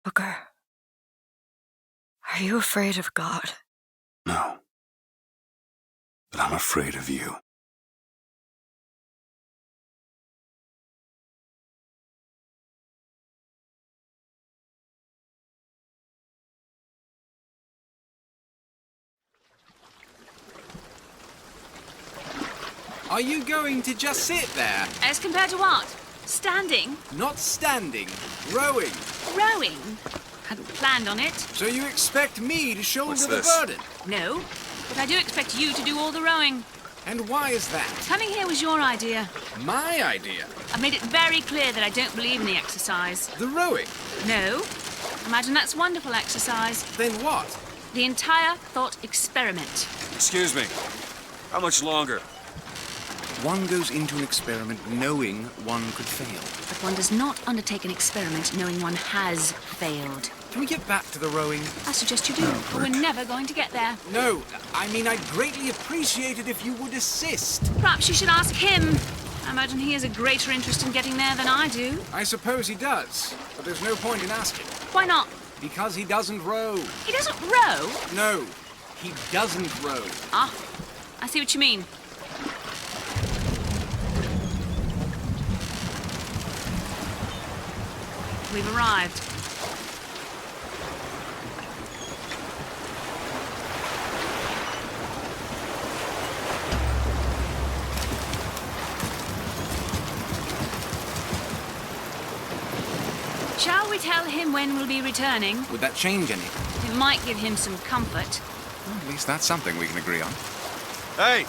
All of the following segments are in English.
Booker, are you afraid of God? No. But I'm afraid of you. Are you going to just sit there? As compared to what? Standing? Not standing, rowing. Rowing? Hadn't planned on it. So you expect me to shoulder What's the this? burden? No, but I do expect you to do all the rowing. And why is that? Coming here was your idea. My idea? I've made it very clear that I don't believe in the exercise. The rowing? No. Imagine that's wonderful exercise. Then what? The entire thought experiment. Excuse me. How much longer? One goes into an experiment knowing one could fail. But one does not undertake an experiment knowing one has failed. Can we get back to the rowing? I suggest you do, but we're never going to get there. No, I mean I'd greatly appreciate it if you would assist. Perhaps you should ask him. I imagine he has a greater interest in getting there than I do. I suppose he does, but there's no point in asking. Why not? Because he doesn't row. He doesn't row? No, he doesn't row. Ah, I see what you mean. We've arrived. Shall we tell him when we'll be returning? Would that change anything? It might give him some comfort. Well, at least that's something we can agree on. Hey!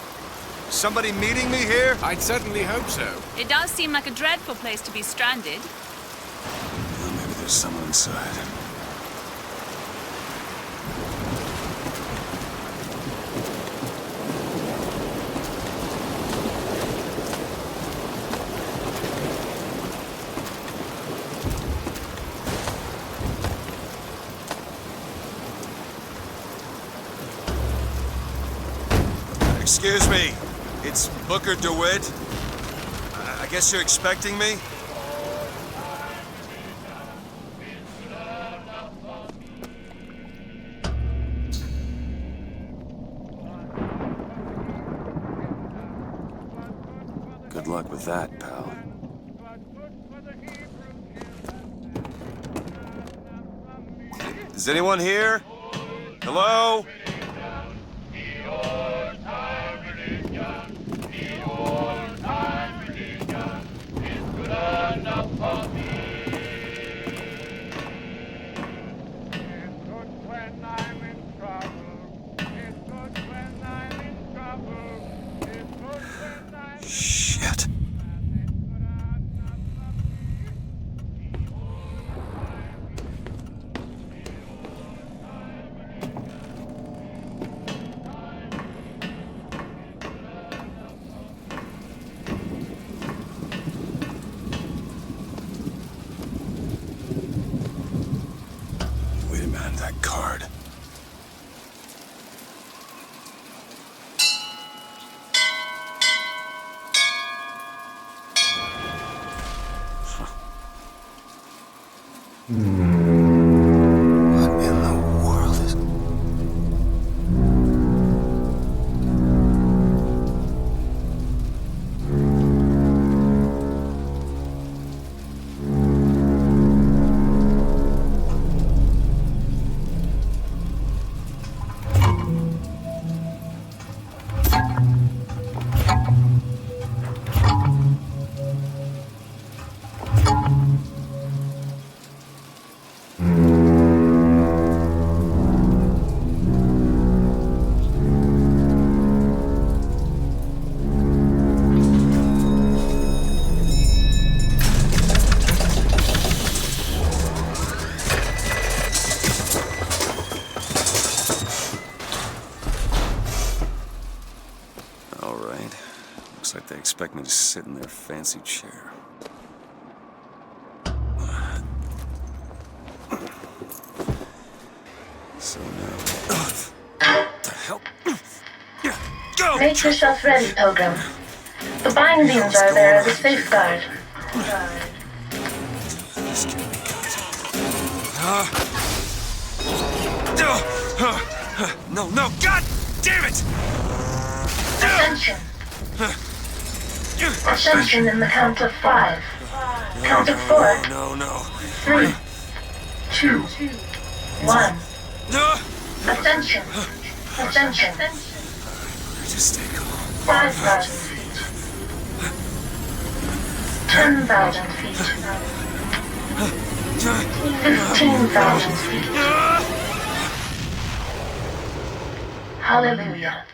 Somebody meeting me here? I'd certainly hope so. It does seem like a dreadful place to be stranded. Well, maybe there's someone inside. Excuse me, it's Booker DeWitt. I guess you're expecting me? Good luck with that, pal. Is anyone here? Hello? Shit. Wait a minute, that card. What in the world is... All right. Looks like they expect me to sit in their fancy chair. So now Make yourself ready, Pilgrim. The bindings are there as a safeguard. This can be good. No, God damn it! Ascension. Ascension in the count of 5. Count of 4. No. 3, 2, 1. No! Ascension. Ascension. Just stay calm. 5,000 feet. 10,000 feet. 15,000 feet. Hallelujah.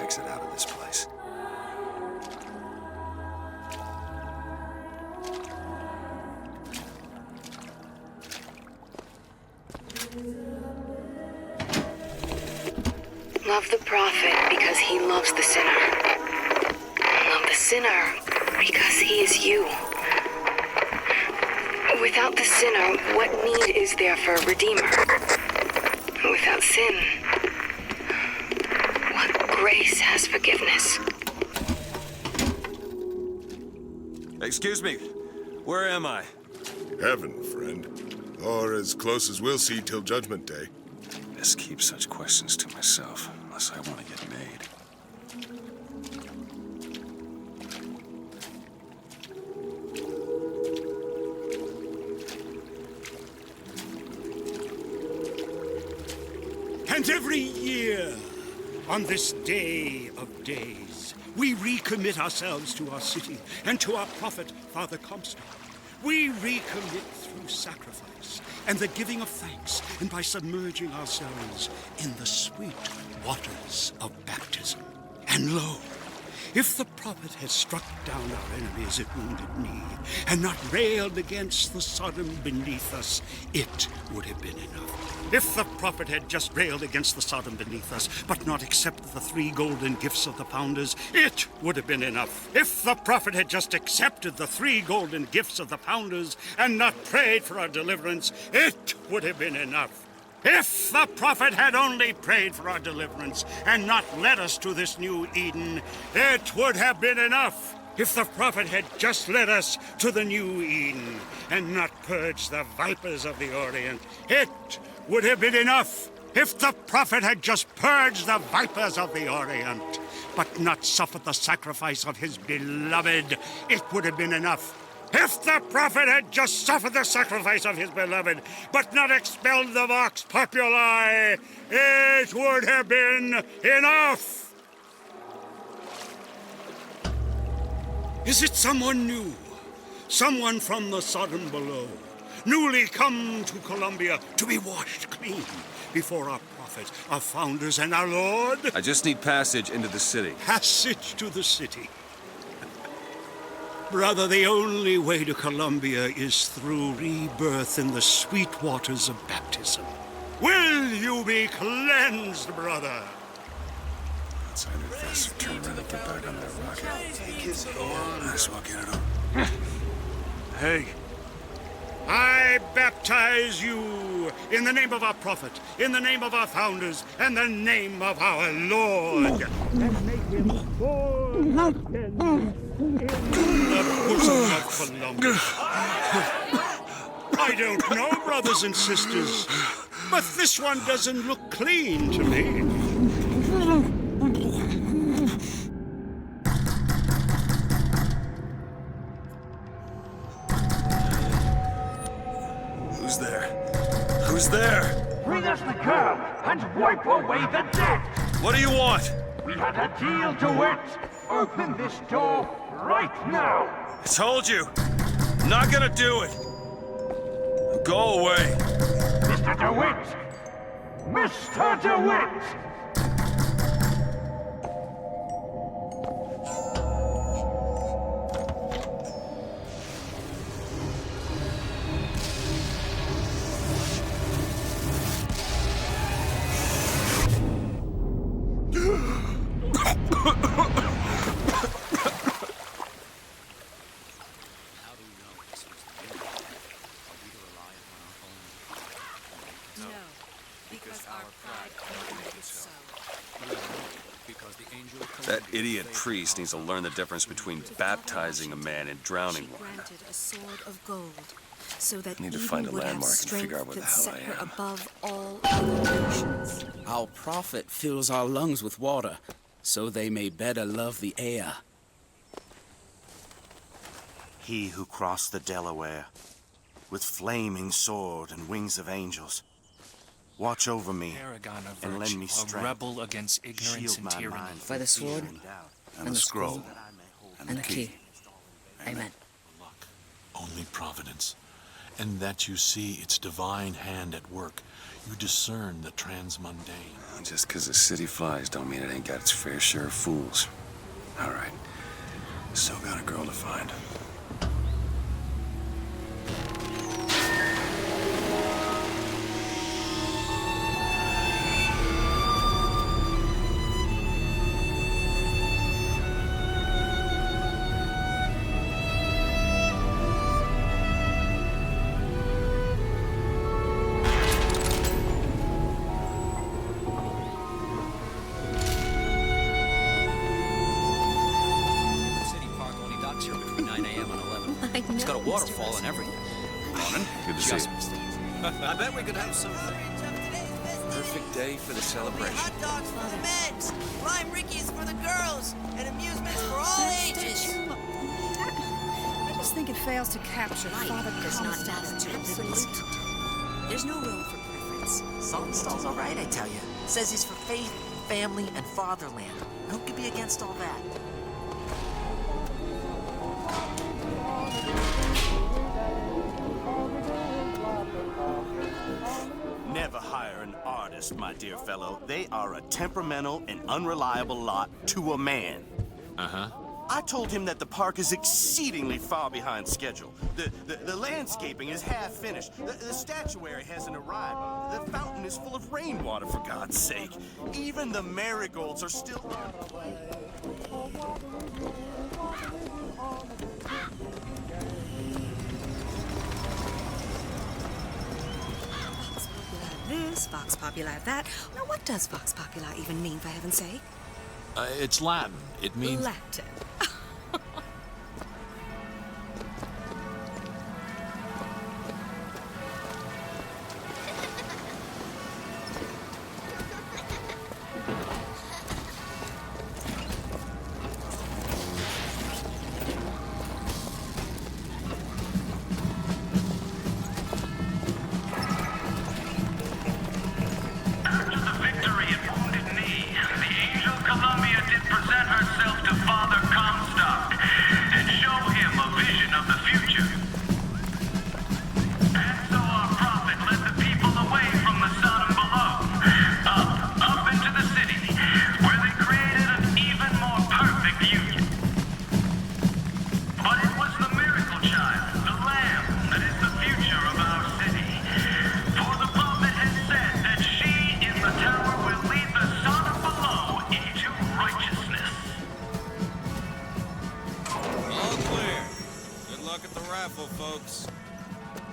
Exit out of this place. Love the prophet because he loves the sinner. Love the sinner because he is you. Without the sinner, what need is there for a redeemer? Without sin, grace has forgiveness. Excuse me, where am I? Heaven, friend. Or as close as we'll see till Judgment Day. Best keep such questions to myself, unless I want to get made. And every year, on this day of days, we recommit ourselves to our city and to our prophet, Father Comstock. We recommit through sacrifice and the giving of thanks, and by submerging ourselves in the sweet waters of baptism. And lo, If the prophet had struck down our enemies at Wounded Knee and not railed against the Sodom beneath us, it would have been enough. If the prophet had just railed against the Sodom beneath us, but not accepted the 3 golden gifts of the founders, it would have been enough. If the prophet had just accepted the 3 golden gifts of the founders and not prayed for our deliverance, it would have been enough. If the prophet had only prayed for our deliverance and not led us to this new Eden, it would have been enough. If the prophet had just led us to the new Eden and not purged the vipers of the Orient, it would have been enough. If the prophet had just purged the vipers of the Orient, but not suffered the sacrifice of his beloved, it would have been enough. If the prophet had just suffered the sacrifice of his beloved, but not expelled the Vox Populi, it would have been enough. Is it someone new? Someone from the Sodom below, newly come to Columbia to be washed clean before our prophet, our founders, and our Lord? I just need passage into the city. Passage to the city. Brother, the only way to Columbia is through rebirth in the sweet waters of baptism. Will you be cleansed, brother? Outsider faster turn around and get back on that rocket. Take his hand. Might as well get it up. Hey. I baptize you in the name of our prophet, in the name of our founders, and the name of our Lord. And make him born again in the bosom of Columbia. I don't know, brothers and sisters, but this one doesn't look clean to me. Who's there? Who's there? Bring us the girl and wipe away the dead! What do you want? We had a deal, DeWitt! Open this door right now! I told you. I'm not gonna do it. Go away. Mr. DeWitt! Mr. DeWitt! That idiot priest needs to learn the difference between baptizing a man and drowning one. A sword of gold, so that Need to Eden find a would have landmark and figure out strength where the that hell set I her am. above all other nations. Our prophet fills our lungs with water, so they may better love the air. He who crossed the Delaware, with flaming sword and wings of angels, watch over me and lend me strength. A rebel against ignorance and tyranny. By the sword and the scroll and the key. Amen. Only providence. And that you see its divine hand at work. You discern the transmundane. Just because the city flies don't mean it ain't got its fair share of fools. All right. Still got a girl to find. It's got a waterfall and everything. Morning. Good to see you. I bet we could have some... Perfect day for the celebration. Hot dogs for the men, Lime Rickies for the girls, and amusements for all ages. I just think it fails to capture Father does not Comstock's absolute. There's no room for preference. Saltonstall's all right, I tell you. Says he's for faith, family, and fatherland. Who could be against all that? Never hire an artist, my dear fellow. They are a temperamental and unreliable lot to a man. Uh-huh. I told him that the park is exceedingly far behind schedule. The landscaping is half finished. The statuary hasn't arrived. The fountain is full of rainwater, for God's sake. Even the marigolds are still... This, Vox Populi that. Now, what does Vox Populi even mean, for heaven's sake? It's Latin. It means... Latin.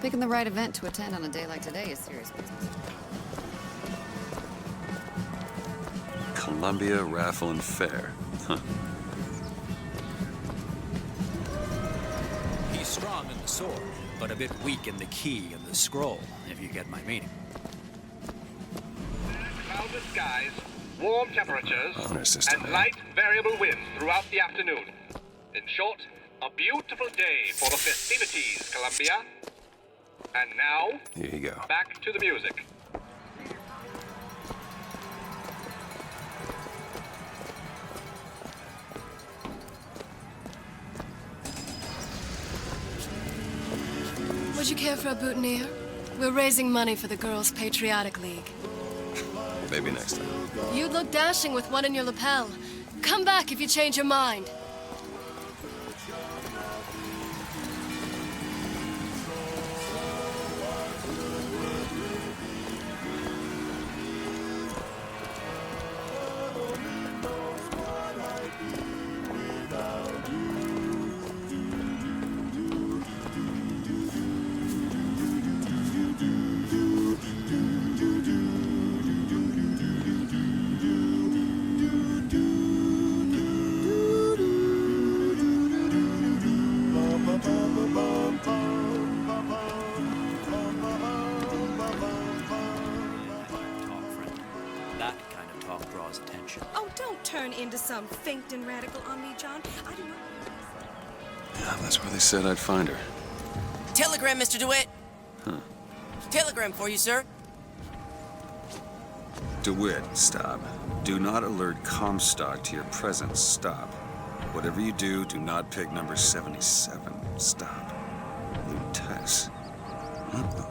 Picking the right event to attend on a day like today is serious business. Columbia Raffle and Fair. Huh. He's strong in the sword, but a bit weak in the key and the scroll, if you get my meaning. Cloudless skies, warm temperatures, system, and light variable winds throughout the afternoon. In short, a beautiful day for the festivities, Columbia. And now, here you go. Back to the music. Would you care for a boutonniere? We're raising money for the Girls' Patriotic League. Maybe next time. You'd look dashing with one in your lapel. Come back if you change your mind. Into some faint and radical on me, John. I do not... Yeah, that's where they said I'd find her. Telegram, Mr. DeWitt. Huh. Telegram for you, sir. DeWitt, stop. Do not alert Comstock to your presence. Stop. Whatever you do, do not pick number 77. Stop. Lutess. What the...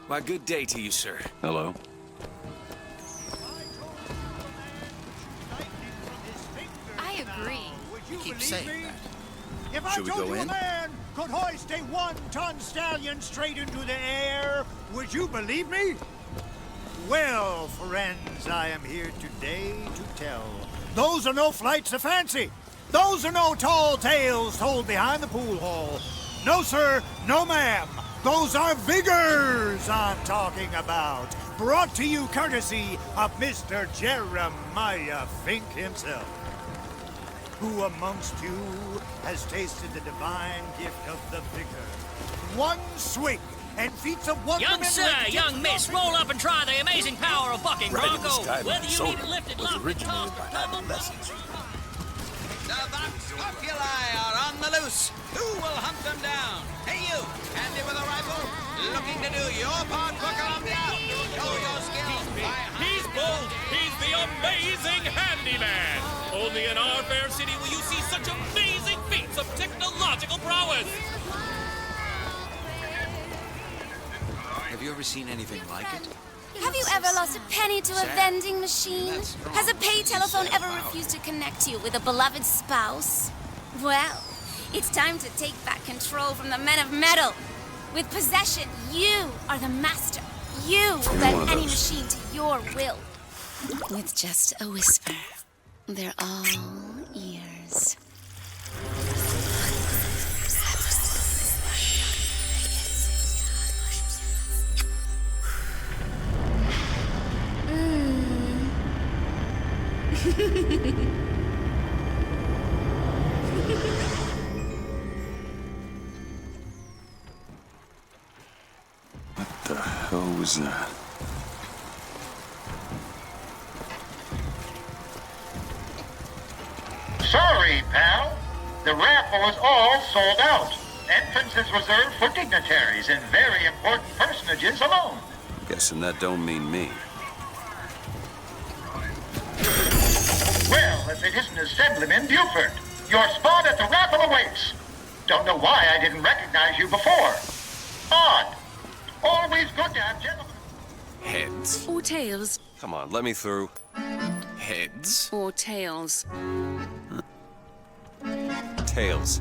Why, good day to you, sir. Hello. I agree. You keep saying that. If I told you a man could hoist a 1-ton stallion straight into the air, would you believe me? Well, friends, I am here today to tell. Those are no flights of fancy. Those are no tall tales told behind the pool hall. No, sir, no, ma'am. Those are vigors I'm talking about. Brought to you courtesy of Mr. Jeremiah Fink himself. Who amongst you has tasted the divine gift of the vigor? One swing and feats of wonderment. Young sir, young miss, roll up and try the amazing power of bucking Riding bronco. the Skyline Whether you soda need it lifted, was lofted, originated tossed, by or tumbled, adolescents. The Vox Populi are on the loose. Who will hunt them down? Hey, you, handy with a rifle, looking to do your part for Columbia? Show your skill. He's bold. He's the amazing handyman. Only in our fair city will you see such amazing feats of technological prowess. ever seen anything like it? Have you ever lost a penny to a Sad. vending machine? Has a pay telephone ever refused to connect you with a beloved spouse? Well, it's time to take back control from the men of metal. With possession, you are the master. You will bend any machine to your will. With just a whisper, they're all ears. What the hell was that? Sorry, pal. The raffle is all sold out. Entrance is reserved for dignitaries and very important personages alone. Guessing that don't mean me. Well, if it isn't Assemblyman Buford, your spot at the raffle awaits. Don't know why I didn't recognize you before. Odd. Always good to have gentlemen. Heads. Or tails. Come on, let me through. Heads? Or tails. Tails.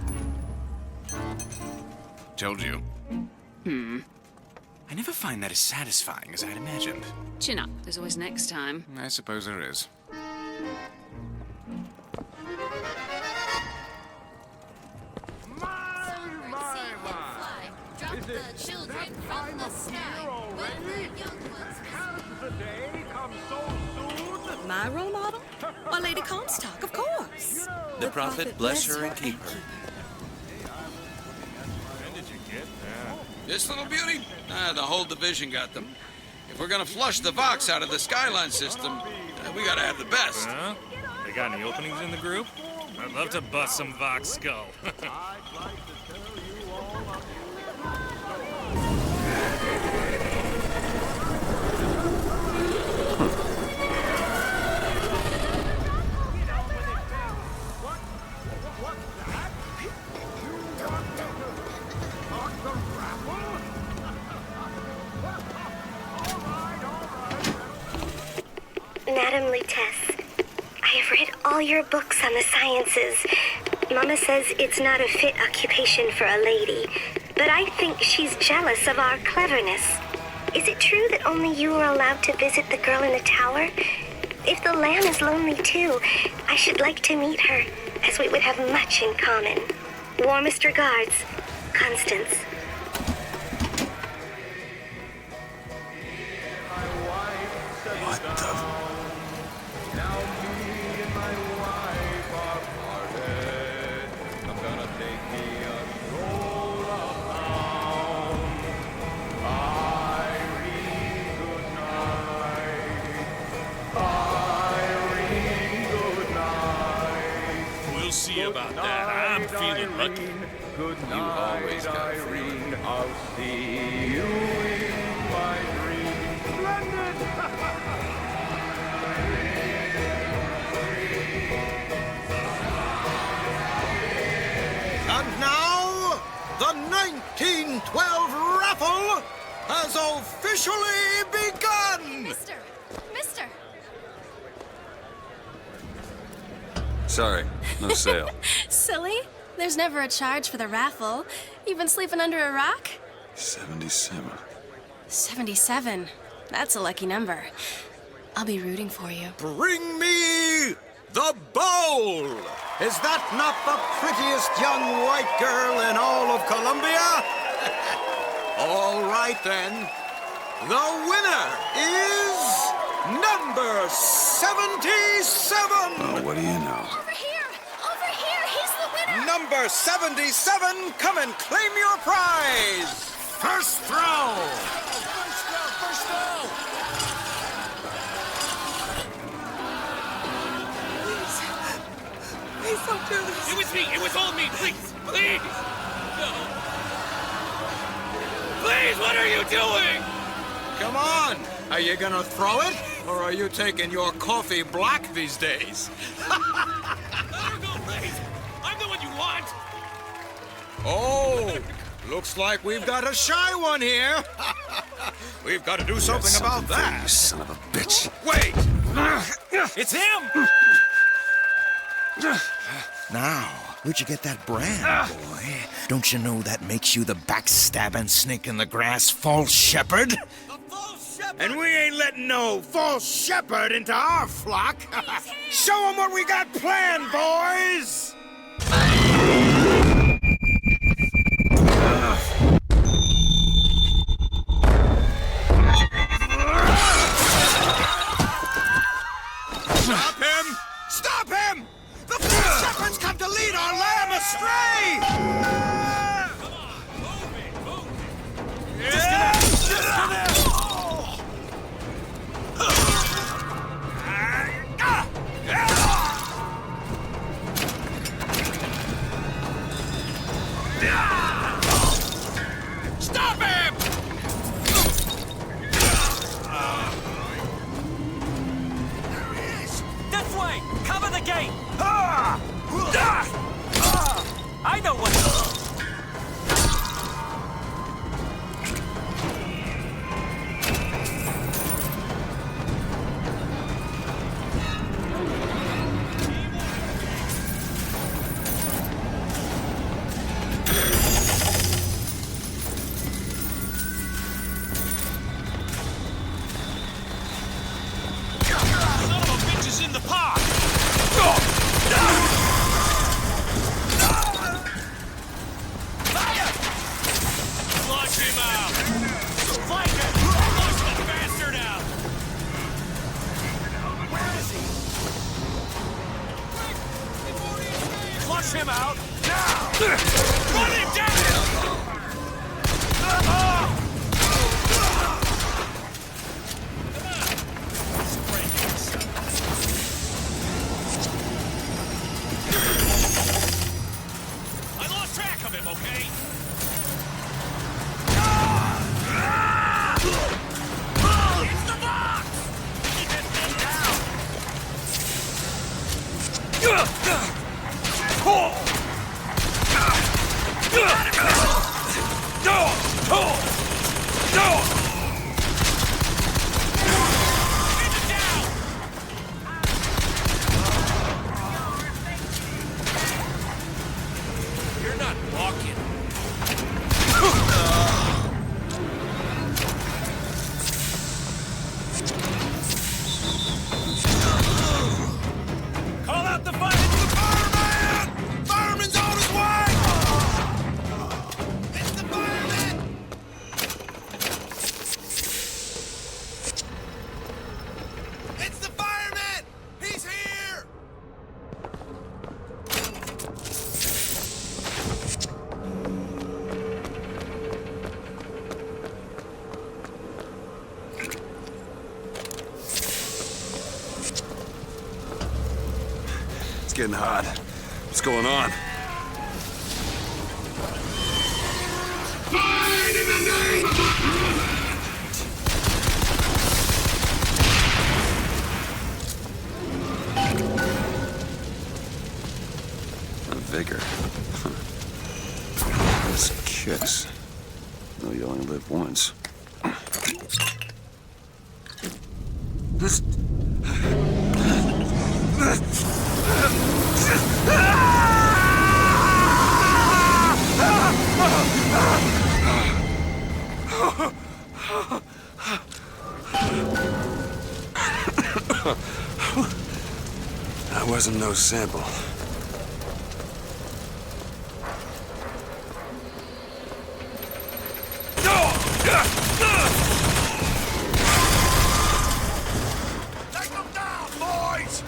Told you. I never find that as satisfying as I'd imagined. Chin up. There's always next time. I suppose there is. Drop the children from the sky. When the young ones Has the day come so soon? My role model? Or Lady Comstock, of course. The prophet bless her and keep her. When did you get that? This little beauty? The whole division got them. If we're gonna flush the Vox out of the Skyline system, we gotta have the best. Huh? They got any openings in the group? I'd love to bust some Vox skull. Madam Lutece, I have read all your books on the sciences. Mama says it's not a fit occupation for a lady, but I think she's jealous of our cleverness. Is it true that only you are allowed to visit the girl in the tower? If the lamb is lonely too, I should like to meet her, as we would have much in common. Warmest regards, Constance. What the? We'll see about that. I'm feeling lucky. Good You always got a feeling. I'll see you in my dream. Splendid! And now, the 1912 raffle has officially begun! Mister! Sorry, no sale. Silly. There's never a charge for the raffle. You've been sleeping under a rock? 77. 77. That's a lucky number. I'll be rooting for you. Bring me the bowl! Is that not the prettiest young white girl in all of Columbia? All right then. The winner is number 77! Oh, what do you know? Over here! Over here! He's the winner! Number 77, come and claim your prize! First throw! First throw! Please don't do this. It was me! It was all me! Please! Please! No! Please, what are you doing? Come on! Are you gonna throw it? Or are you taking your coffee black these days? Let her go, please! I'm the one you want! Oh, looks like we've got a shy one here. We've got to do something about that. You son of a bitch. Wait! It's him! Now, where'd you get that brand, boy? Don't you know that makes you the backstabbing snake in the grass false shepherd? And we ain't letting no false shepherd into our flock. Show 'em what we got planned, boys! Stop him! Stop him! The false shepherd's come to lead our lamb astray! Stop him! This way! Cover the gate! I know what... In the park! Launch him out! Flank him! Launch that bastard out! Where is he? Flush him out! Now! Run him down! I lost track of him, okay? It's the Vox! Keep his thing down! You're not walking. Call out the fire! It's the fireman! Fireman's on his way! It's the fireman! It's the fireman! He's here! It's getting hot. What's going on? A vigor. This kicks. No, you only live once. That wasn't no sample. Take them down, boys!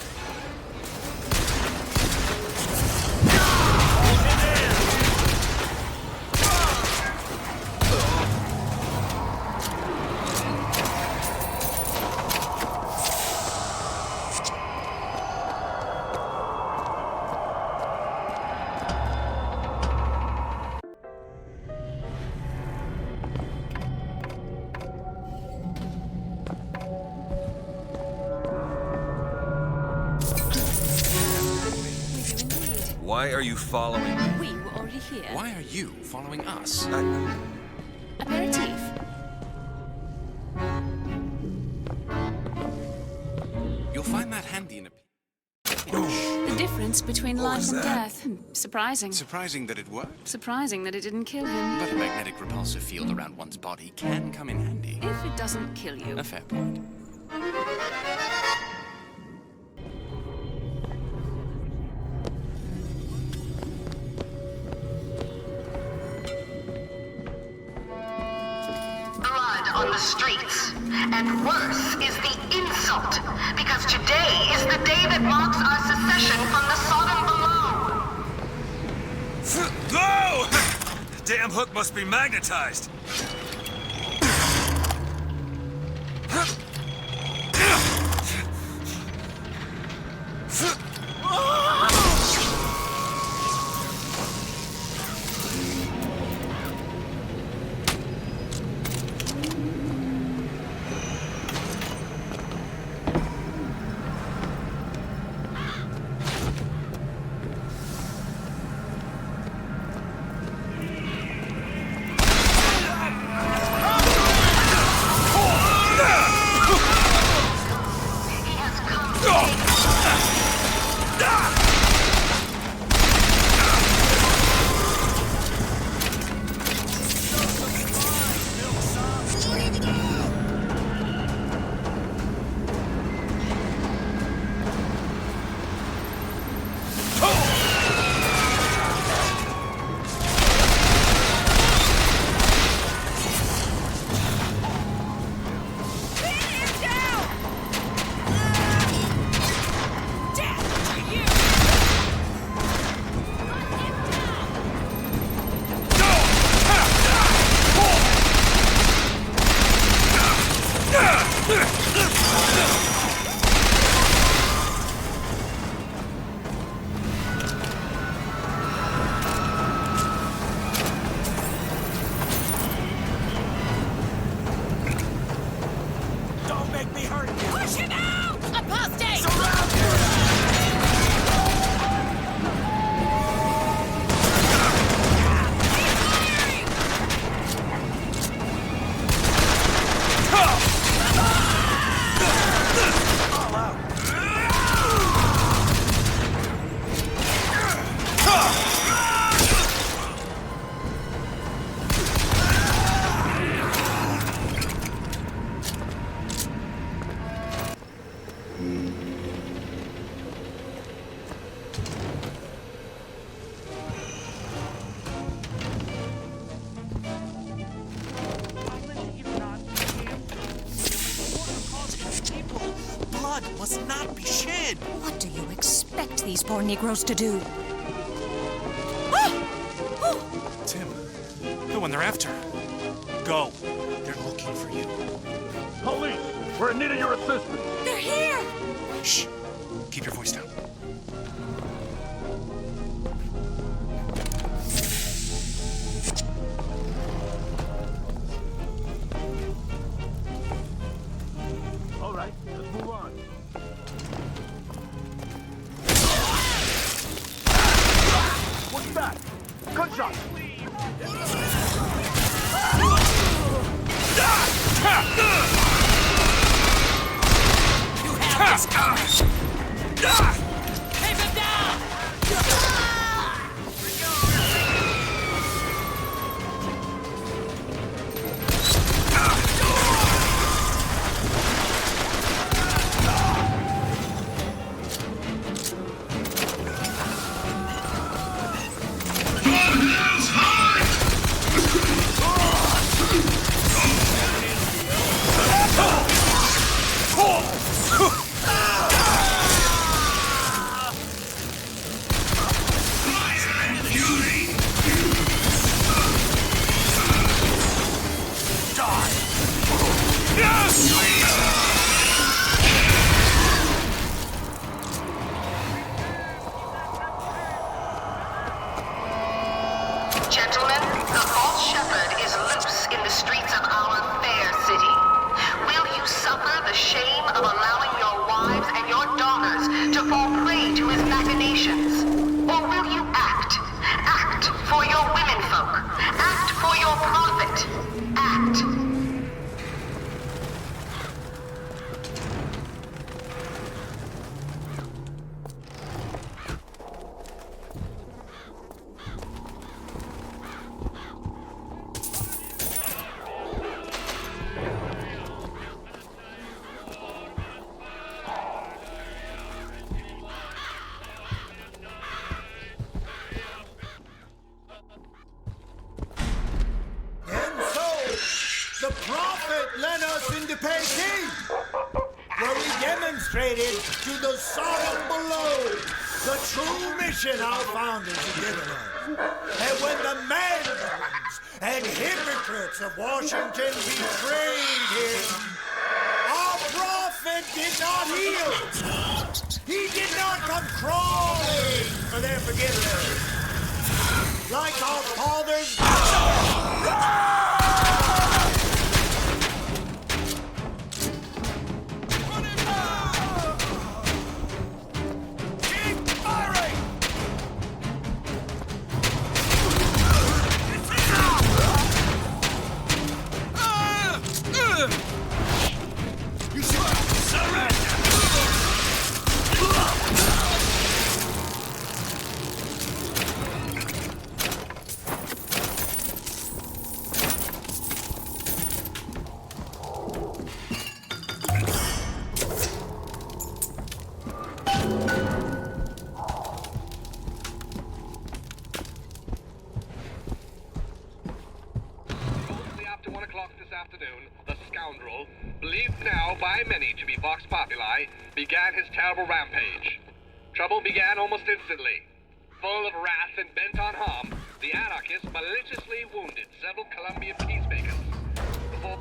Why are you following me? We were already here. Why are you following us? Aperitif. between life was and that? death. Surprising. Surprising that it worked. Surprising that it didn't kill him. But a magnetic repulsive field around one's body can come in handy. If it doesn't kill you. A fair point. Blood on the streets. And worse is the insult. Because today is the day that marks our secession from the Sodom below. Whoa! Damn hook must be magnetized. Must not be shed. What do you expect these poor Negroes to do? Tim, the one they're after. Go. They're looking for you. Police, we're in need of your assistance. They're here! Shh. Keep your voice down. All right, let's move on. What's that? Gunshot! You have this coming! Keep him down! Gentlemen, the false shepherd is loose in the streets of our fair city. Will you suffer the shame of allowing your wives and your daughters to fall prey to his machinations? Or will you act? Act for your womenfolk. Act for your prophet. Act. lesson to pay king, where we demonstrated to the sovereign below the true mission our founders have given us. And when the mandarins and hypocrites of Washington betrayed him, our prophet did not heal. He did not come crawling for their forgiveness. Like our fathers. Keep firing! You should surrender! Shortly after 1 o'clock this afternoon, the scoundrel, believed now by many to be Vox Populi, began his terrible rampage. Trouble began almost instantly. Full of wrath and bent on harm, the anarchists maliciously wounded several Colombian peacemakers. Before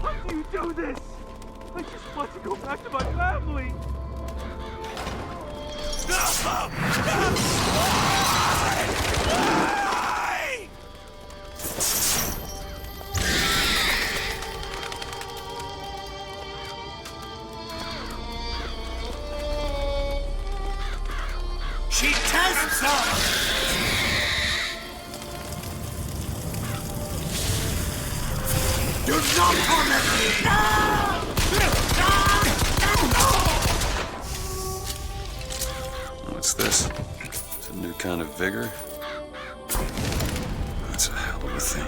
How do you do this? I just want to go back to my family. She tests us! Do not torment me! What's this? It's a new kind of vigor? That's a hell of a thing.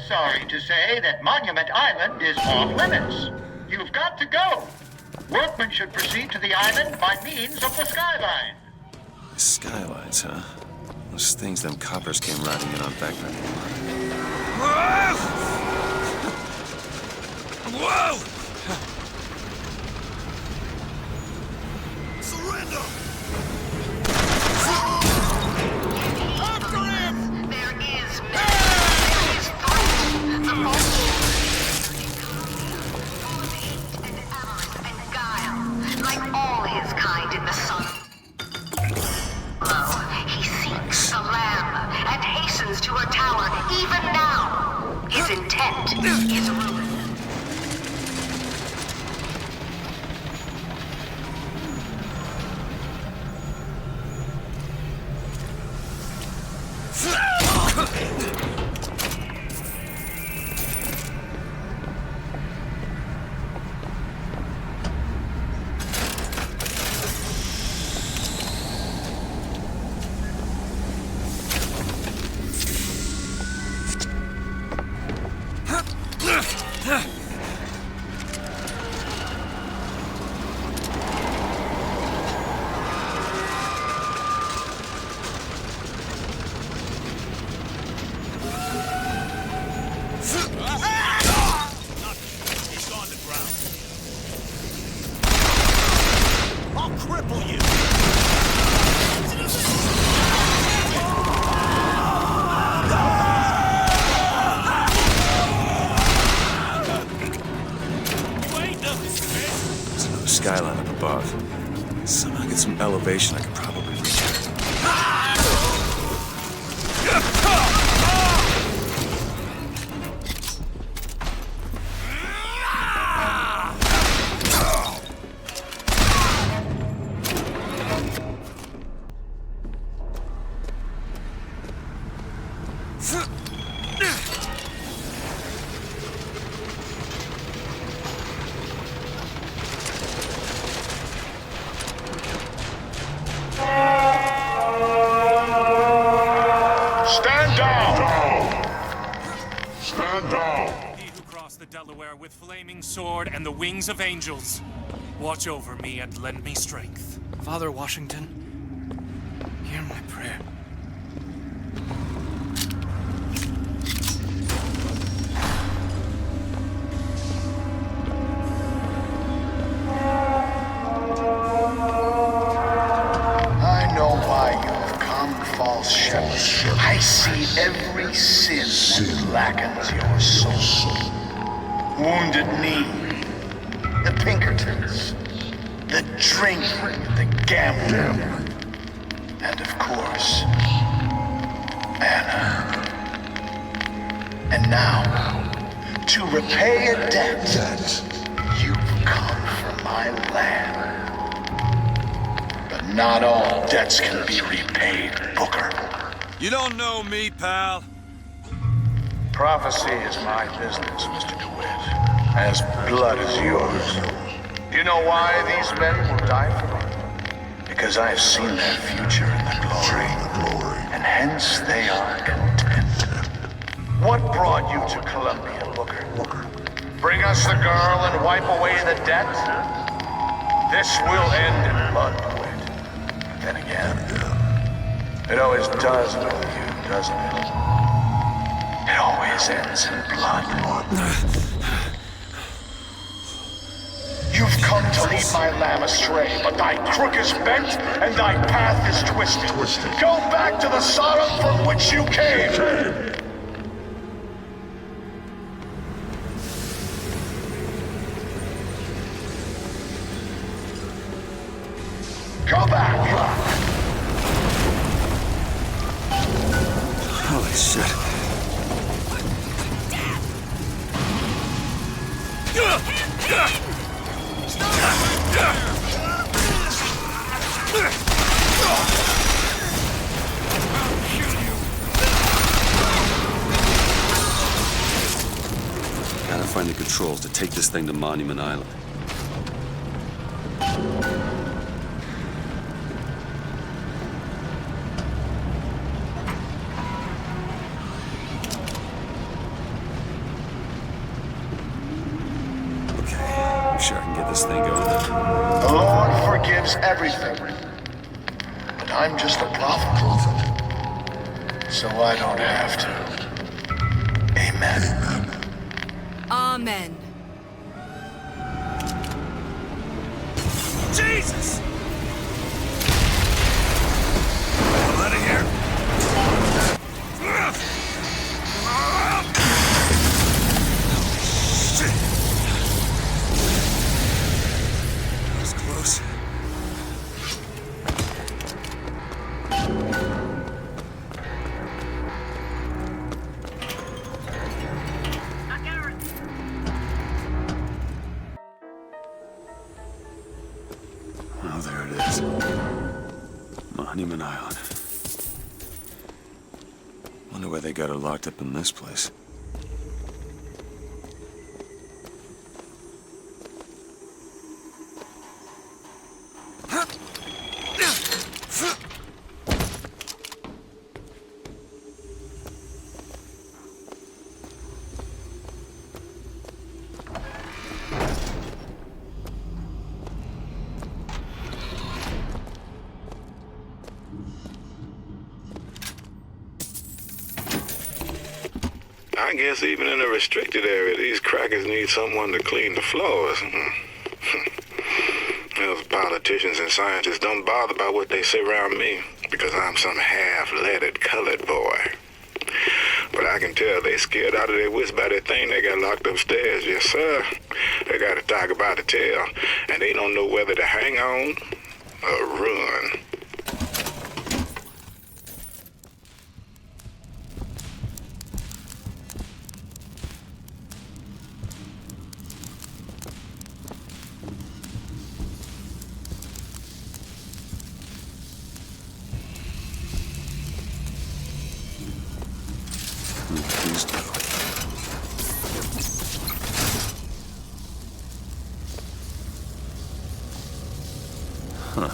sorry to say that Monument Island is off limits. You've got to go. Workmen should proceed to the island by means of the skyline. The skylines, huh? Those things them coppers came riding in on back then. Whoa! Surrender! After him! There is through the and avarice and guile, like all his kind in the sun. He seeks the lamb and hastens to her tower even now. His intent is ruin. Skyline up above. Somehow get some elevation, I could probably reach it. With flaming sword and the wings of angels, watch over me and lend me strength. Father Washington, hear my prayer. I know why you have come, false shepherd. I see every sin that blackens your soul. Wounded Knee, the Pinkertons, the drinking, the gambling, and of course, Anna. And now, to repay a debt, you've come for my land. But not all debts can be repaid, Booker. You don't know me, pal. Prophecy is my business, Mr. DeWitt. As blood is yours. Do you know why these men will die for me? Because I have seen their future in the glory, and hence they are content. What brought you to Columbia, Booker? Bring us the girl and wipe away the debt? This will end in blood, DeWitt. But then again, it always does with you, doesn't it? It always ends in blood. You've come to lead my lamb astray, but thy crook is bent and thy path is twisted. Go back to the Sodom from which you came. Go back. Holy shit. Gotta find the controls to take this thing to Monument Island. this thing going then? The Lord forgives everything. But I'm just a prophet. So I don't have to. Amen. Amen. Jesus! Get out of here! Shit! That was close. Oh, there it is. Monument Island. Wonder why they got her locked up in this place. I guess even in a restricted area, these crackers need someone to clean the floors. Those politicians and scientists don't bother about what they say around me because I'm some half-leaded colored boy. But I can tell they scared out of their wits by that thing they got locked upstairs. Yes, sir. They got a tiger by the tail, and they don't know whether to hang on or run. Please do. Huh.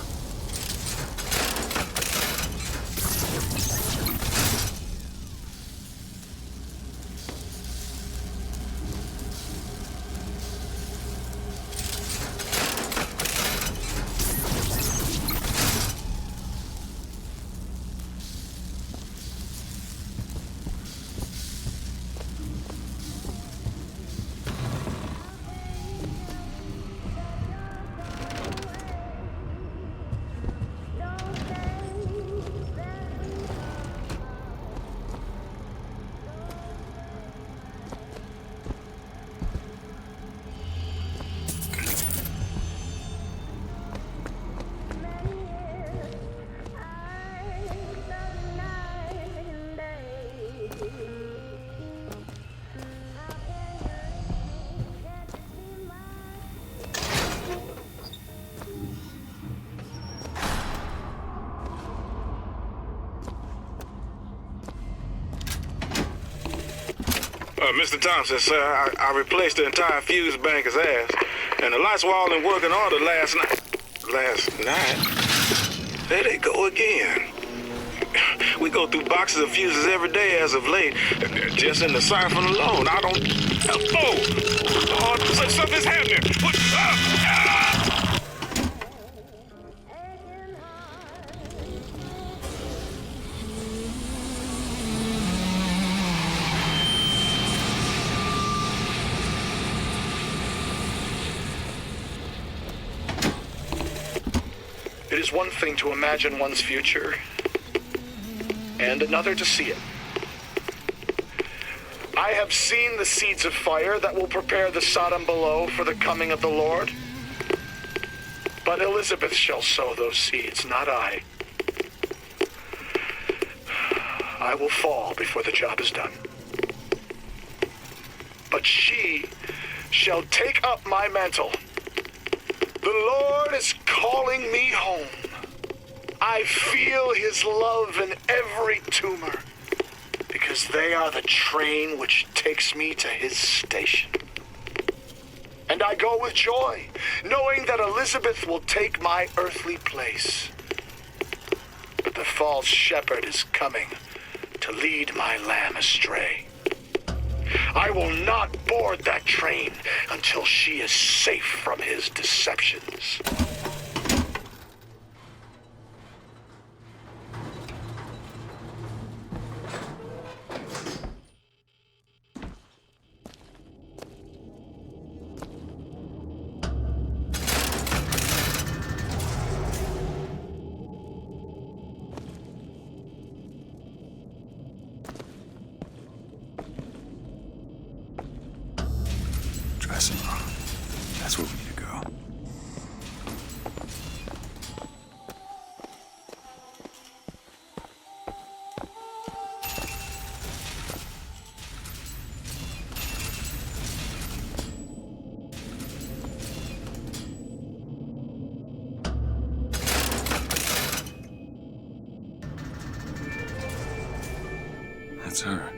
Mr. Thompson, sir, I replaced the entire fuse banker's ass, and the lights were all in working order last night. Last night? There they go again. We go through boxes of fuses every day as of late. Just in the siphon alone, I don't... Oh, such stuff is happening. What? It is one thing to imagine one's future, and another to see it. I have seen the seeds of fire that will prepare the Sodom below for the coming of the Lord. But Elizabeth shall sow those seeds, not I. I will fall before the job is done. But she shall take up my mantle. The Lord is calling me home. I feel his love in every tumor, because they are the train which takes me to his station. And I go with joy, knowing that Elizabeth will take my earthly place. But the false shepherd is coming to lead my lamb astray. I will not board that train until she is safe from his deceptions. Dressing room. That's where we need to go. That's her.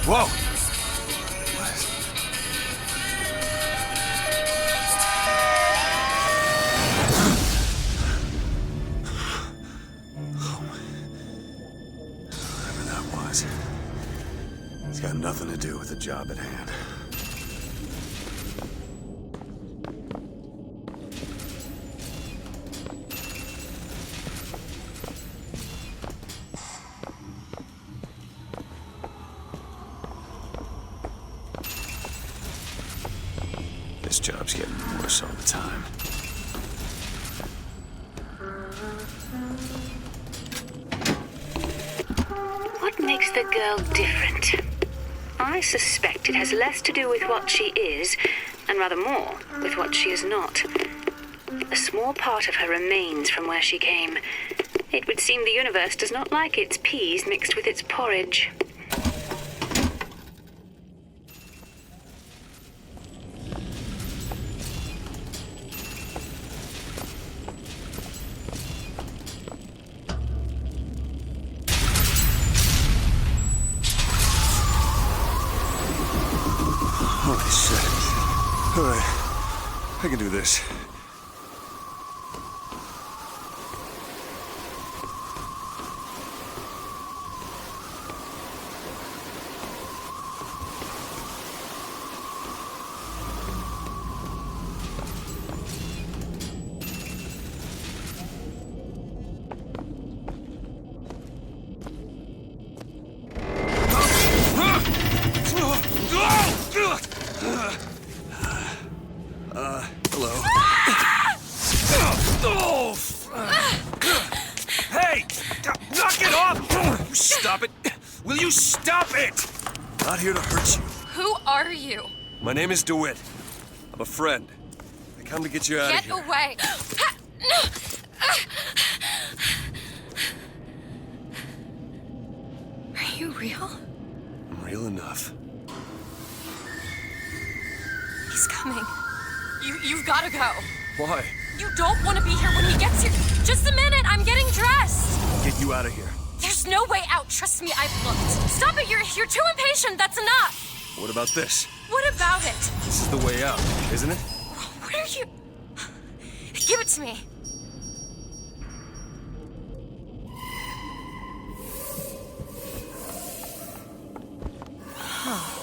Whoa! Whatever that was, it's got nothing to do with the job at hand. This job's getting worse all the time. What makes the girl different? I suspect it has less to do with what she is, and rather more with what she is not. A small part of her remains from where she came. It would seem the universe does not like its peas mixed with its porridge. Holy shit. All right, I can do this. Hello. Hey! Knock it off! Stop it! Will you stop it? Not here to hurt you. Who are you? My name is DeWitt. I'm a friend. I come to get you out of here. Get away! Are you real? I'm real enough. He's coming. You've gotta go. Why? You don't want to be here when he gets here. Just a minute, I'm getting dressed. Get you out of here. There's no way out. Trust me, I've looked. Stop it, you're too impatient. That's enough. What about this? What about it? This is the way out, isn't it? What are you... Give it to me. Huh.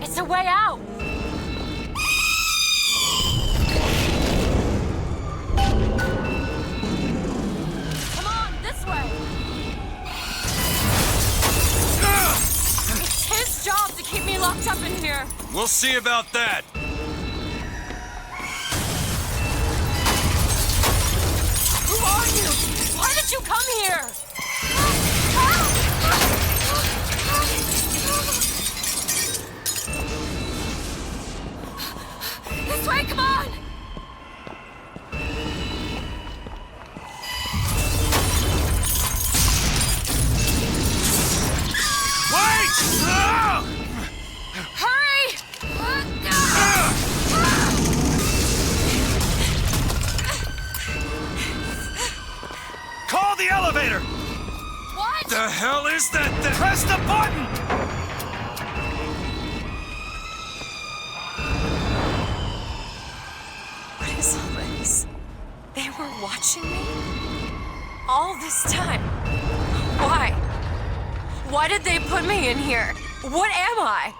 It's a way out. locked up in here. We'll see about that. Who are you? Why did you come here? This way, come on! Wait! Hurry! Call the elevator! What? The hell is that thing? Press the button! What is all this? They were watching me? All this time? Why? Why did they put me in here? What am I?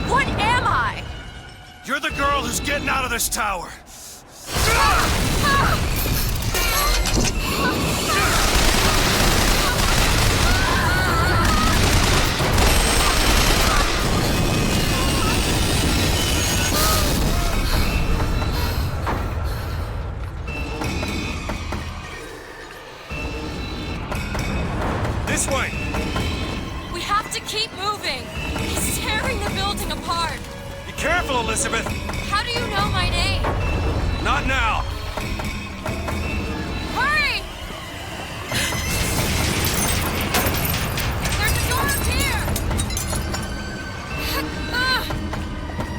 What am I? You're the girl who's getting out of this tower. This way! We have to keep moving. He's tearing the building apart. Be careful, Elizabeth. How do you know my name? Not now. Hurry! There's a door up here!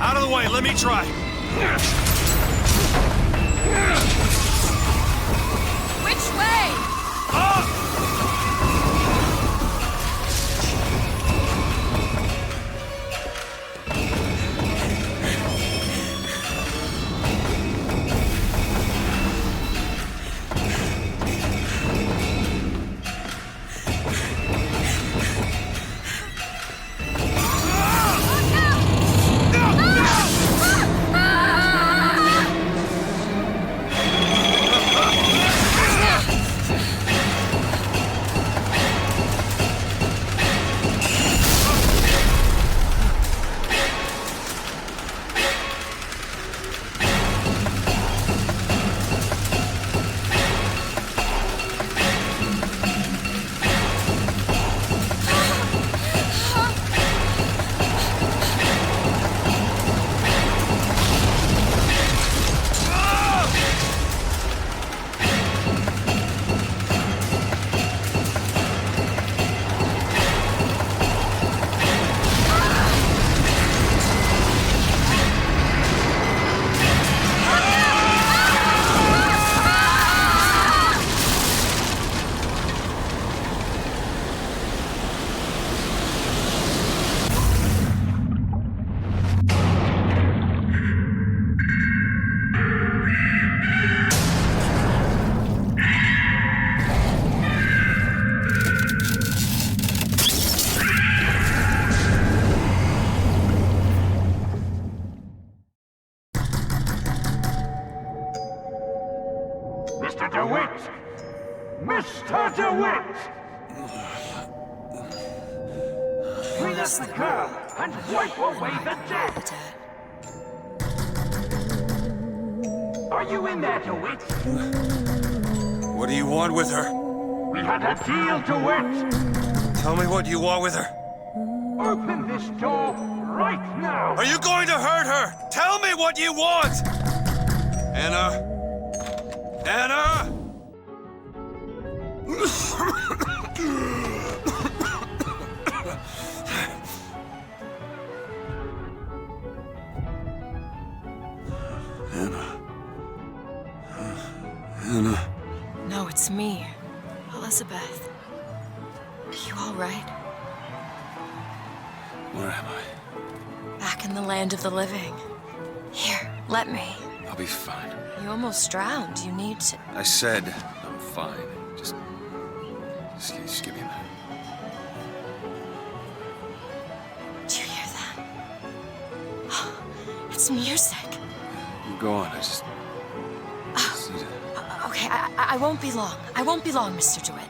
Out of the way, let me try. Which way? Up! Mr. DeWitt! Mr. DeWitt! Clean up the girl and wipe away the debt! Are you in there, DeWitt? What do you want with her? We had a deal, DeWitt! Tell me what you want with her. Open this door right now! Are you going to hurt her? Tell me what you want! Anna? Anna! Anna. No, it's me. Elizabeth. Are you all right? Where am I? Back in the land of the living. Here, let me. I'll be fine. You almost drowned. You need to... I said I'm fine. Just give me a minute. Do you hear that? It's music. You go on. I just need to... Okay, I won't be long. I won't be long, Mr. DeWitt.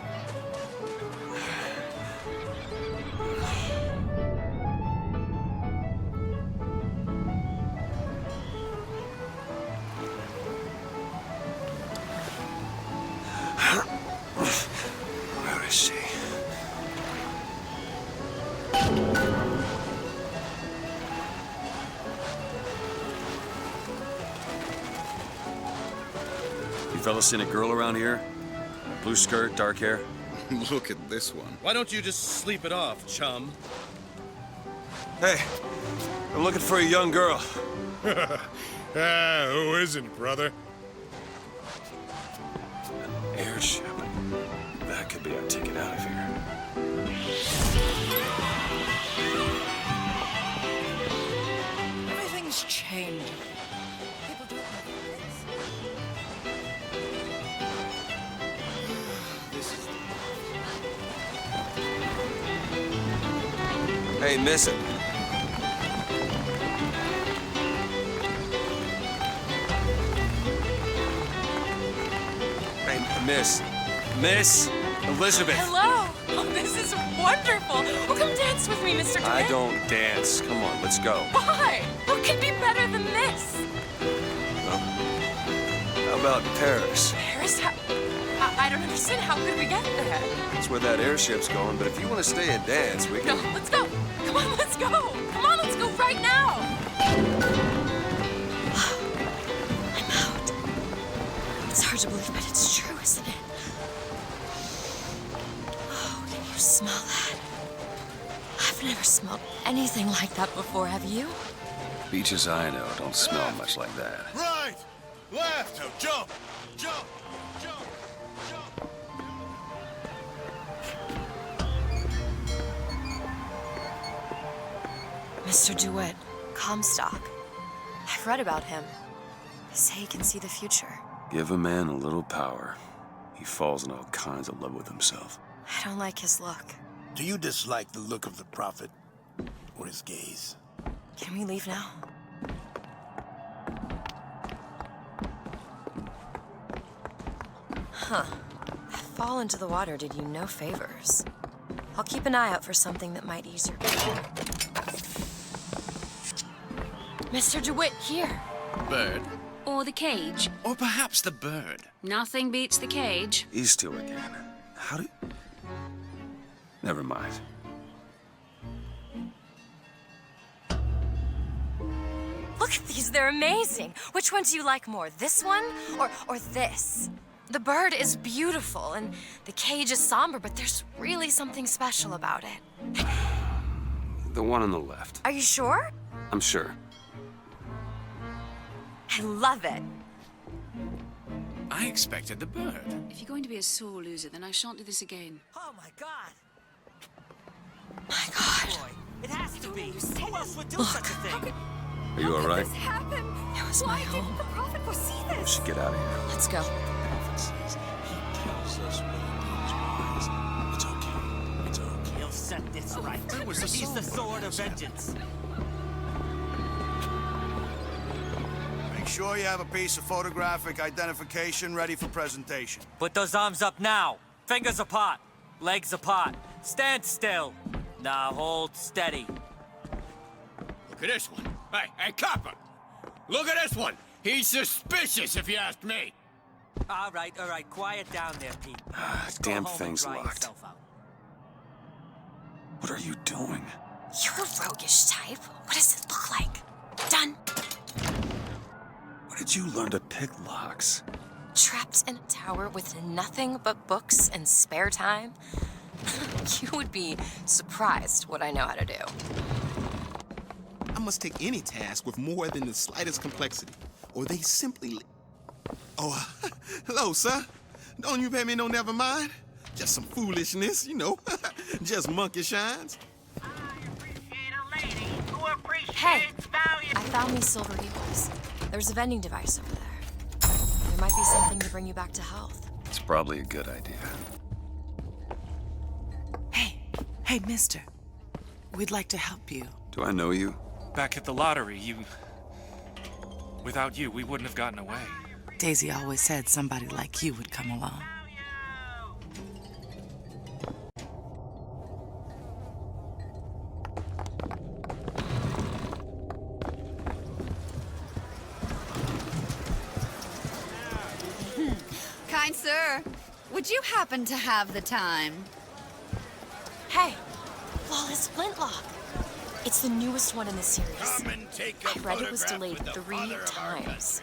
fellas seen a girl around here? Blue skirt, dark hair? Look at this one. Why don't you just sleep it off, chum? Hey, I'm looking for a young girl. Who isn't, brother? An airship. That could be our ticket out of here. Everything's changed. People don't know Hey, miss it. Hey, Miss Elizabeth. Hello. Oh, this is wonderful. Oh, come dance with me, Mr. DeWitt. I don't dance. Come on, let's go. Why? What could be better than this? How about Paris? Paris? I don't understand. How could we get there? That's where that airship's going, but if you want to stay and dance, we No, can... let's go. Come on, let's go. Come on, let's go right now. I'm out. It's hard to believe, but it's true, isn't it? Oh, can you smell that? I've never smelled anything like that before, have you? Beaches I know don't smell much like that. Right! Left! Now jump! Jump! Jump! Mr. DeWitt, Comstock. I've read about him. They say he can see the future. Give a man a little power. He falls in all kinds of love with himself. I don't like his look. Do you dislike the look of the prophet? Or his gaze? Can we leave now? Huh. A fall into the water did you no favors. I'll keep an eye out for something that might ease your pain. Mr. DeWitt, here. Bird? Or the cage. Or perhaps the bird. Nothing beats the cage. These two again. How do... Never mind. Look at these, they're amazing. Which one do you like more, this one or this? The bird is beautiful and the cage is somber, but there's really something special about it. The one on the left. Are you sure? I'm sure. I love it. I expected the bird. If you're going to be a sore loser, then I shan't do this again. Oh my God! My God. It has to be. Who else would do such a thing? Are you all right? It was my home. The prophet foresee We this. should get out of here. Let's go. It's okay. It's okay. He'll set this right. He's the sword of vengeance. Make sure you have a piece of photographic identification ready for presentation. Put those arms up now. Fingers apart. Legs apart. Stand still. Now hold steady. Look at this one. Hey, copper! Look at this one! He's suspicious, if you ask me! All right. Quiet down there, Pete. Damn thing's locked. What are you doing? You're a roguish type. What does it look like? Done. Where did you learn to pick locks? Trapped in a tower with nothing but books and spare time? You would be surprised what I know how to do. I must take any task with more than the slightest complexity, or they simply... Oh, hello, sir. Don't you pay me no never mind? Just some foolishness, you know. Just monkey shines. Hey, I found these silver eagles. There's a vending device over there. There might be something to bring you back to health. It's probably a good idea. Hey, mister. We'd like to help you. Do I know you? Back at the lottery, without you, we wouldn't have gotten away. Daisy always said somebody like you would come along. Kind sir, would you happen to have the time? Hey, Flawless Flintlock. It's the newest one in the series. I read it was delayed 3 times.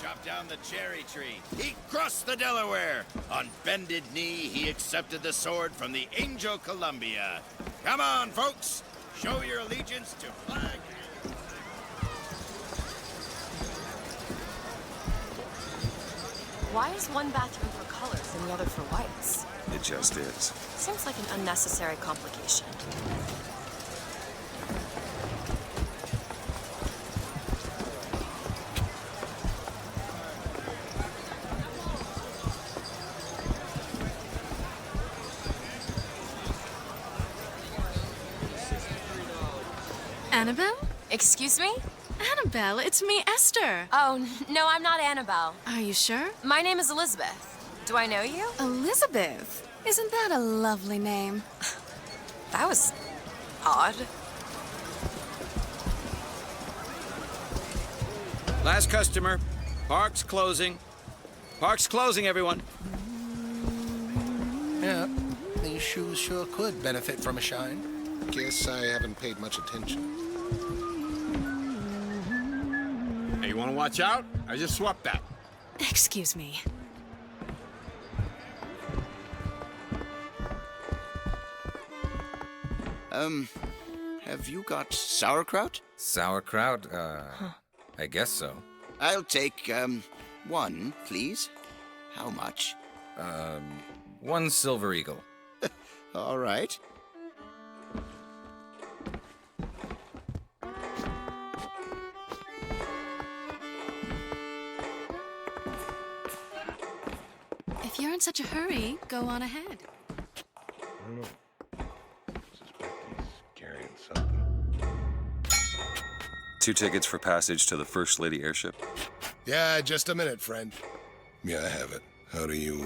Chop down the cherry tree. He crossed the Delaware. On bended knee, he accepted the sword from the Angel Columbia. Come on, folks. Show your allegiance to flag. Why is one bathroom for colors and the other for whites? It just is. Seems like an unnecessary complication. Annabelle? Excuse me? Annabelle, it's me, Esther. Oh, no, I'm not Annabelle. Are you sure? My name is Elizabeth. Do I know you? Elizabeth? Isn't that a lovely name? That was odd. Last customer. Park's closing. Park's closing, everyone. Yeah, these shoes sure could benefit from a shine. Guess I haven't paid much attention. Hey, you want to watch out? I just swapped that. Excuse me. Have you got sauerkraut? Sauerkraut? I guess so. I'll take, one, please. How much? 1 silver eagle. All right. If you're in such a hurry, go on ahead. I don't know. I suspect he's carrying something. 2 tickets for passage to the First Lady airship. Yeah, just a minute, friend. Yeah, I have it. How do you,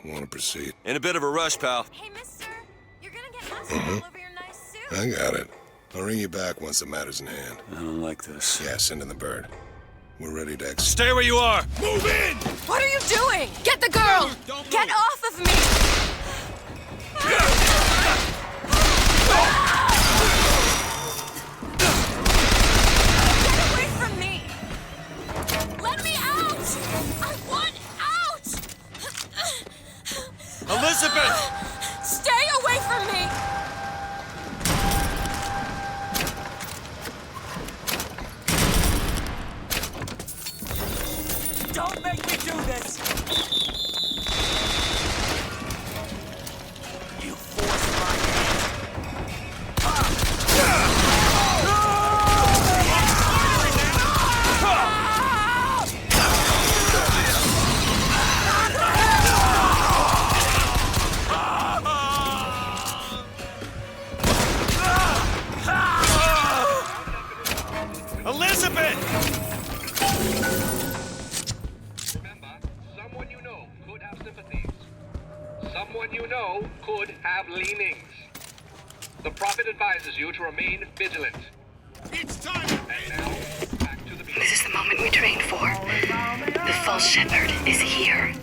want to proceed? In a bit of a rush, pal. Hey, mister, you're gonna get mustard all over your nice suit. I got it. I'll ring you back once the matter's in hand. I don't like this. Yeah, send in the bird. We're ready to exit. Stay where you are! Move in! What are you doing? Get the girl! Get off of me! Get away from me! Let me out! I want out! Elizabeth! Stay away from me! Don't make me do this! You forced my hand. Elizabeth! Someone you know could have sympathies. Someone you know could have leanings. The Prophet advises you to remain vigilant. It's time! And now, back to the beach. This is the moment we trained for. The false shepherd is here.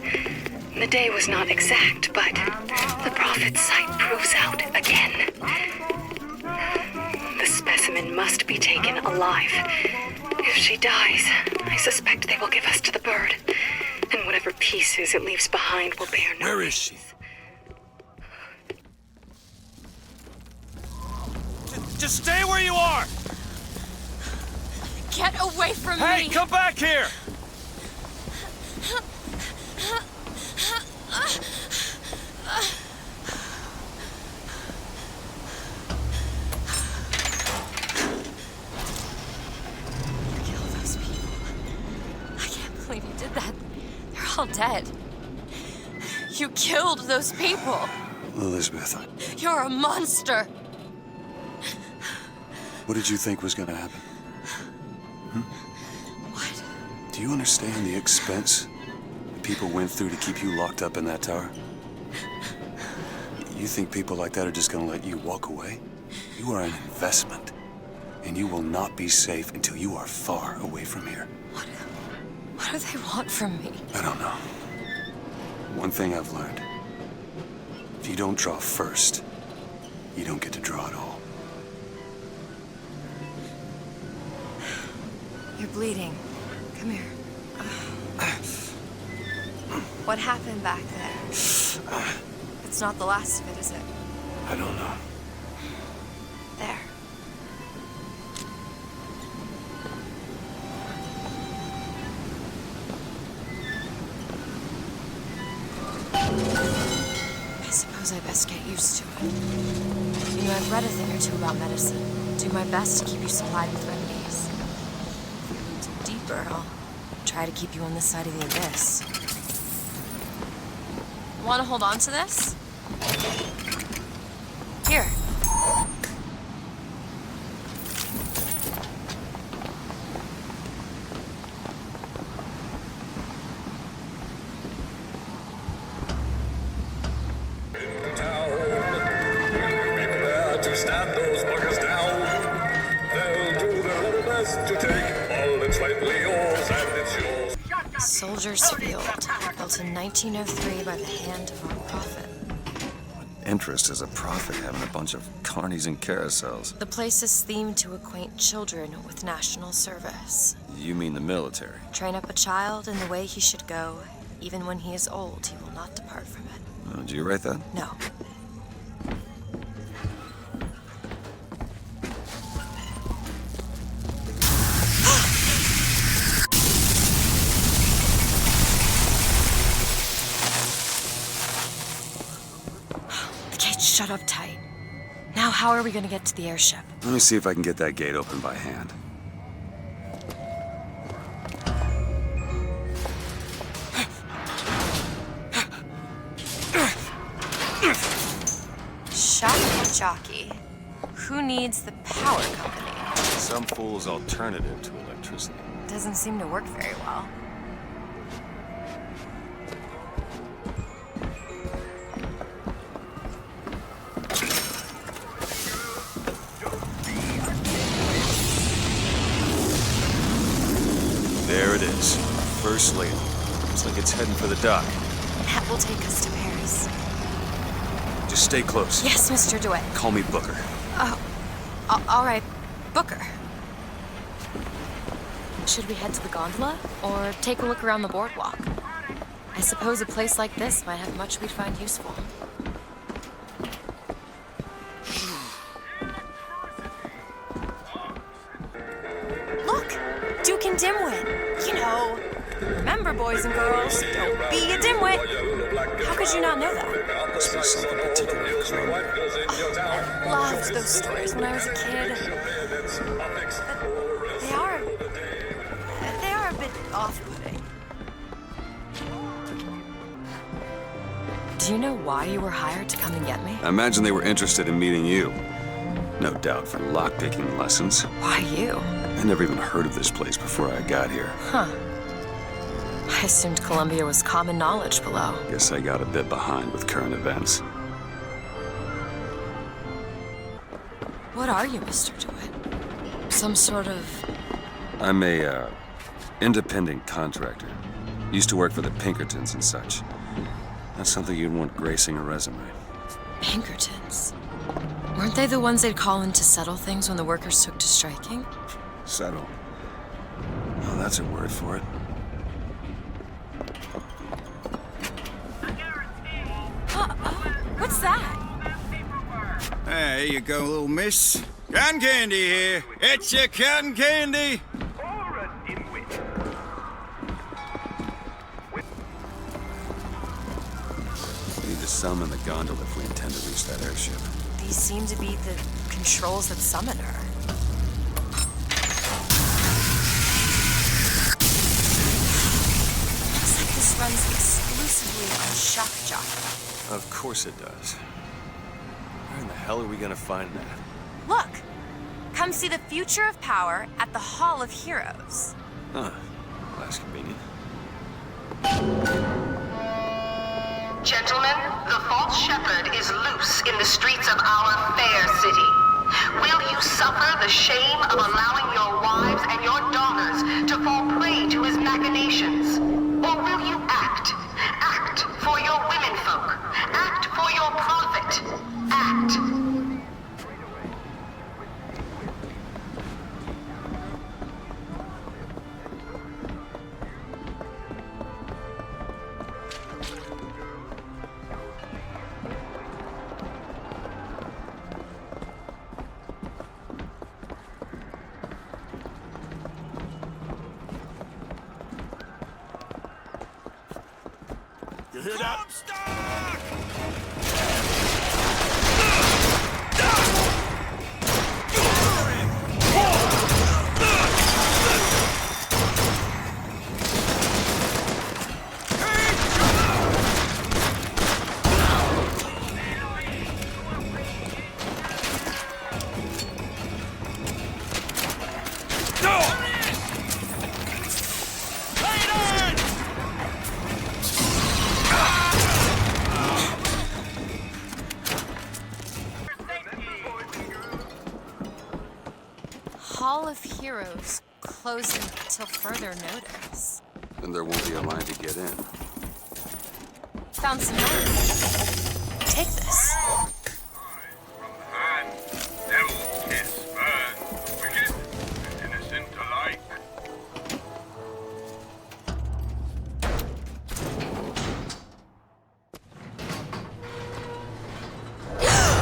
The day was not exact, but the prophet's sight proves out again. The specimen must be taken alive. If she dies, I suspect they will give us to the bird. And whatever pieces it leaves behind will bear no. Where is she? Just stay where you are! Get away from me! Hey, come back here! Kill those people. I can't believe you did that. They're all dead. You killed those people. Elizabeth, You're a monster. what did you think was gonna happen? What? Do you understand the expense people went through to keep you locked up in that tower? You think people like that are just gonna let you walk away? You are an investment, and you will not be safe until you are far away from here. What do they want from me? I don't know. One thing I've learned. If you don't draw first, you don't get to draw at all. You're bleeding. Come here. What happened back there? It's not the last of it, is it? I don't know. There. I suppose I best get used to it. You know, I've read a thing or two about medicine. Do my best to keep you supplied with remedies. If you look too deeper, I'll try to keep you on this side of the abyss. Want to hold on to this? Here. To stand those buggers down, they'll do their level best to take all that's rightly yours, and it's yours. Soldier's Field, built in 1903 by the hand of our prophet. Interest as a prophet having a bunch of carnies and carousels. The place is themed to acquaint children with national service. You mean the military? Train up a child in the way he should go. Even when he is old, he will not depart from it. Did you write that? No. Shut up tight. Now how are we gonna get to the airship? Let me see if I can get that gate open by hand. Shocky jockey. Who needs the power company? Some fool's alternative to electricity. Doesn't seem to work very well. There it is. First lady. Looks like it's heading for the dock. That will take us to Paris. Just stay close. Yes, Mr. DeWitt. Call me Booker. Oh, all right. Booker. Should we head to the gondola, or take a look around the boardwalk? I suppose a place like this might have much we'd find useful. Look! Duke and Dimwit! You know, remember, boys and girls, don't be a dimwit! How could you not know that? Must be something particular. I loved those stories when I was a kid. They are a bit off-putting. Do you know why you were hired to come and get me? I imagine they were interested in meeting you. No doubt for lockpicking lessons. Why you? I never even heard of this place before I got here. Huh. I assumed Columbia was common knowledge below. Guess I got a bit behind with current events. What are you, Mr. DeWitt? Some sort of... I'm a, independent contractor. Used to work for the Pinkertons and such. That's something you'd want gracing a resume. Pinkertons? Weren't they the ones they'd call in to settle things when the workers took to striking? Settle. Oh, that's a word for it. What's that? There you go, little miss. Cotton candy here. It's your cotton candy. We need to summon the gondola if we intend to reach that airship. These seem to be the controls that summon her. Looks like this runs exclusively on shock jockey. Of course it does. Where in the hell are we gonna find that? Look! Come see the future of power at the Hall of Heroes. Huh. That's convenient. Gentlemen, the false shepherd is loose in the streets of our fair city. Will you suffer the shame of allowing your wives and your daughters to fall prey to his machinations? Or will you act? Act for your womenfolk. Act for your prophet. Act. hear that? Hall of Heroes closing till further notice. Then there won't be a line to get in. Found some money. Take this. Devil kiss burn the wicked and innocent alike.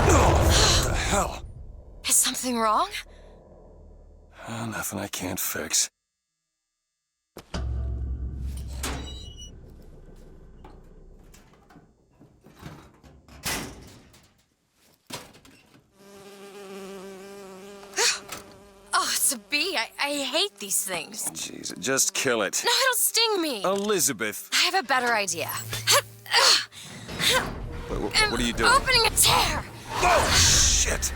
What the hell? Is something wrong? Nothing I can't fix. Oh, it's a bee. I hate these things. Jeez, just kill it. No, it'll sting me. Elizabeth. I have a better idea. What are you doing? Opening a tear. Oh, shit!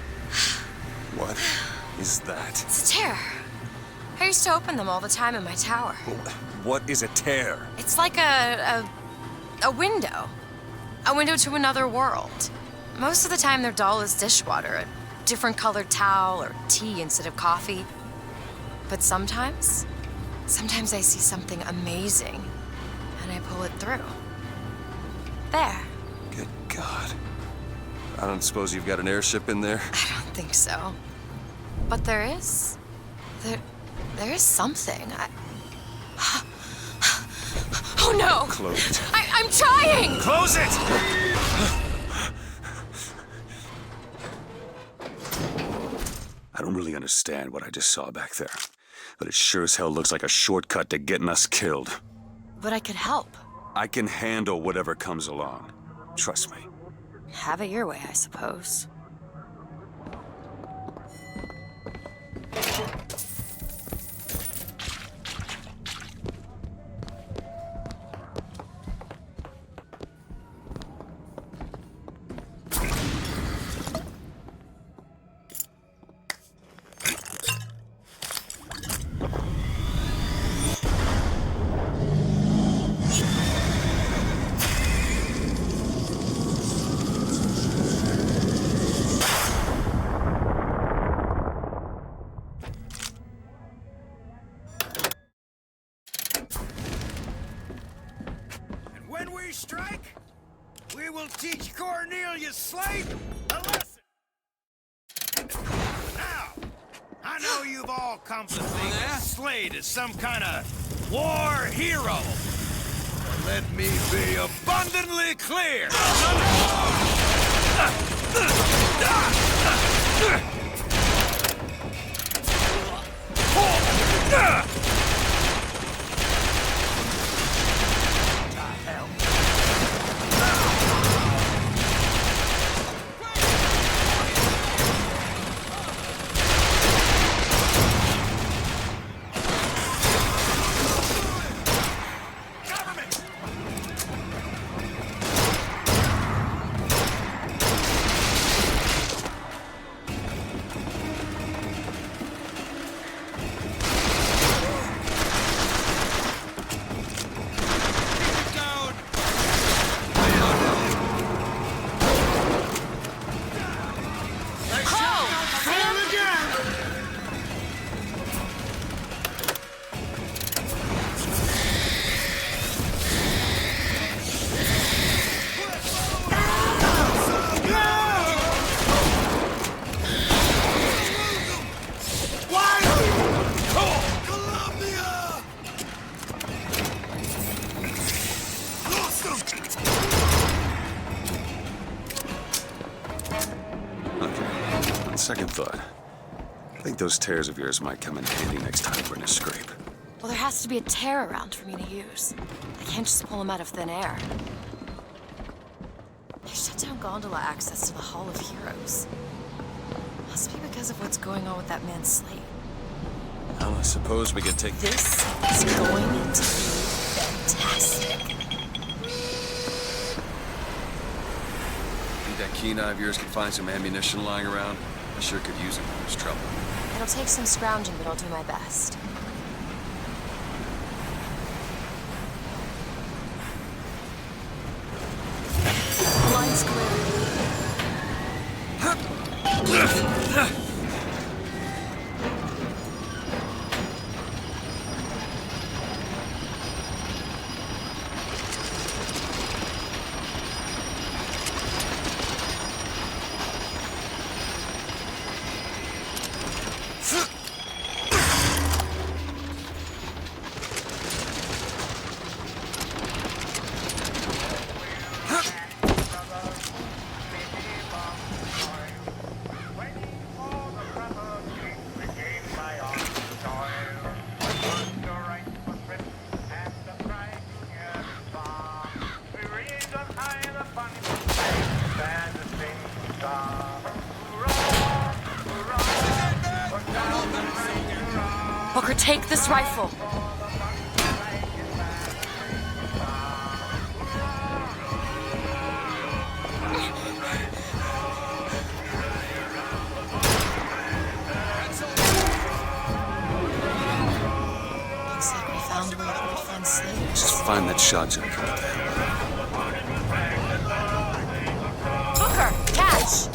What is that? It's a tear. I used to open them all the time in my tower. What is a tear? It's like a window. A window to another world. Most of the time they're dull as dishwater, a different colored towel or tea instead of coffee. But sometimes I see something amazing and I pull it through. There. Good God. I don't suppose you've got an airship in there? I don't think so. But there is. There is something. Oh no! Close it. I'm trying! Close it! I don't really understand what I just saw back there, but it sure as hell looks like a shortcut to getting us killed. But I could help. I can handle whatever comes along. Trust me. Have it your way, I suppose. When we strike, we will teach Cornelius Slate a lesson. Now, I know you've all come to think of Slate as some kind of war hero. But let me be abundantly clear. Second thought. I think those tears of yours might come in handy next time we're in a scrape. Well, there has to be a tear around for me to use. I can't just pull them out of thin air. gondola access to the Hall of Heroes. Must be because of what's going on with that man Slate. Well, I suppose we could take... This is going to be fantastic. Think that keen eye of yours could find some ammunition lying around? I sure could use it when there's trouble. It'll take some scrounging, but I'll do my best. Line's clear. Booker, take this rifle. Looks like we found where we would find Slate. Just find that shot jockey. Booker, catch!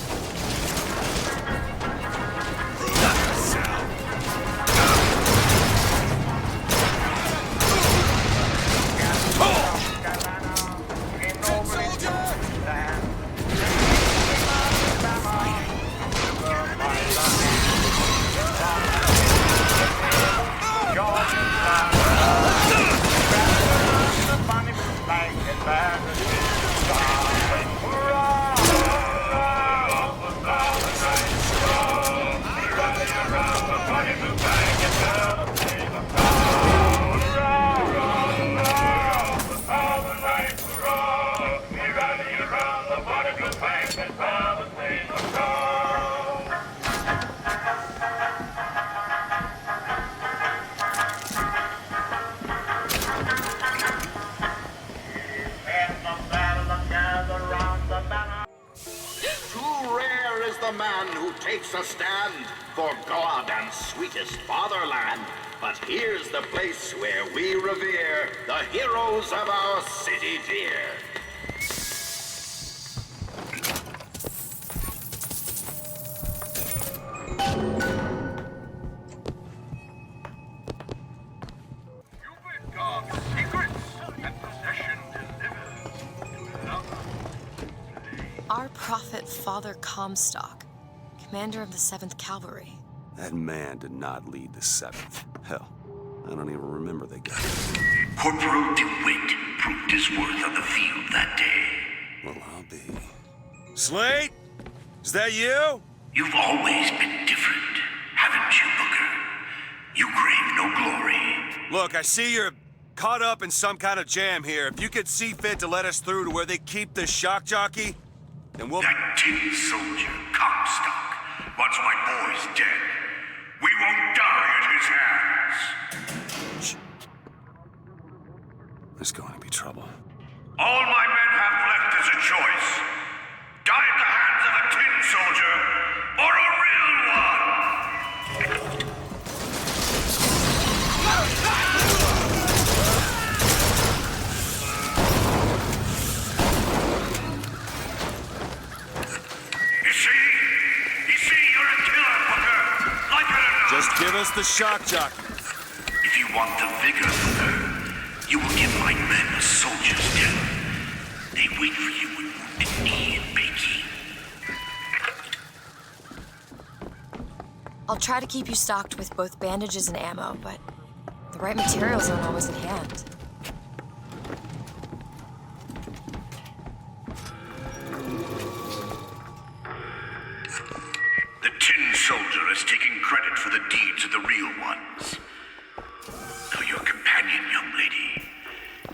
Takes a stand for God and sweetest fatherland. But here's the place where we revere the heroes of our city dear. Stupid dog's secrets and possession delivered to lover. Our prophet, Father Comstock, commander of the 7th Cavalry. That man did not lead the 7th. Hell, I don't even remember the guy. Corporal DeWitt proved his worth on the field that day. Well, I'll be. Slate? Is that you? You've always been different, haven't you, Booker? You crave no glory. Look, I see you're caught up in some kind of jam here. If you could see fit to let us through to where they keep this shock jockey, then we'll... That tin soldier, Comstock. Once my boy's dead, we won't die at his hands. There's going to be trouble. All my men have left is a choice. Die at the hands of a tin soldier, or a real one! Just give us the shock jockey. If you want the vigor, Booker, you will give my men a soldier's death. They wait for you with wounded knee and baking. I'll try to keep you stocked with both bandages and ammo, but the right materials aren't always at hand. The tin soldier is taking credit for the deeds of the real ones. Now your companion, young lady,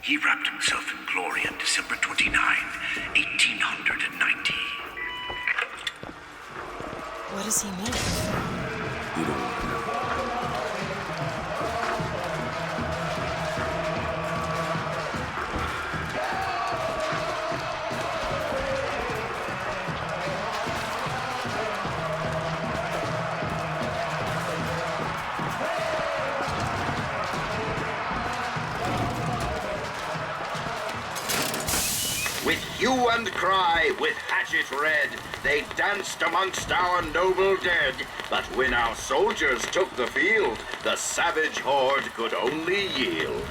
He wrapped himself in glory on December 29, 1890. What does he mean? You don't want to know. With hue and cry, with hatchet red, they danced amongst our noble dead. But when our soldiers took the field, the savage horde could only yield.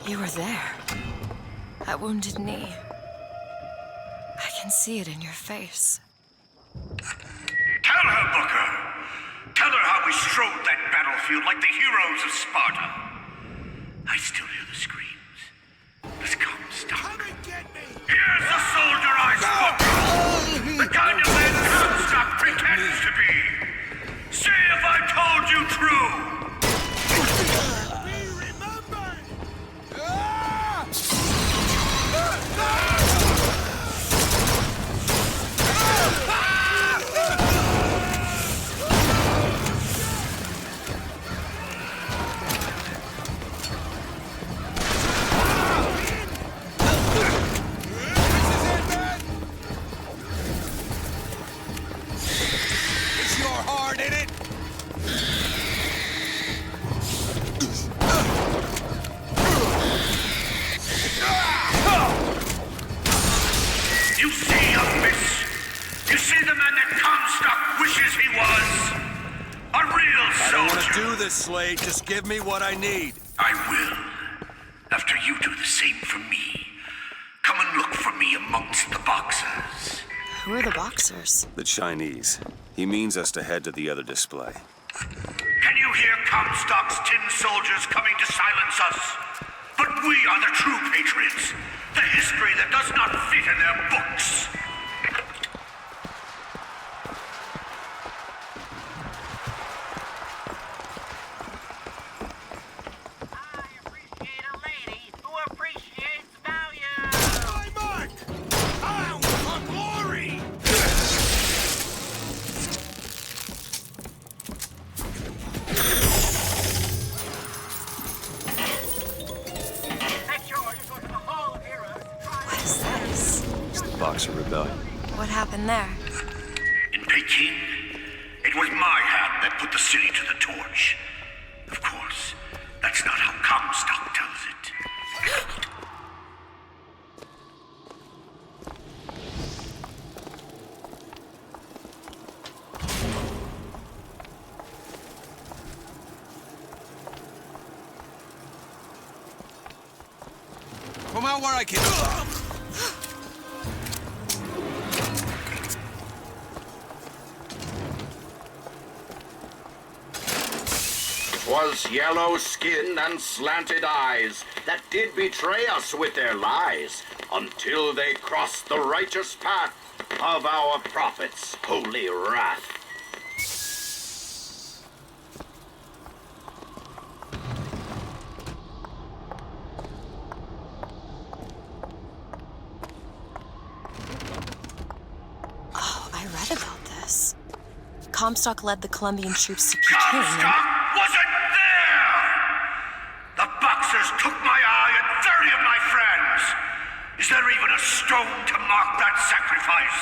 You were there. That wounded knee. I can see it in your face. Tell her, Booker. Tell her how we strode that battlefield like the heroes of Sparta. I still hear the screams. The Comstock. Come and get me! Here's the soldier I spoke of! The kind of man Comstock pretends to be! See if I told you true! Slade, just give me what I need. I will. After you do the same for me. Come and look for me amongst the boxers. Who are the boxers? The Chinese. He means us to head to the other display. Can you hear Comstock's tin soldiers coming to silence us? But we are the true patriots. The history that does not fit in their books. Rebellion. What happened there? In Peking, it was my hand that put the city to the torch. Of course, that's not how Comstock tells it. Come out where I can. 'Twas yellow skin and slanted eyes that did betray us with their lies, until they crossed the righteous path of our prophet's holy wrath. Oh, I read about this. Comstock led the Colombian troops to Peking. Wasn't there! The boxers took my eye and 30 of my friends! Is there even a stone to mark that sacrifice?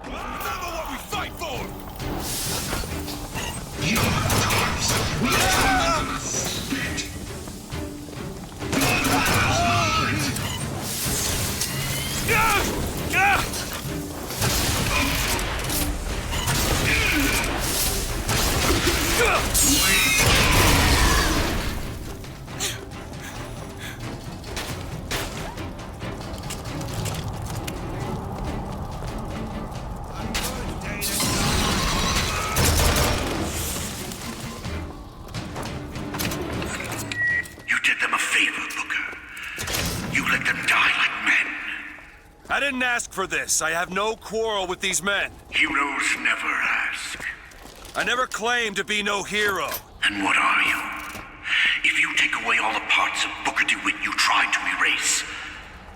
Remember what we fight for! I didn't ask for this. I have no quarrel with these men. Heroes never ask. I never claimed to be no hero. And what are you? If you take away all the parts of Booker DeWitt you tried to erase,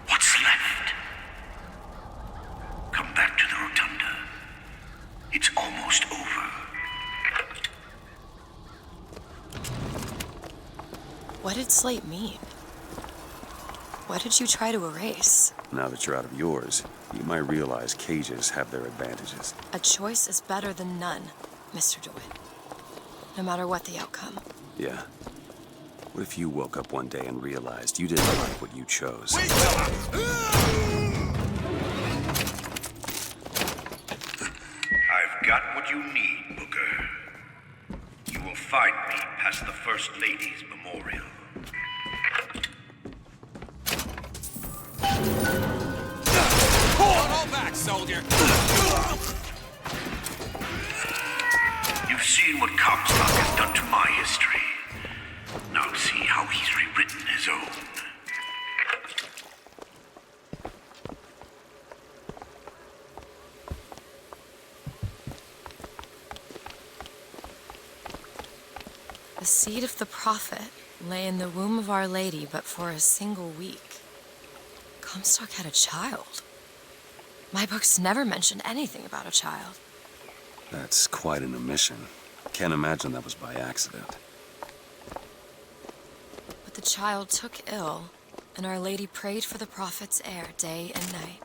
what's left? Come back to the Rotunda. It's almost over. What did Slate mean? What did you try to erase? Now that you're out of yours, you might realize cages have their advantages. A choice is better than none, Mr. DeWitt. No matter what the outcome. Yeah. What if you woke up one day and realized you didn't like what you chose? I've got what you need, Booker. You will find me past the First Lady's memorial. Hold back, soldier! You've seen what Comstock has done to my history. Now see how he's rewritten his own. The seed of the prophet lay in the womb of Our Lady, but for a single week. Comstock had a child. My books never mention anything about a child. That's quite an omission. Can't imagine that was by accident. But the child took ill, and Our Lady prayed for the prophet's heir day and night.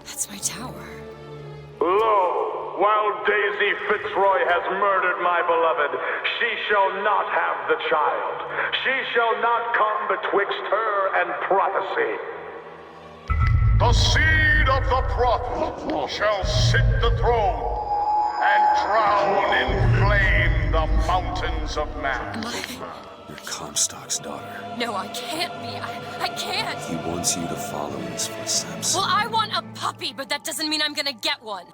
That's my tower. Lo, while Daisy Fitzroy has murdered my beloved, she shall not have the child. She shall not come betwixt her and prophecy. The seed of the prophet shall sit the throne and drown in flame the mountains of man. You're Comstock's daughter. No, I can't be. I can't. He wants you to follow in his footsteps. Well, I want a puppy, but that doesn't mean I'm gonna get one.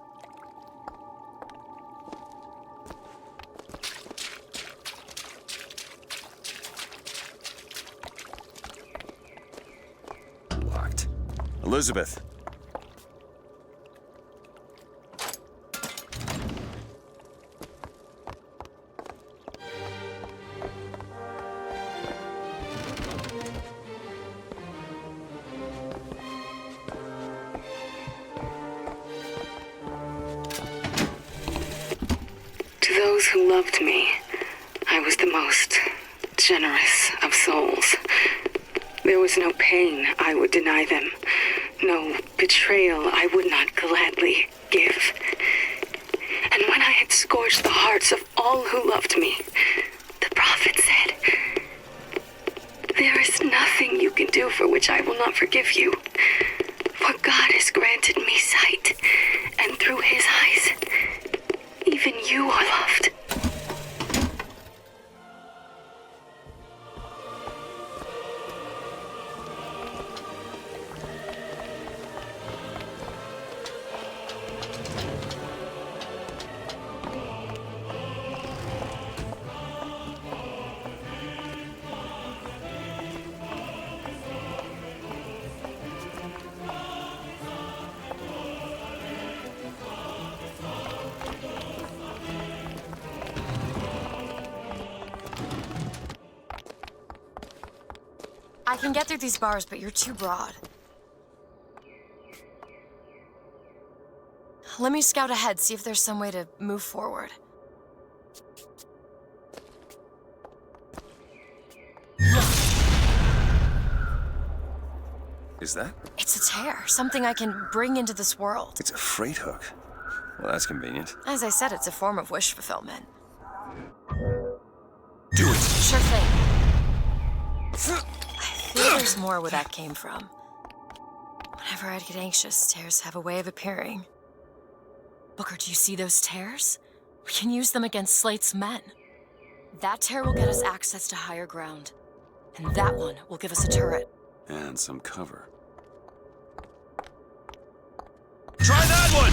Locked. Elizabeth. To those who loved me, I was the most generous of souls. There was no pain I would deny them, no betrayal I would not gladly give. And when I had scorched the hearts of all who loved me, the prophet said, "There is nothing you can do for which I will not forgive you. For God has granted me sight, and through his eyes, even you are loved." I can get through these bars, but you're too broad. Let me scout ahead, see if there's some way to move forward. Is that? It's a tear, something I can bring into this world. It's a freight hook. Well, that's convenient. As I said, it's a form of wish fulfillment. Do it! Sure thing. I feel there's more where that came from. Whenever I'd get anxious, tears have a way of appearing. Booker, do you see those tears? We can use them against Slate's men. That tear will get us access to higher ground. And that one will give us a turret. And some cover. Try that one!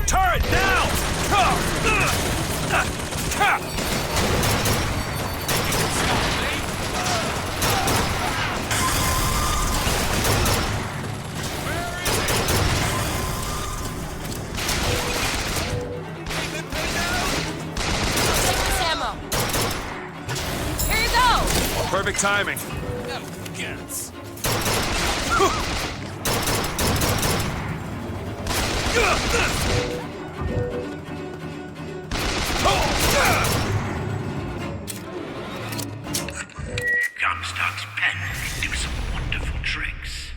Turret now! Perfect timing. Yes. Comstock's pen can do some wonderful tricks.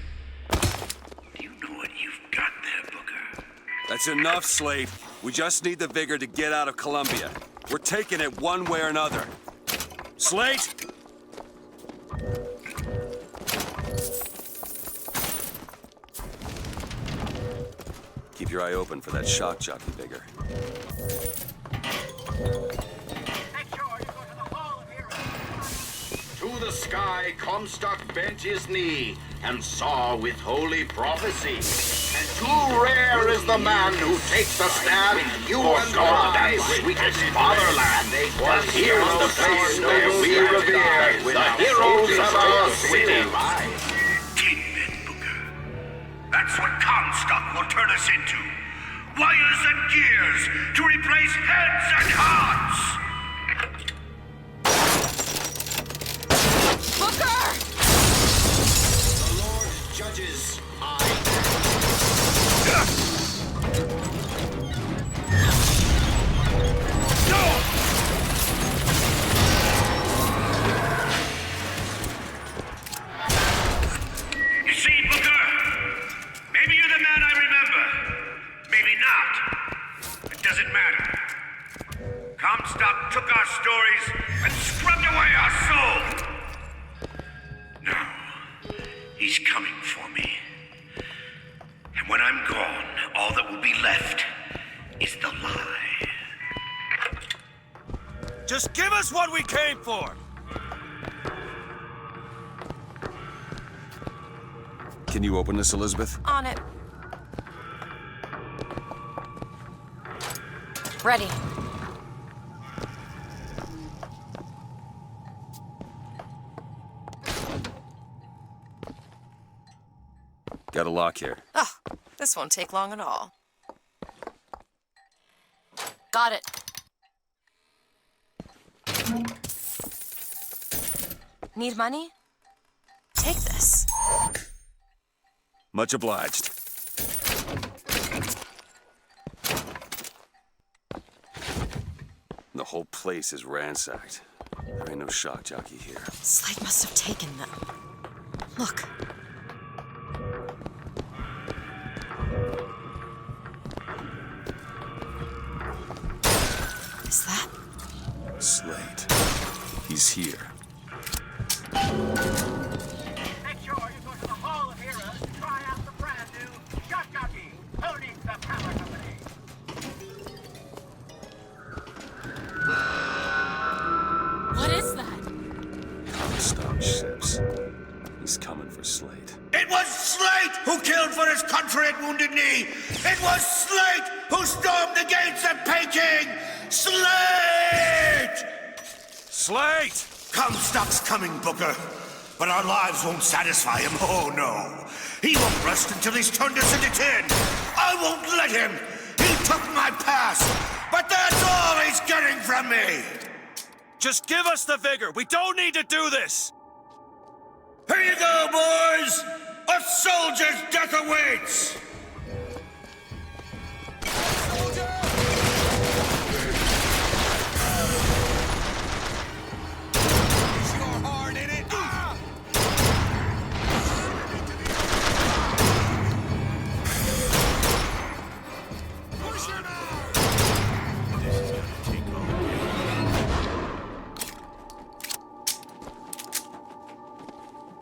Do you know what you've got there, Booker? That's enough, Slate. We just need the vigor to get out of Columbia. We're taking it one way or another. Slate! Keep your eye open for that shock jockey vigor. To the sky, Comstock bent his knee and saw with holy prophecy. And too rare is the man who takes a stand for God and sweetest fatherland. For here's the place where we revere the heroes of our city. Tin men, Booker. That's what Comstock will turn us into. Wires and gears to replace heads and hearts. Booker! The Lord judges. You see, Booker? Maybe you're the man I remember. Maybe not. It doesn't matter. Comstock took our stories and scrubbed away our soul. Now, he's coming for me. And when I'm gone, all that will be left is the lie. Just give us what we came for! Can you open this, Elizabeth? On it. Ready. Got a lock here. Oh, this won't take long at all. Got it. Need money? Take this. Much obliged. The whole place is ransacked. There ain't no shock jockey here. Slate must have taken them. Look. Is that? Slate. He's here. Make sure you go to the Hall of Heroes to try out the brand new Shock Jockey, owning the Power Company. What is that? Comstock ships. He's coming for Slate. It was Slate who killed for his country at Wounded Knee! It was Slate who stormed the gates of Peking! Slate! Slate! Comstock's coming, Booker. But our lives won't satisfy him, oh no. He won't rest until he's turned us into tin. I won't let him. He took my past, but that's all he's getting from me. Just give us the vigor. We don't need to do this. Here you go, boys. A soldier's death awaits.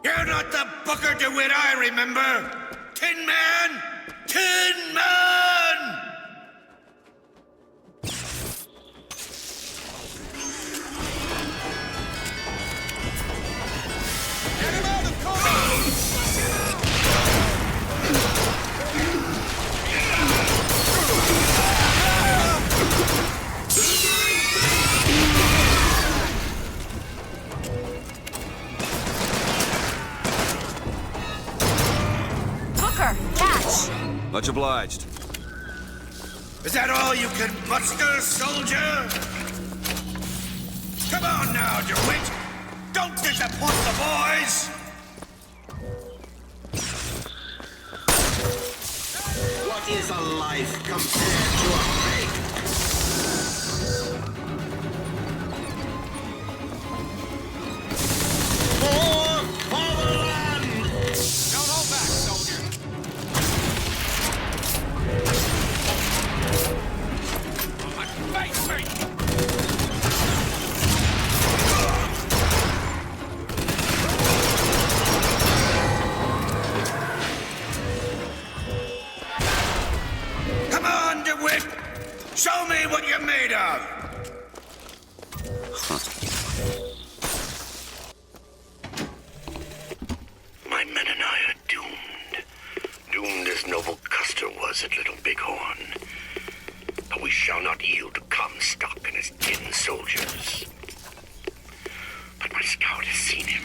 You're not the Booker DeWitt I remember! Tin Man! Tin Man! Get him out of cover! Catch! Much obliged. Is that all you can muster, soldier? Come on now, DeWitt! Don't Did you put the boys? What is a life compared to a fate? For fatherland! Don't hold back, soldier. Face me! Come on, DeWitt! Show me what you're made of! My men and I are doomed. Doomed as Noble Custer was at Little Bighorn. But we shall not yield to Comstock and his tin soldiers. But my scout has seen him.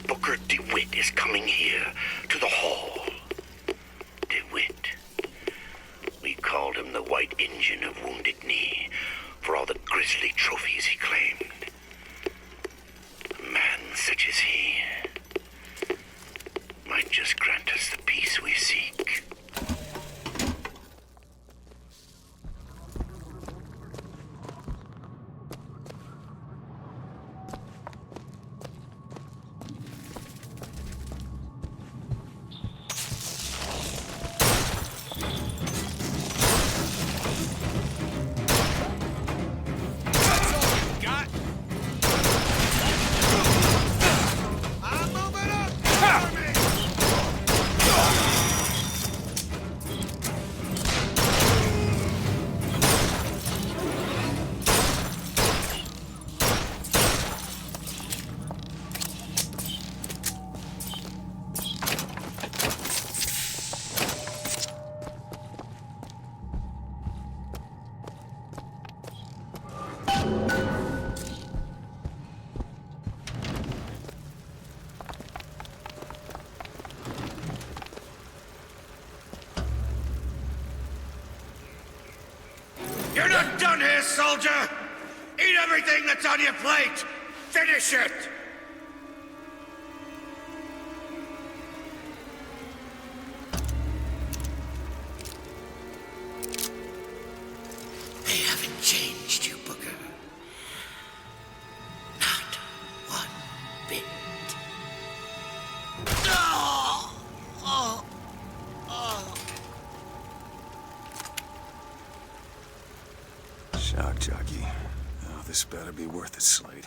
Booker DeWitt is coming here to the hall. DeWitt. We called him the White Injun of Wounded Knee for all the grisly trophies he claimed. A man such as he might just grant us the peace we seek. You're not done here, soldier! Eat everything that's on your plate! Finish it! They haven't changed you, Booker. Not one bit. Shock jockey. Oh, this better be worth its slate.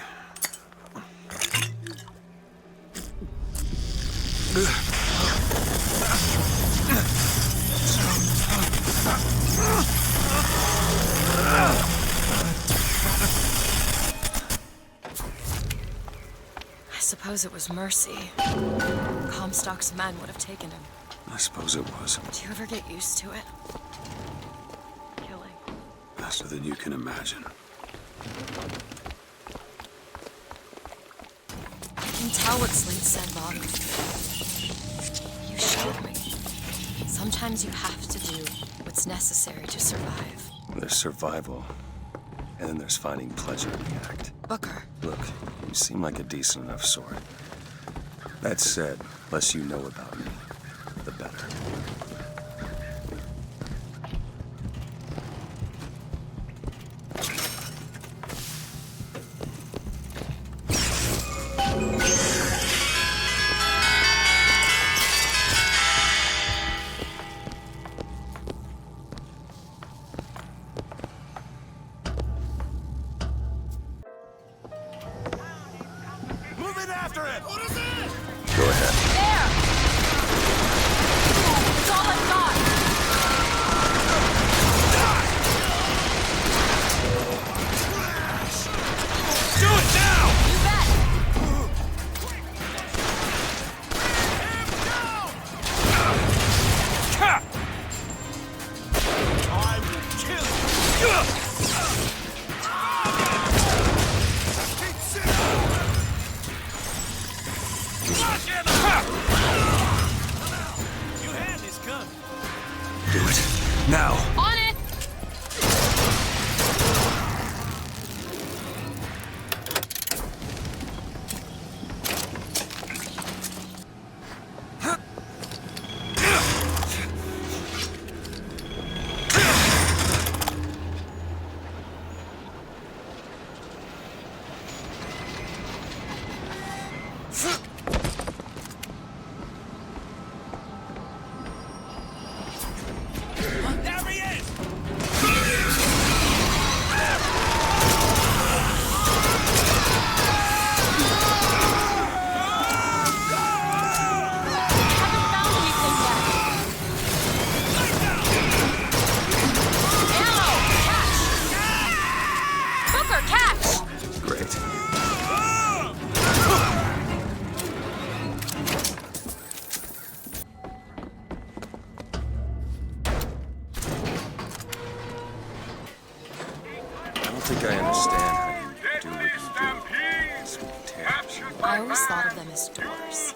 I suppose it was mercy. Comstock's men would have taken him. I suppose it was. Do you ever get used to it? Killing. Faster than you can imagine. I can tell what Slate said, Bob. You showed me. Sometimes you have to do what's necessary to survive. There's survival, and then there's finding pleasure in the act. Booker. Look, you seem like a decent enough sort. That said, less you know about me, the better. Moving after it! What is it? Go ahead. There! It's all I've got! Do it now! You bet! I will kill you! think I understand how you do what you do. Sweet Tams. I always thought of them as doors.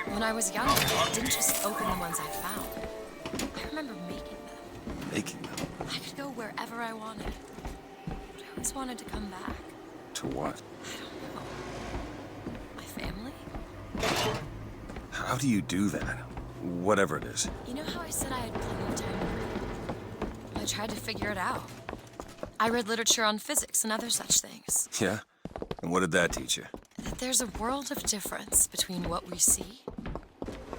When I was younger, I didn't just open the ones I found. I remember making them. Making them? I could go wherever I wanted. But I always wanted to come back. To what? I don't know. My family? How do you do that? Whatever it is. You know how I said I had plenty of time? I tried to figure it out. I read literature on physics and other such things. Yeah? And what did that teach you? That there's a world of difference between what we see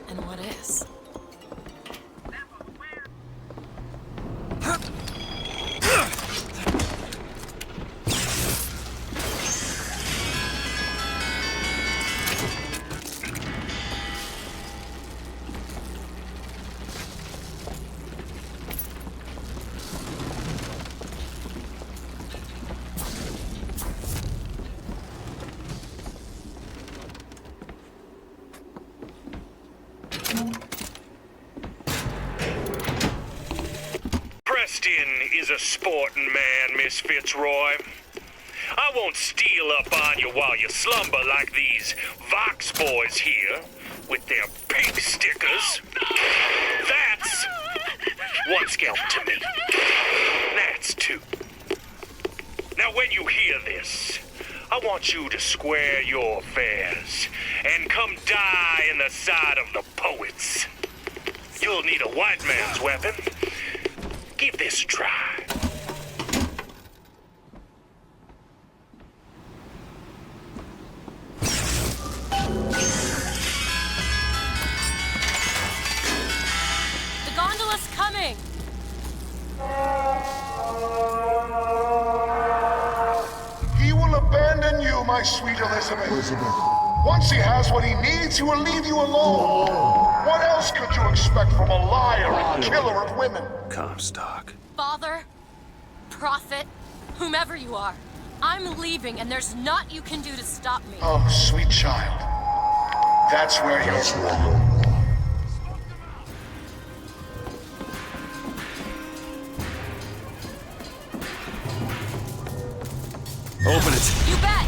and what is. Preston is a sporting man, Miss Fitzroy. I won't steal up on you while you slumber like these Vox boys here with their pink stickers. That's one scalp to me. That's two. Now when you hear this, I want you to square your affairs and come die in the side of the poets. You'll need a white man's weapon. Give this a try. The gondola's coming! He will abandon you, my sweet Elizabeth. Once he has what he needs, he will leave you alone. What else could you expect from a liar and killer of women? Comstock. Father, prophet, whomever you are, I'm leaving and there's naught you can do to stop me. Oh, sweet child. That's where you're... Open it. You bet!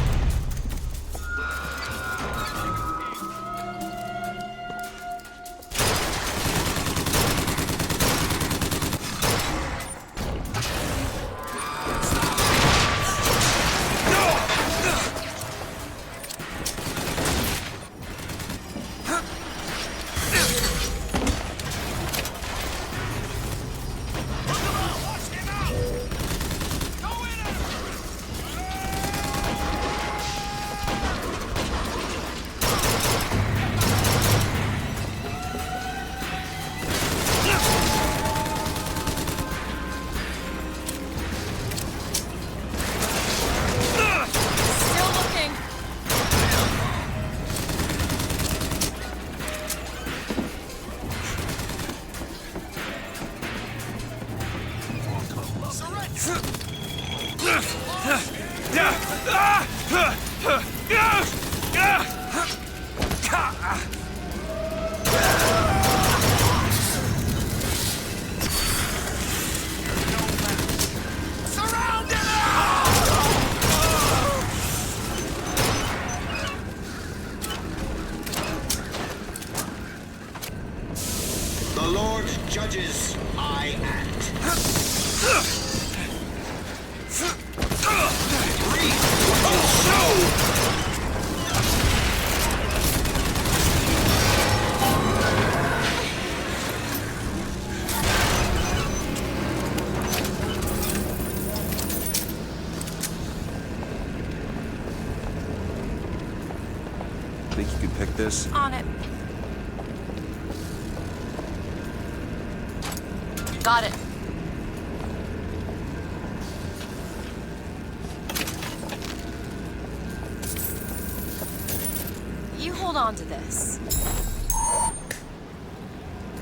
The Lord judges, I act. Read what you sow! Think you can pick this? On it. Got it. You hold on to this.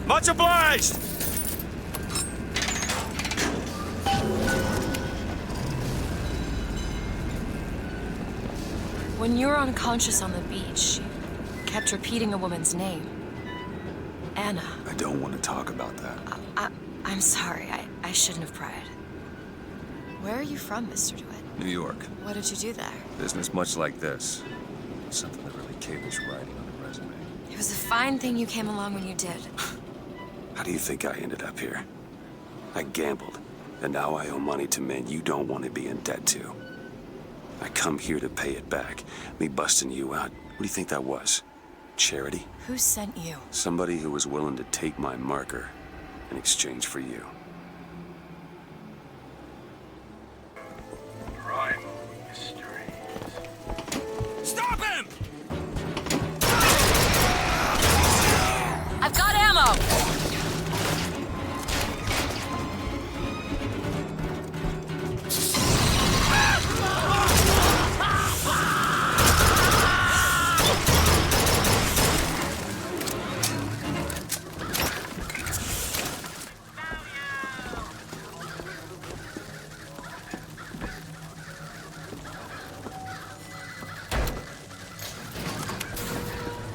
Much obliged! When you were unconscious on the beach, you kept repeating a woman's name. Anna. I don't want to talk about that. I'm sorry. I shouldn't have pried. Where are you from, Mr. DeWitt? New York. What did you do there? Business much like this. Something that really caters writing on a resume. It was a fine thing you came along when you did. How do you think I ended up here? I gambled, and now I owe money to men you don't want to be in debt to. I come here to pay it back. Me busting you out, what do you think that was? Charity? Who sent you? Somebody who was willing to take my marker in exchange for you. Crime mysteries. Stop him! I've got ammo!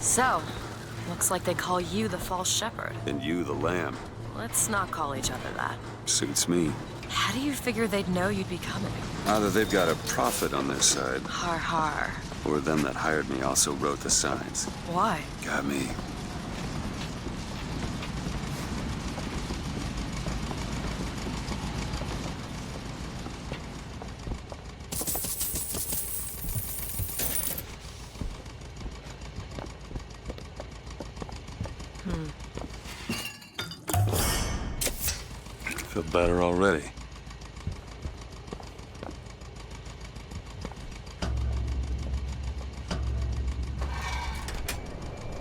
So, looks like they call you the false shepherd. And you the lamb. Let's not call each other that. Suits me. How do you figure they'd know you'd be coming? Either they've got a prophet on their side, Har har. or them that hired me also wrote the signs. Why? Got me. Feel better already.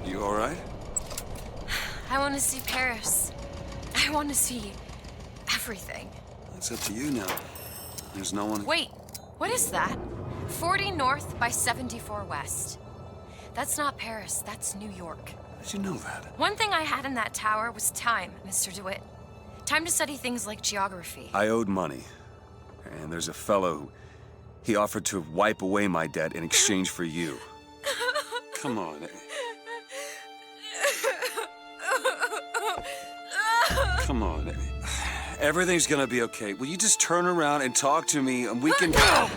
You all right? I want to see Paris. I want to see everything. It's up to you now. There's no one... Wait, what is that? 40 north by 74 west. That's not Paris, that's New York. How'd you know that? One thing I had in that tower was time, Mr. DeWitt. Time to study things like geography. I owed money. And there's a fellow who... He offered to wipe away my debt in exchange for you. Come on. Come on. Everything's gonna be okay. Will you just turn around and talk to me and we can... Oh,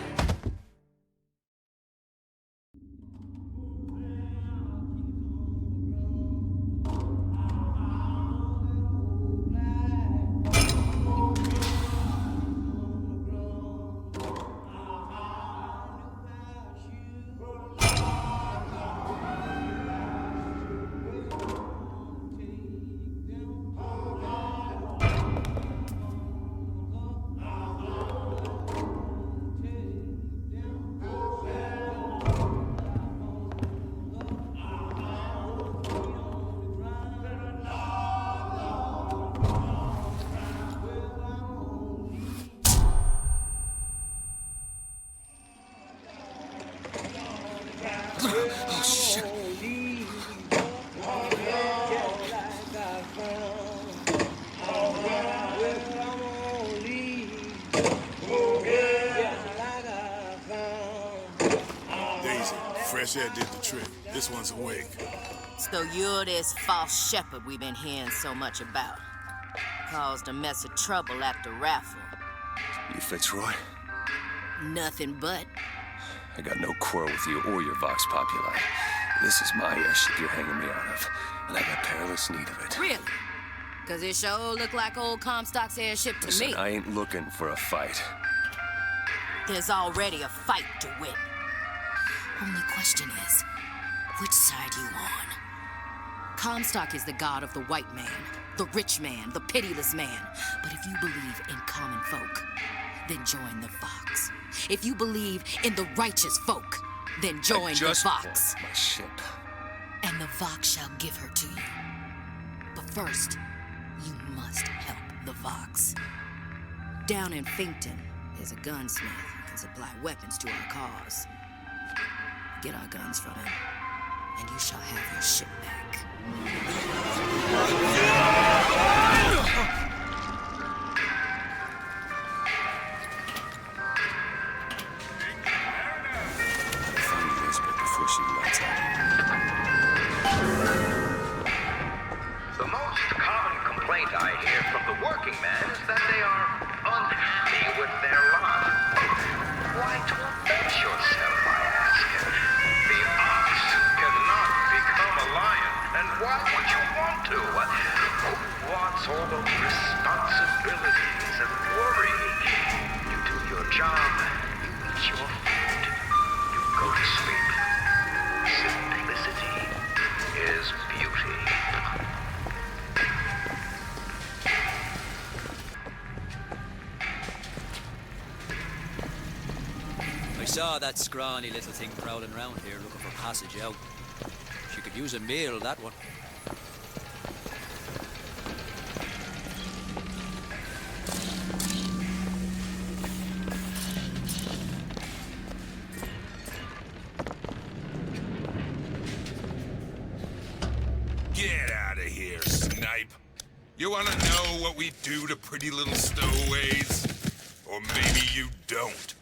shit. Daisy, fresh air did the trick. This one's awake. So you're this false shepherd we've been hearing so much about. Caused a mess of trouble at the raffle. You Fitzroy? Nothing but. I got no quarrel with you or your Vox Populi. This is my airship you're hanging me out of, and I got perilous need of it. Really? Because it sure looked like old Comstock's airship to Listen, me. I ain't looking for a fight. There's already a fight to win. Only question is, which side you on? Comstock is the god of the white man, the rich man, the pitiless man. But if you believe in common folk, then join the Vox. If you believe in the righteous folk, then join the Vox. My ship. And the Vox shall give her to you. But first, you must help the Vox. Down in Finkton, there's a gunsmith who can supply weapons to our cause. Get our guns from him, and you shall have your ship back. The most common complaint I hear from the working men is that they are unhappy with their lot. job, you eat your food, you go to sleep. Simplicity is beauty. I saw that scrawny little thing prowling around here looking for passage out. She could use a meal, that one. Get out of here, snipe. You want to know what we do to pretty little stowaways? Or maybe you don't.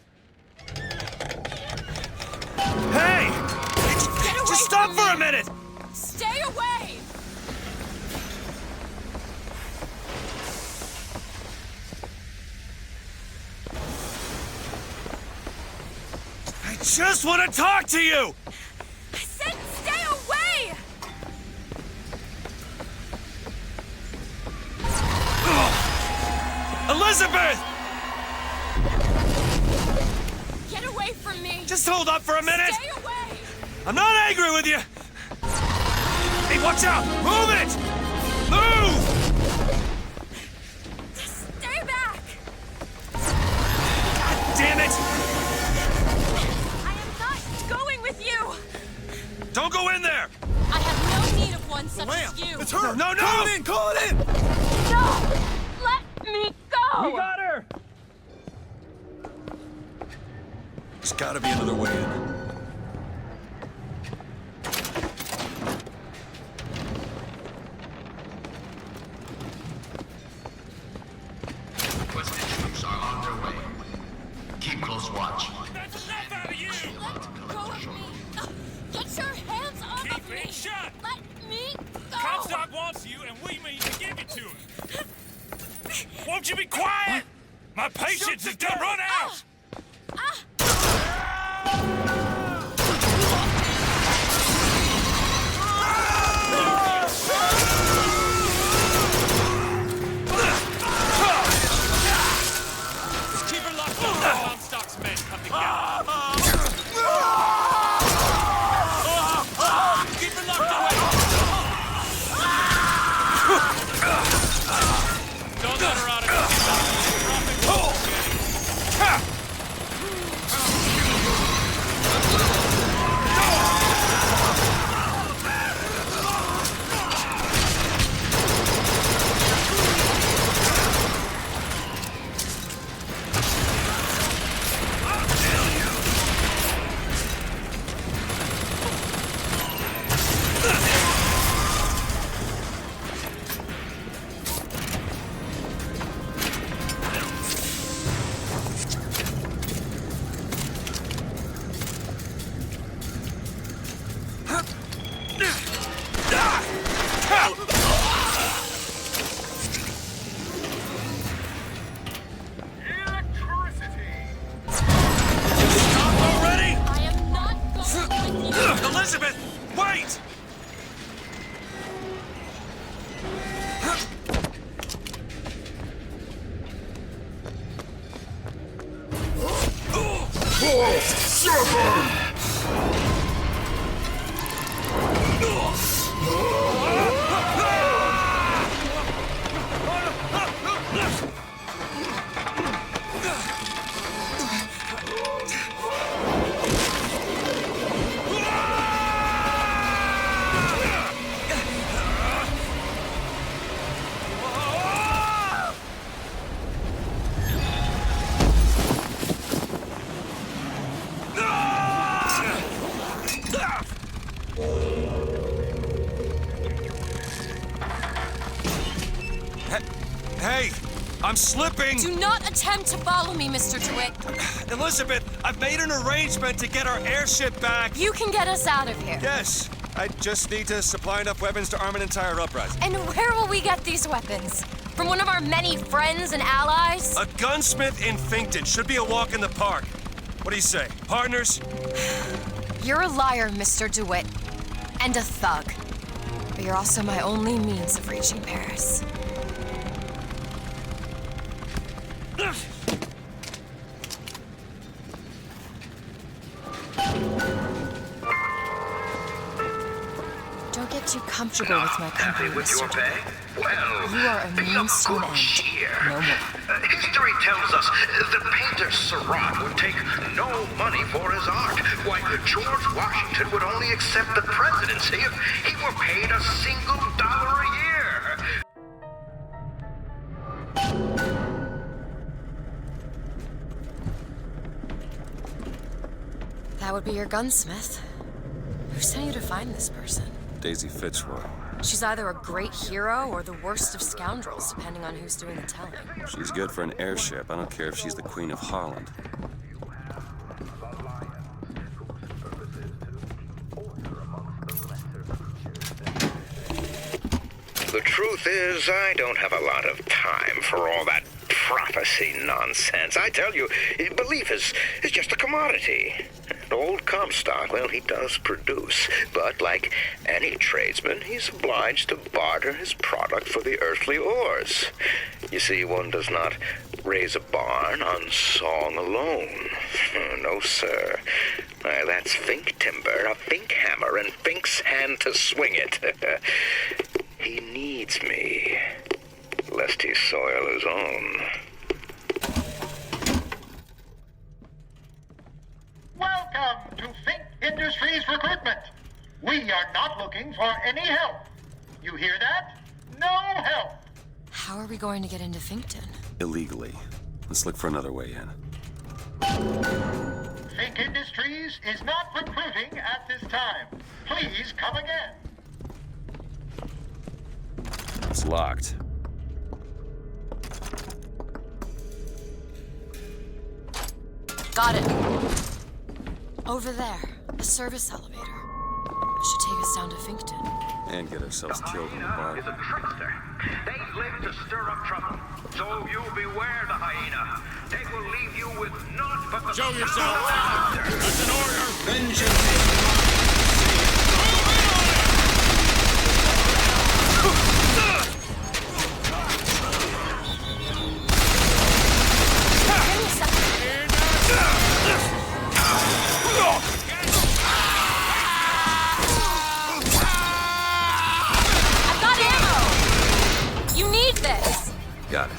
Hey! Just stop for a minute! Stay away! I just want to talk to you! I said stay away! Elizabeth! Get away from me! Just hold up for a minute! Stay away! I'm not angry with you! Hey, watch out! Move it! Move! Stay back! God damn it! I am not going with you! Don't go in there! I have no need of one such as you! It's her! No, no! Call it in! Call it in! No! Let me go! You got her! There's gotta be another way in. Requested troops are on their way. Keep close watch. That's enough out of you! Let go of me! Get your hands off Keep of me! it shut! Let me go! Comstock wants you, and we mean to give it to him. Won't you be quiet? My patience is gonna run out! Keep her locked up while Comstock's men come together. Keep her locked away! Don't let her out of here. Drop it. Elizabeth, wait! Hey, I'm slipping! Do not attempt to follow me, Mr. DeWitt. Elizabeth, I've made an arrangement to get our airship back. You can get us out of here. Yes, I just need to supply enough weapons to arm an entire uprising. And where will we get these weapons? From one of our many friends and allies? A gunsmith in Finkton should be a walk in the park. What do you say, partners? You're a liar, Mr. DeWitt. And a thug. But you're also my only means of reaching Paris. too comfortable with my company, With Mr. your DeWitt. pay? Well, You are a means to an end. cheer. No more. History tells us the painter Seurat would take no money for his art. Why, George Washington would only accept the presidency if he were paid $1 a year. That would be your gunsmith. Who sent you to find this person? Daisy Fitzroy. She's either a great hero or the worst of scoundrels, depending on who's doing the telling. She's good for an airship. I don't care if she's the Queen of Holland. The truth is, I don't have a lot of time for all that prophecy nonsense. I tell you, belief is just a commodity. Old Comstock, well, he does produce, but like any tradesman, he's obliged to barter his product for the earthly ores. You see, one does not raise a barn on song alone. No, sir. Why, that's Fink timber, a Fink hammer, and Fink's hand to swing it. He needs me, lest he soil his own. Welcome to Fink Industries Recruitment. We are not looking for any help. You hear that? No help. How are we going to get into Finkton? Illegally. Let's look for another way in. Fink Industries is not recruiting at this time. Please come again. It's locked. Got it. Over there, a service elevator. It should take us down to Finkton. And get ourselves killed in the bar. Is a trickster. They live to stir up trouble. So you beware the hyena. They will leave you with naught but the... Show yourself! That's an order! Vengeance! I've got ammo! You need this! Got it.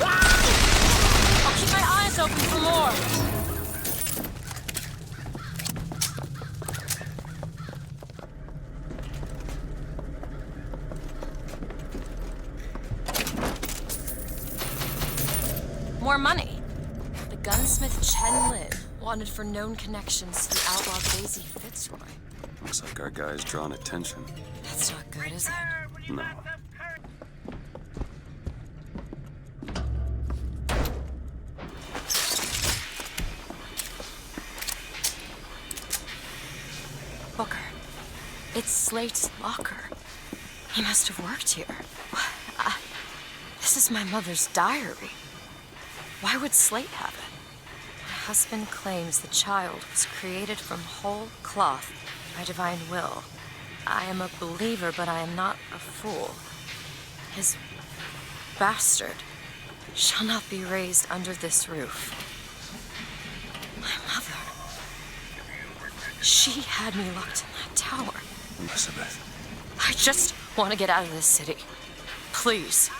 I'll keep my eyes open for more. More money. The gunsmith Chen Lin wanted for known connections to the outlaw Daisy Fitzroy. Looks like our guy's drawn attention. That's not good, is it? No. Booker. It's Slate's locker. He must have worked here. This is my mother's diary. Why would Slate have it? My husband claims the child was created from whole cloth by divine will. I am a believer, but I am not a fool. His bastard shall not be raised under this roof. My mother. She had me locked in that tower. Elizabeth. I just want to get out of this city. Please.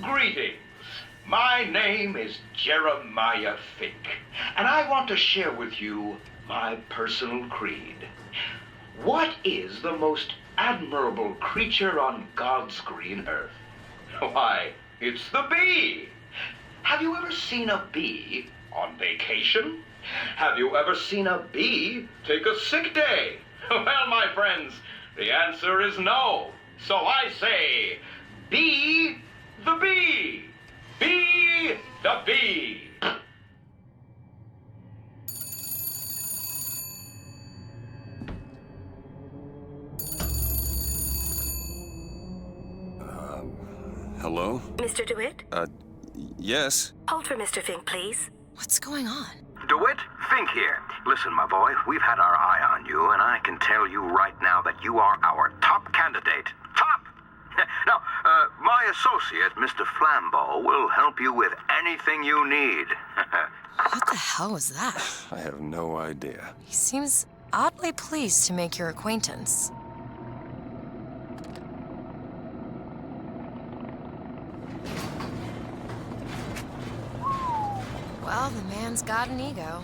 Greetings. My name is Jeremiah Fink, and I want to share with you my personal creed. What is the most admirable creature on God's green earth? Why, it's the bee. Have you ever seen a bee on vacation? Have you ever seen a bee take a sick day? Well, my friends, the answer is no. So I say, be the bee. Be the bee. Hello? Mr. DeWitt? Yes? Hold for Mr. Fink, please. What's going on? DeWitt, Fink here. Listen, my boy, we've had our eye on you, and I can tell you right now that you are our top candidate. Top! Now, my associate, Mr. Flambeau, will help you with anything you need. What the hell was that? I have no idea. He seems oddly pleased to make your acquaintance. Well, the man's got an ego.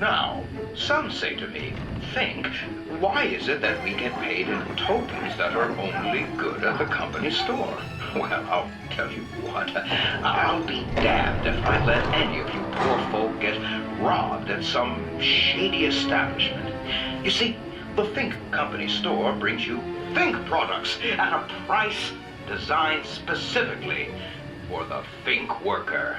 Now, some say to me, Fink, why is it that we get paid in tokens that are only good at the company store? Well, I'll tell you what, I'll be damned if I let any of you poor folk get robbed at some shady establishment. You see, the Fink company store brings you Fink products at a price designed specifically for the Fink worker.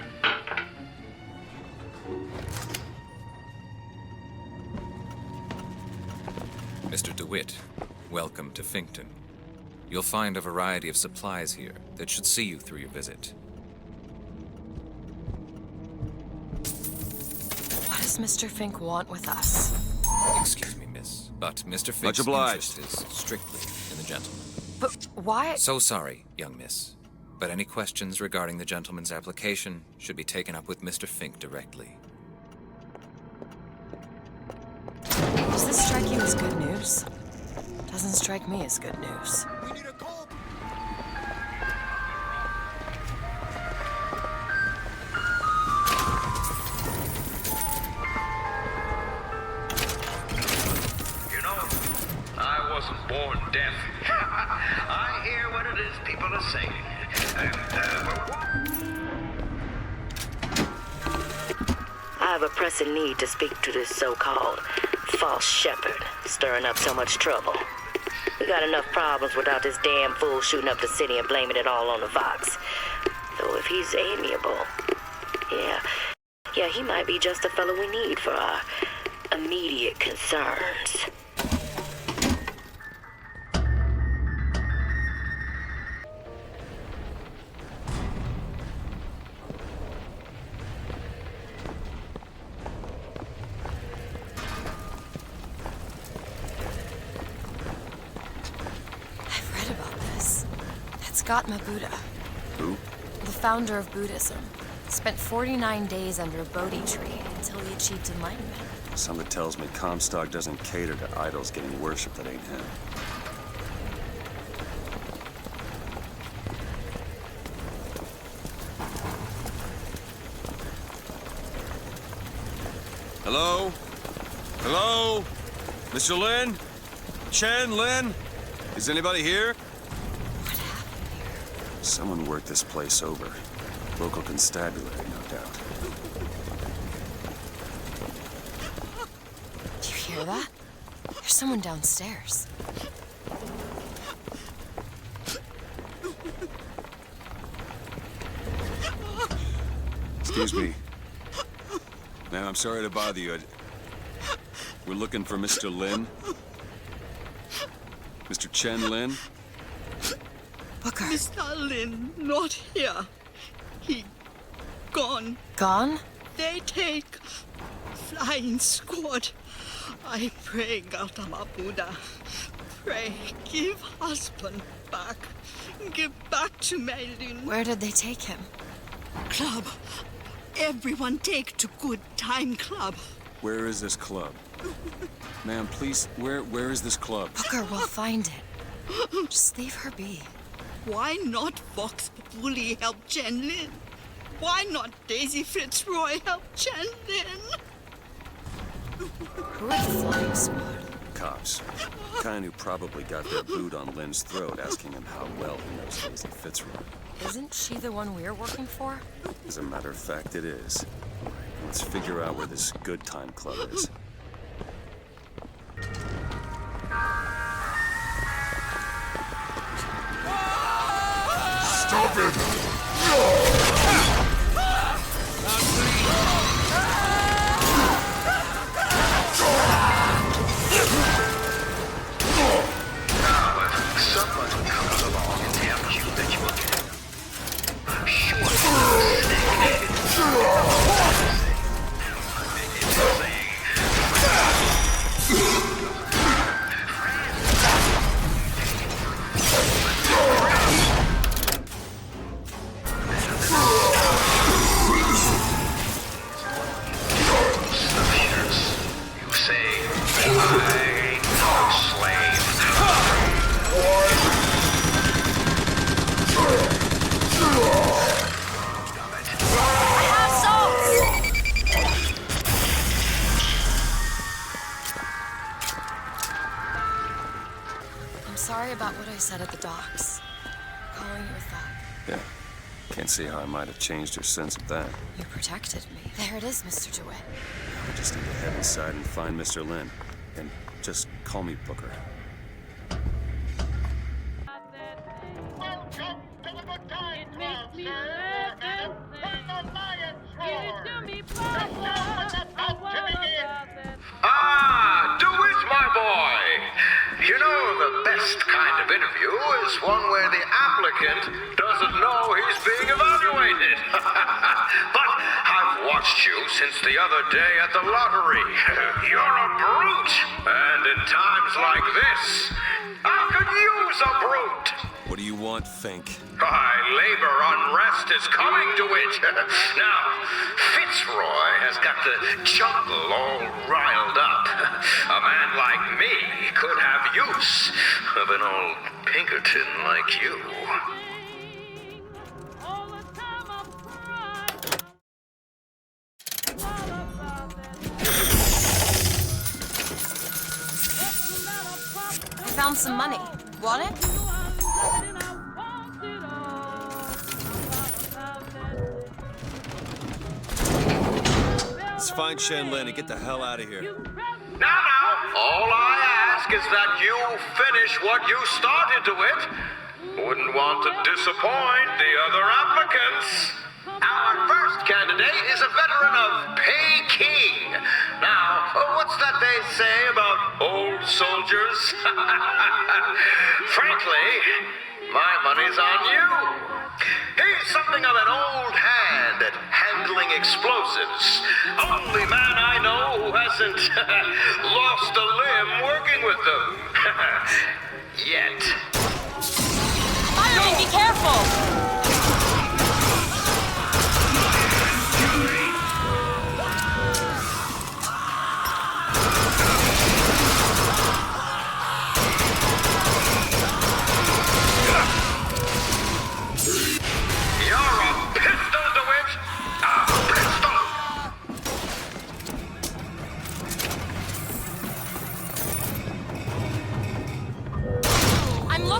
Mr. DeWitt, welcome to Finkton. You'll find a variety of supplies here that should see you through your visit. What does Mr. Fink want with us? Excuse me, miss, but Mr. Fink's Much obliged. interest is strictly in the gentleman. But why? So sorry, young miss, but any questions regarding the gentleman's application should be taken up with Mr. Fink directly. Does this strike you as good news? Doesn't strike me as good news. We need a call. You know, I wasn't born deaf. I hear what it is people are saying. I have a pressing need to speak to this so-called false shepherd, stirring up so much trouble. We got enough problems without this damn fool shooting up the city and blaming it all on the Vox. Though if he's amiable, yeah, he might be just the fellow we need for our immediate concerns. Scott Mabuddha. Who? The founder of Buddhism. Spent 49 days under a Bodhi tree until he achieved enlightenment. Something tells me Comstock doesn't cater to idols getting worship that ain't him. Hello? Hello? Mr. Lin? Chen, Lin? Is anybody here? Someone worked this place over. Local constabulary, no doubt. Do you hear that? There's someone downstairs. Excuse me. Ma'am, I'm sorry to bother you. We're looking for Mr. Lin. Mr. Chen Lin. Booker. Mr. Lin, not here. He gone. Gone? They take flying squad. I pray, Gautama Buddha. Pray, give husband back. Give back to Maylin. Where did they take him? Club. Everyone take to Good Time Club. Where is this club? Ma'am, please, where is this club? Booker, we'll find it. Just leave her be. Why not Vox Populi help Chen Lin? Why not Daisy Fitzroy help Chen Lin? Who are the flying squad? cops. Kind who probably got their boot on Lynn's throat asking him how well he knows Daisy Fitzroy. Isn't she the one we're working for? As a matter of fact, it is. Let's figure out where this good time club is. Stop it! Someone comes along and tells you that you are dead. I'm sure you say, I ain't no slave. I'm sorry about what I said at the docks. Calling you a thug. Yeah. Can't see how I might have changed your sense of that. You protected me. There it is, Mr. DeWitt. I just need to head inside and find Mr. Lynn. And just call me Booker. Welcome to the Good Time Club, sir, madam, where the lions roar. The show is about to begin. Ah, DeWitt, my boy. You know, the best kind of interview is one where the applicant doesn't know he's being evaluated. But I've watched you since the other day at the lottery. You're a brute. And in times like this, I could use a brute. What do you want, Fink? Labor unrest is coming to it. Now, Fitzroy has got the jungle all riled up. A man like me could have use of an old Pinkerton like you. I found some money. Want it? Let's find Shen Lin and get the hell out of here. Now, all I ask is that you finish what you started to it. Wouldn't want to disappoint the other applicants. Our first candidate is a veteran of Peking. Now, what's that they say about old soldiers? Frankly, my money's on you. He's something of an old hand at handling explosives. Only man I know who hasn't lost a limb working with them. Yet. Fireman, be careful!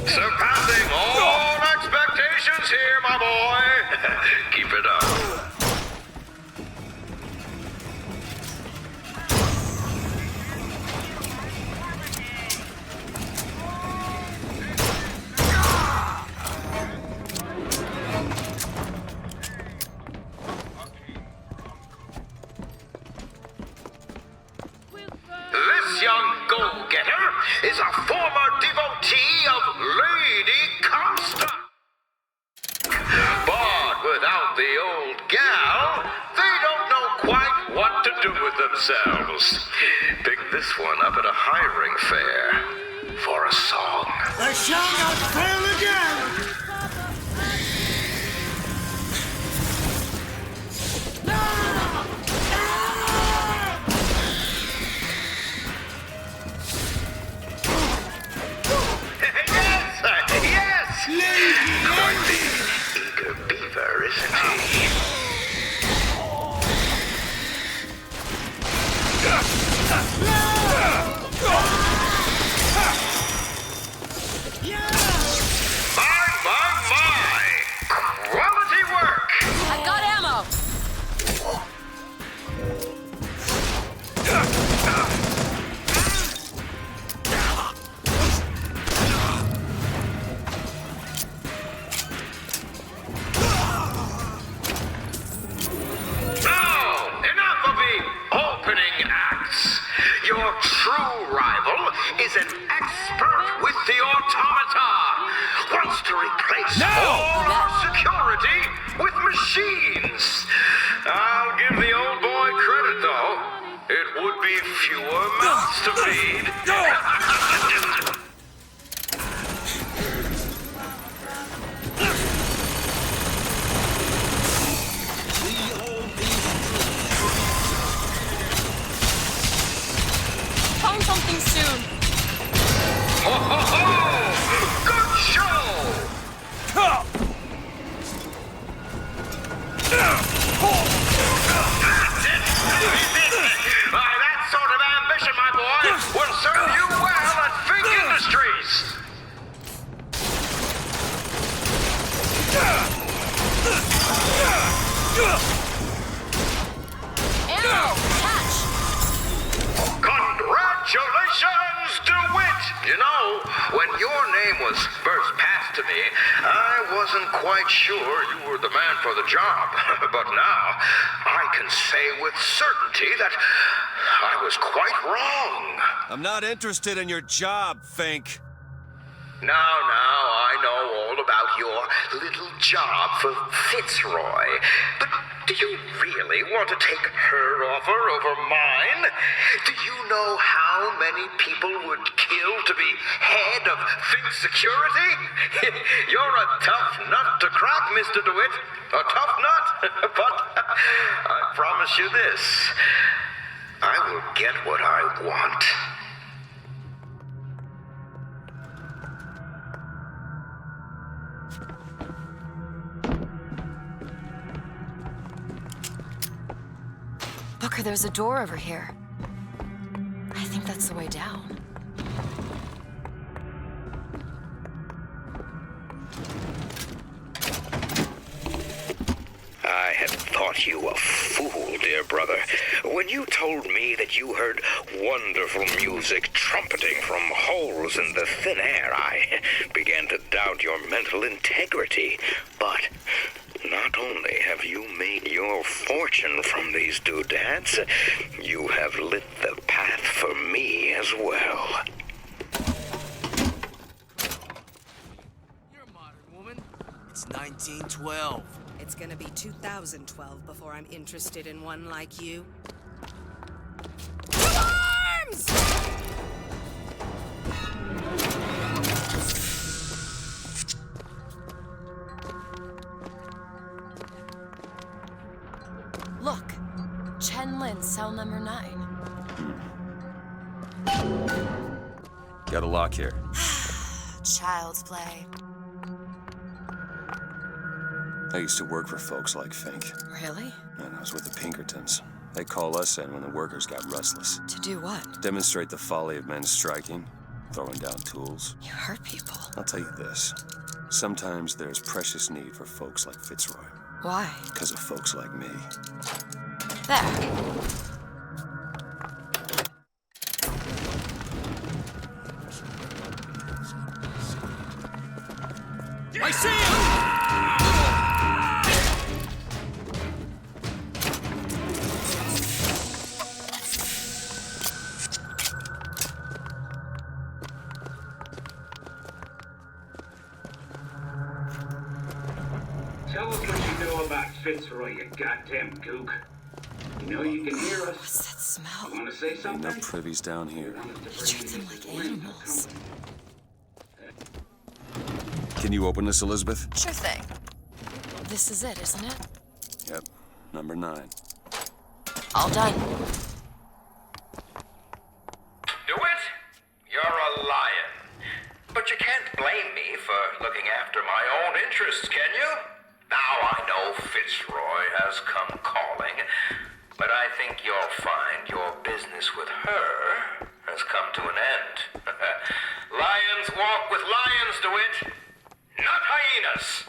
Surpassing all expectations here, my boy. Keep it up. This young go-getter is a former devotee of Lady Comstock. But without the old gal, they don't know quite what to do with themselves. Picked this one up at a hiring fair for a song. They shall not fail again! Quite the eager beaver, isn't he? more mouths to feed. Find something soon. Ho, ho, ho! Good show! That's it! Why, that sort of ambition, my boy, will serve you well at Fink Industries! Ammo! Catch! Congratulations, DeWitt! You know, when your name was first passed to me, I wasn't quite sure you were the man for the job. But now, I can say with certainty that I was quite wrong. I'm not interested in your job, Fink. Now, I know all about your little job for Fitzroy. But do you really want to take her offer over mine? Do you know how many people would kill to be head of Fink Security? You're a tough nut to crack, Mr. DeWitt. A tough nut. But I promise you this. I will get what I want. Booker, there's a door over here. I think that's the way down. I had thought you a fool, dear brother, when you told me that you heard wonderful music trumpeting from holes in the thin air. I began to doubt your mental integrity. But not only have you made your fortune from these doodads, you have lit the path for me as well. You're a modern woman. It's 1912. It's gonna be 2012 before I'm interested in one like you. Arms! Look, Chen Lin, cell number 9. Got a lock here. Child's play. I used to work for folks like Fink. Really? And I was with the Pinkertons. They call us in when the workers got restless. To do what? Demonstrate the folly of men striking, throwing down tools. You hurt people. I'll tell you this. Sometimes there's precious need for folks like Fitzroy. Why? Because of folks like me. There. I see him! Tell us what you know about Fitzroy, you goddamn gook. You know you can hear us. What's that smell? You want to say Ain't something? no privies down here. He treats them like animals. Can you open this, Elizabeth? Sure thing. This is it, isn't it? Yep. Number 9. All done. DeWitt, you're a lion. But you can't blame me for looking after my own interests, can you? Now I know Fitzroy has come calling, but I think you'll find your business with her has come to an end. Lions walk with lions, DeWitt, not hyenas.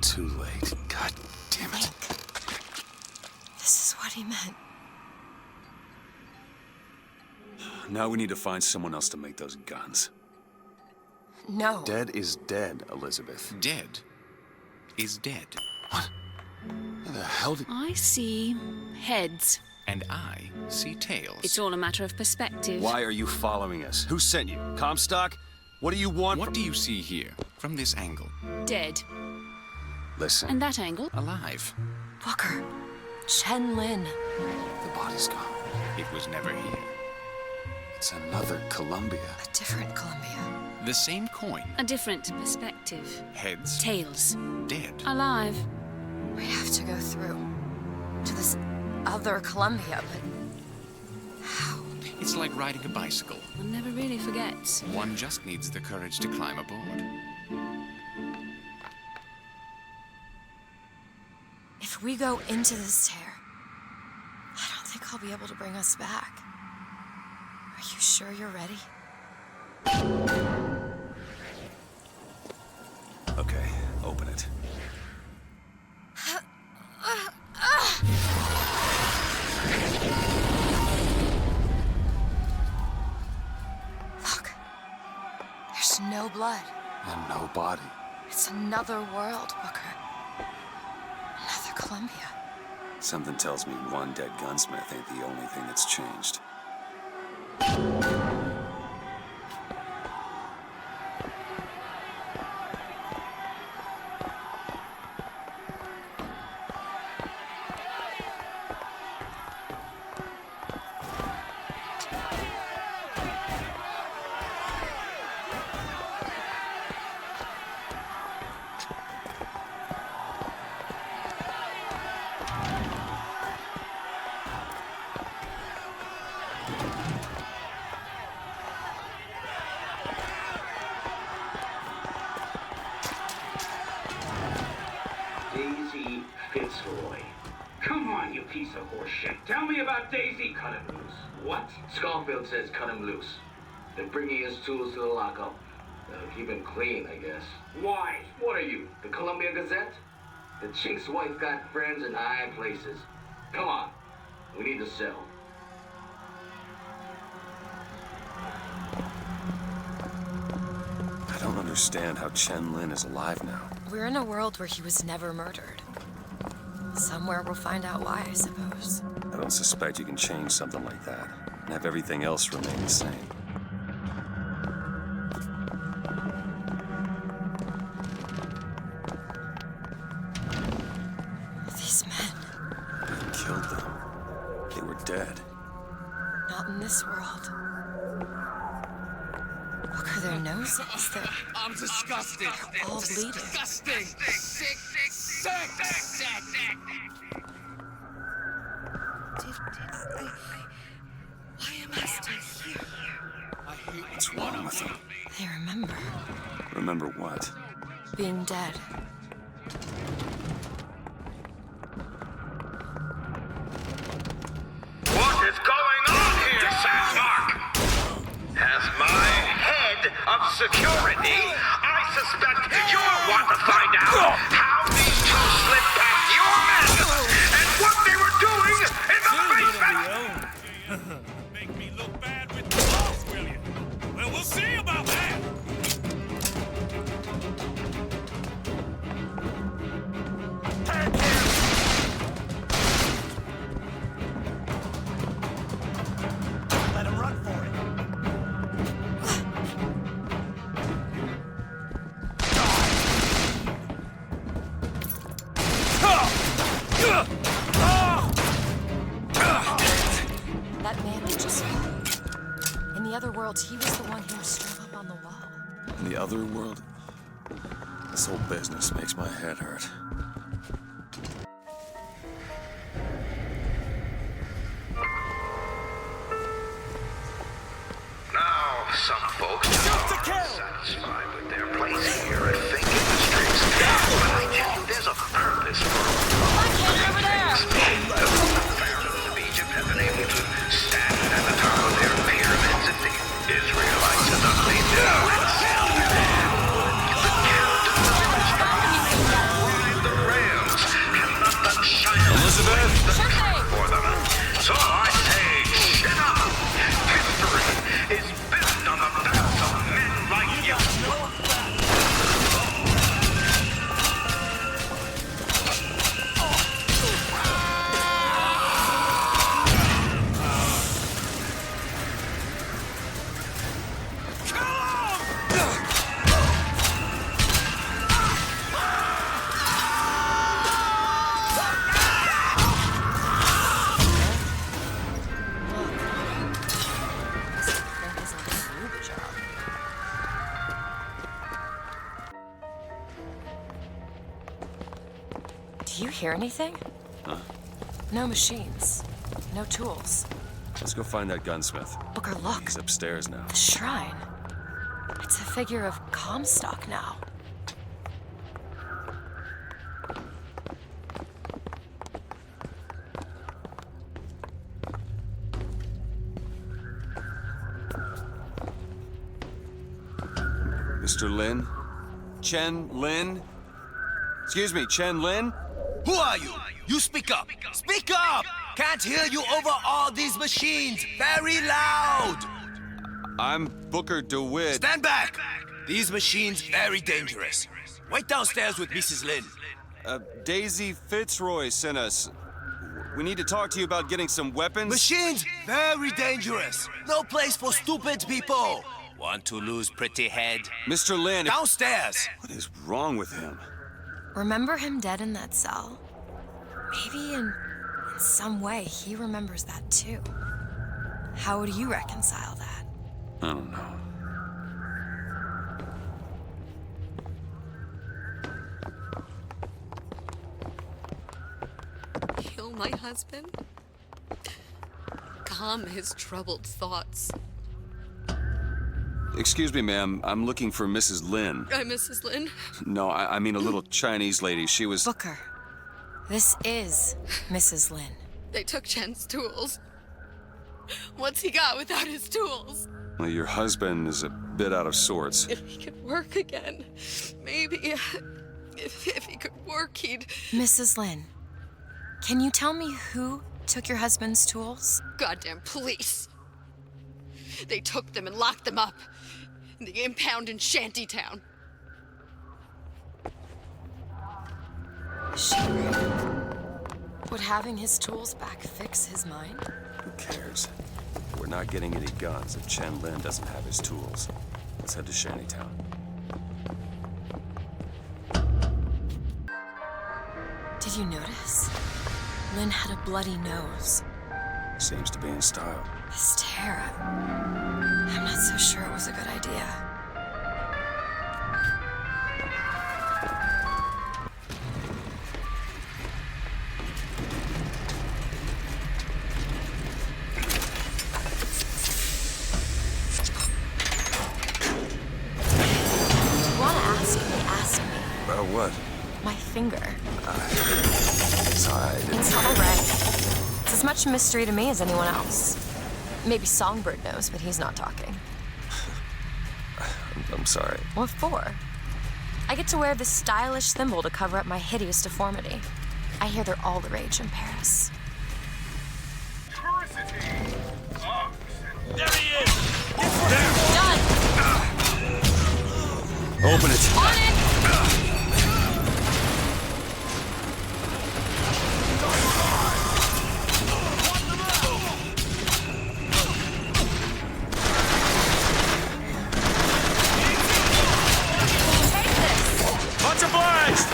Too late. God damn it. This is what he meant. Now we need to find someone else to make those guns. No. Dead is dead, Elizabeth. Dead is dead. What? Where the hell did... I see heads. And I see tails. It's all a matter of perspective. Why are you following us? Who sent you? Comstock? What do you want? What do you see here, from this angle? Dead. Listen. And that angle? Alive. Booker. Chen Lin. The body's gone. It was never here. It's another Columbia. A different Columbia. The same coin. A different perspective. Heads. Tails. Dead. Alive. We have to go through to this other Columbia, but how? It's like riding a bicycle. One never really forgets. One just needs the courage to climb aboard. If we go into this tear, I don't think I'll be able to bring us back. Are you sure you're ready? Okay, open it. Look. There's no blood. And no body. It's another world, Booker. Another Columbia. Something tells me one dead gunsmith ain't the only thing that's changed. Daisy Fitzroy. Come on, you piece of horse shit. Tell me about Daisy. Cut him loose. What? Schofield says cut him loose. They're bringing his tools to the lockup. Keep him clean, I guess. Why? What are you, the Columbia Gazette? The chick's wife got friends in high places. Come on. We need to sell. I don't understand how Chen Lin is alive now. We're in a world where he was never murdered. Somewhere we'll find out why, I suppose. I don't suspect you can change something like that and have everything else remain the same. These men. You killed them. They were dead. Not in this world. Look at their noses. They're I'm disgusted. all bleeding. Disgusting. Sick. Why am I still here? What's wrong with them? They remember. Remember what? Being dead. What is going on here, Sandmark? As my head of security, I suspect you'll want to find out how these two slipped past your men and what they were doing in the basement! Make me look bad with the boss, will you? Well, we'll see about that. Let him run for it. That man was just in the other world. He was the one who was strung up on the wall. In the other world? This whole business makes my head hurt. Now, some folks just aren't satisfied with their place here at Fink Industries. But I tell you, there's a purpose for over there! The pharaohs of Egypt have been able to stand at the top of their pyramids if the Israelites have not laid down and sailed. The captain of the industry is drive the hear anything? Huh? No machines. No tools. Let's go find that gunsmith. Booker, look. He's upstairs now. The shrine. It's a figure of Comstock now. Mr. Lin? Chen Lin? Excuse me, Chen Lin? Who are you? You speak up. Speak up! Can't hear you over all these machines. Very loud. I'm Booker DeWitt. Stand back! These machines very dangerous. Wait downstairs with Mrs. Lin. Daisy Fitzroy sent us. We need to talk to you about getting some weapons. Machines very dangerous. No place for stupid people. Want to lose pretty head? Mr. Lin. Downstairs. What is wrong with him? Remember him dead in that cell? Maybe in some way he remembers that too. How would you reconcile that? I don't know. Kill my husband? Calm his troubled thoughts. Excuse me, ma'am. I'm looking for Mrs. Lin. I'm Mrs. Lin. No, I mean a little Chinese lady. She was... Booker, this is Mrs. Lin. They took Chen's tools. What's he got without his tools? Well, your husband is a bit out of sorts. If he could work again, maybe. If he could work, he'd... Mrs. Lin, can you tell me who took your husband's tools? Goddamn police. They took them and locked them up in the impound in Shantytown. Would having his tools back fix his mind? Who cares? We're not getting any guns if Chen Lin doesn't have his tools. Let's head to Shantytown. Did you notice? Lin had a bloody nose. Seems to be in style. This tear, I'm not so sure it was a good idea. About what? My finger. It's all right. It's all right. It's as much mystery to me as anyone else. Maybe Songbird knows, but he's not talking. I'm sorry. What for? I get to wear this stylish thimble to cover up my hideous deformity. I hear they're all the rage in Paris. There he is! Done! Open it. On it! Much obliged!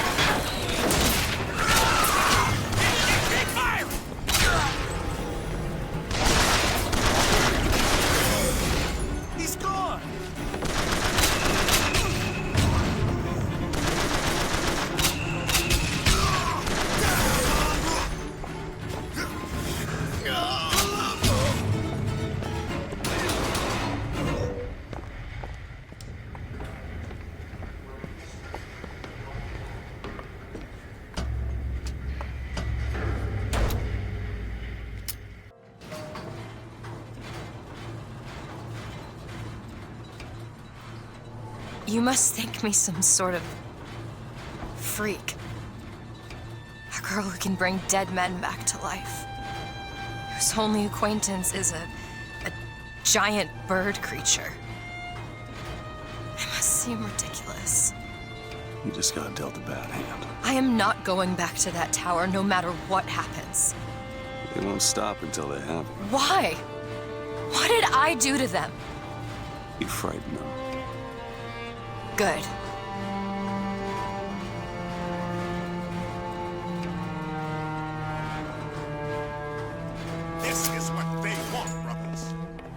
He's gone! You must think me some sort of freak. A girl who can bring dead men back to life. Whose only acquaintance is a giant bird creature. It must seem ridiculous. You just got dealt a bad hand. I am not going back to that tower no matter what happens. They won't stop until they have it. Why? What did I do to them? You frighten them. Good. This is what they want, brothers.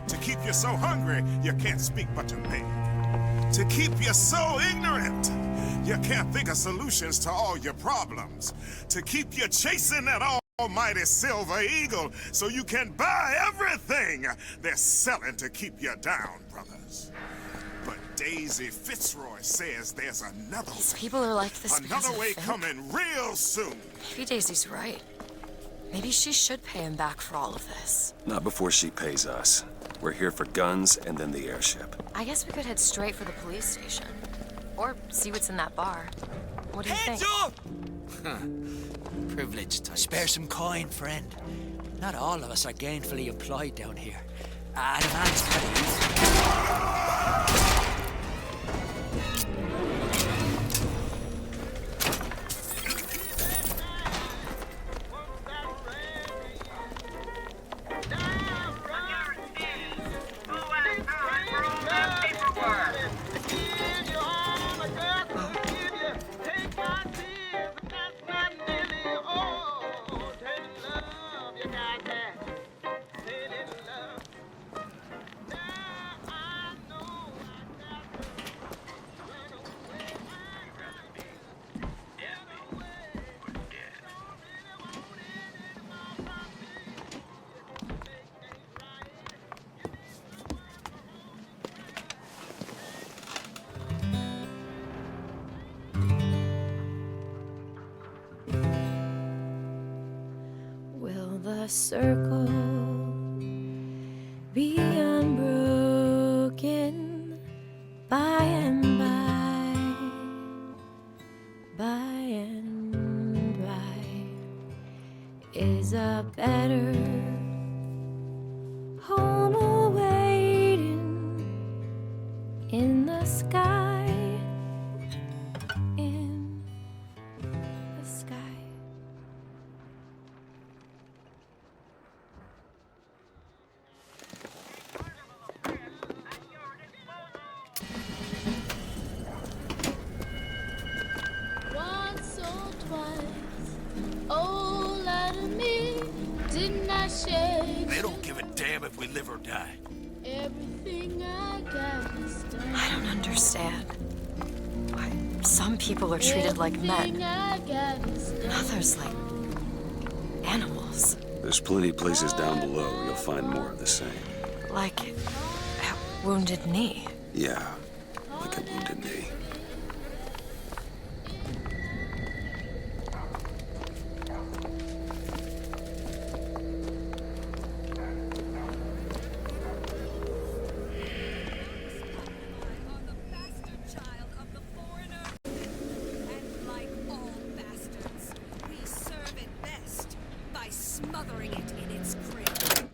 To keep you so hungry, you can't speak but to me. To keep you so ignorant, You can't think of solutions to all your problems. To keep you chasing that almighty silver eagle so you can buy everything they're selling to keep you down, brothers. But Daisy Fitzroy says there's another These way. people are like this because Another of way Fink. coming real soon. Maybe Daisy's right. Maybe she should pay him back for all of this. Not before she pays us. We're here for guns and then the airship. I guess we could head straight for the police station. Or see what's in that bar. What do you think? Privileged to spare some coin, friend. Not all of us are gainfully employed down here. The man's pretty easy. Will the circle be unbroken by and by, by and by? Is a better home awaiting in the sky, in the sky? Once or twice, oh, lie to me, didn't I shake? They don't give a damn if we live or die. Everything I got is done. I don't understand. Why some people are treated like men, I got is done. others like animals. There's plenty of places down below where you'll find more of the same. Like a wounded knee. Yeah, like a wounded knee. Smothering it in its crib.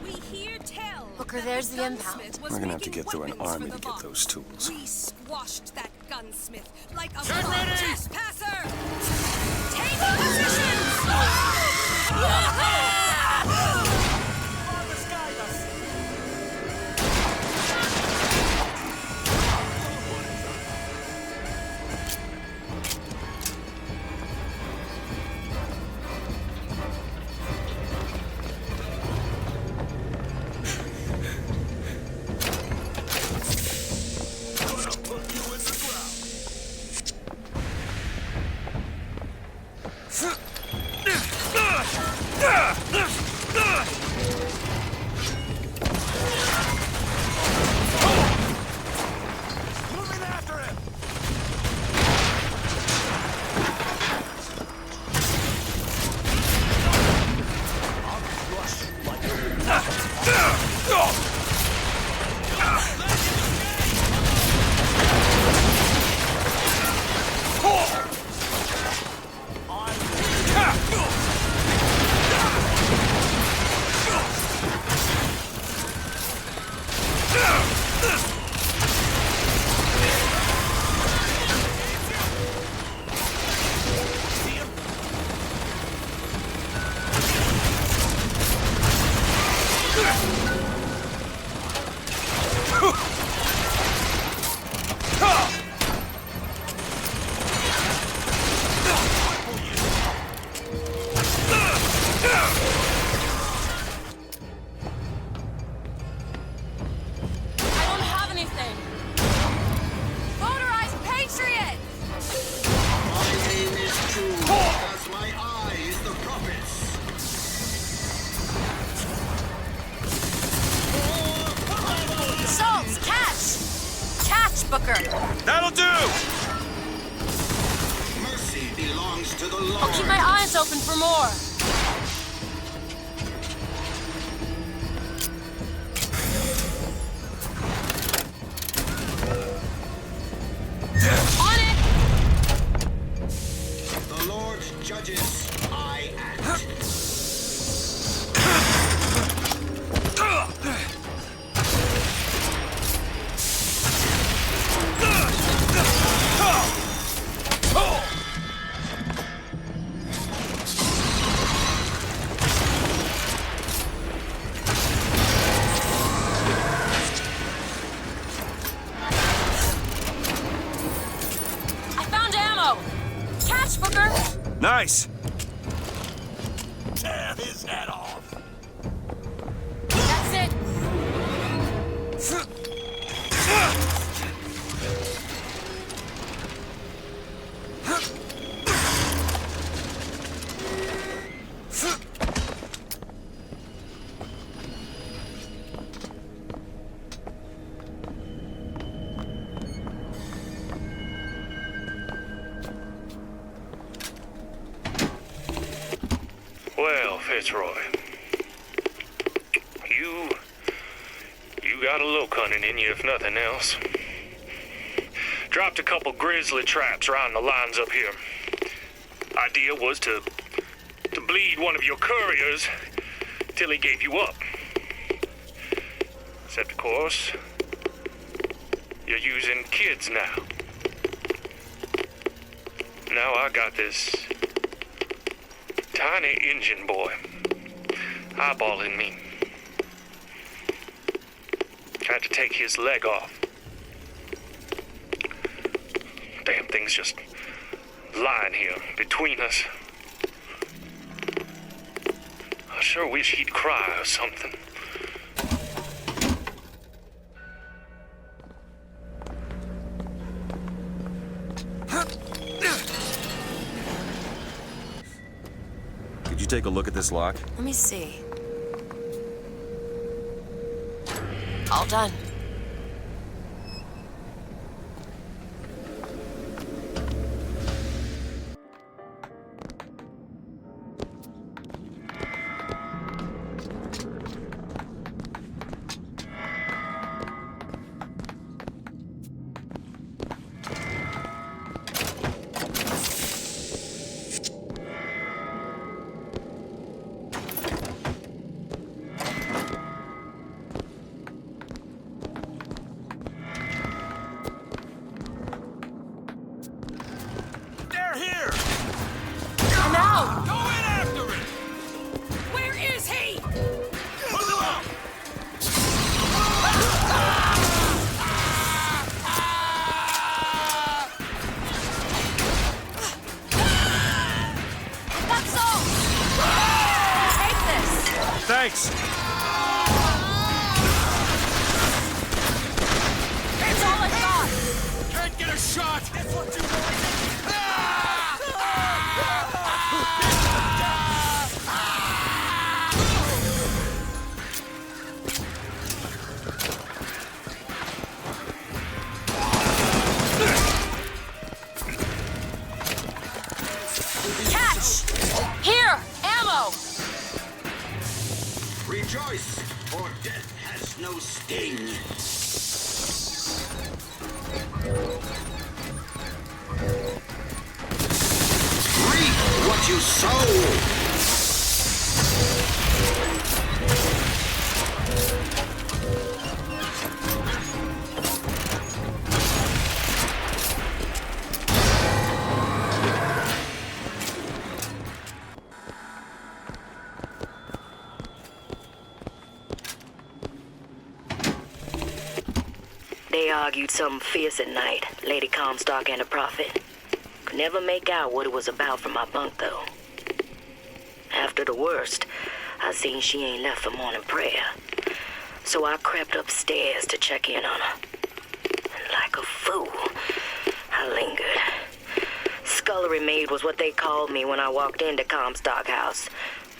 We hear tell. Booker, there's the impound. We're gonna have to get through an army to get those tools. We squashed that gunsmith like a Get ready! trespasser. Take positions. That'll do! Mercy belongs to the Lord. I'll keep my eyes open for more. On it! The Lord judges, I act. I found ammo! Catch, Booker! Nice! Tear his head off! That's it! Well, Fitzroy, you got a little cunning in you, if nothing else. Dropped a couple grizzly traps around the lines up here. Idea was to bleed one of your couriers till he gave you up. Except, of course, you're using kids now. Now I got this tiny Injun boy eyeballing me. Had to take his leg off. Damn thing's just lying here between us. I sure wish he'd cry or something. Could you take a look at this lock? Let me see. All done. They're here! I'm out! Go in after it! Where is he? Put them up! That's all! Take this! Thanks! It's all I got! Can't get a shot! That's what you want! Catch! Here! Ammo! Rejoice, for death has no sting. Reap what you sow! They argued something fierce at night, Lady Comstock and the Prophet. Could never make out what it was about from my bunk, though. After the worst, I seen she ain't left for morning prayer. So I crept upstairs to check in on her. And like a fool, I lingered. Scullery maid was what they called me when I walked into Comstock House.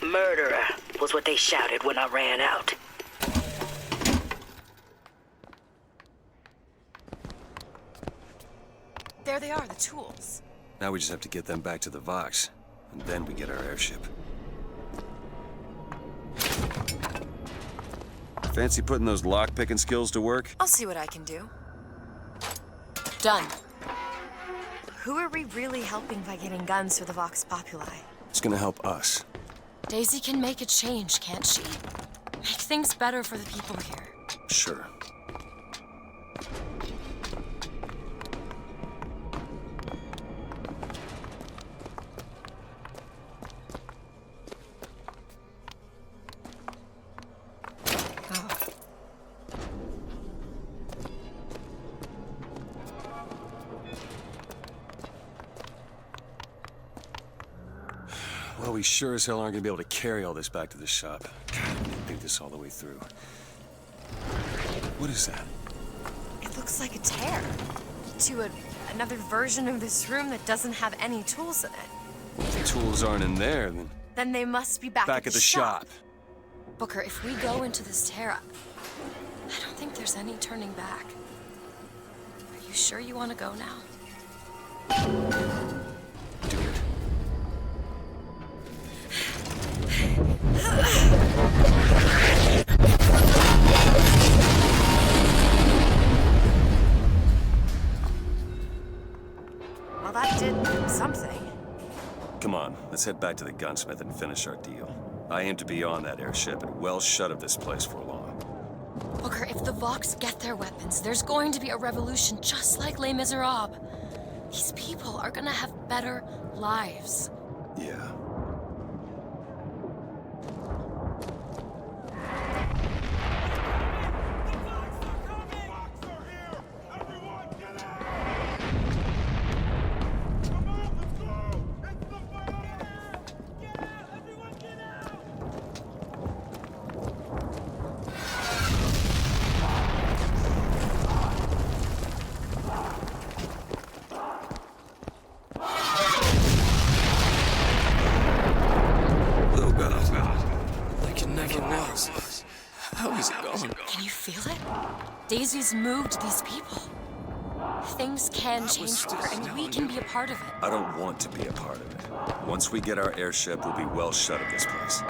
Murderer was what they shouted when I ran out. There they are, the tools. Now we just have to get them back to the Vox, and then we get our airship. Fancy putting those lock-picking skills to work? I'll see what I can do. Done. Who are we really helping by getting guns for the Vox Populi? It's gonna help us. Daisy can make a change, can't she? Make things better for the people here. Sure. Well, we sure as hell aren't gonna be able to carry all this back to the shop. God, I didn't think this all the way through. What is that? It looks like a tear to another version of this room that doesn't have any tools in it. If the tools aren't in there, Then they must be back at the shop. Booker, if we go into this tear-up, I don't think there's any turning back. Are you sure you want to go now? Do it. Well, that did something. Come on, let's head back to the gunsmith and finish our deal. I aim to be on that airship and well shut of this place for long. Booker, if the Vox get their weapons, there's going to be a revolution just like Les Miserables. These people are gonna have better lives. Yeah. Can you feel it? Daisy's moved these people. Things can change, Booker, and we can be a part of it. I don't want to be a part of it. Once we get our airship, we'll be well shut of this place.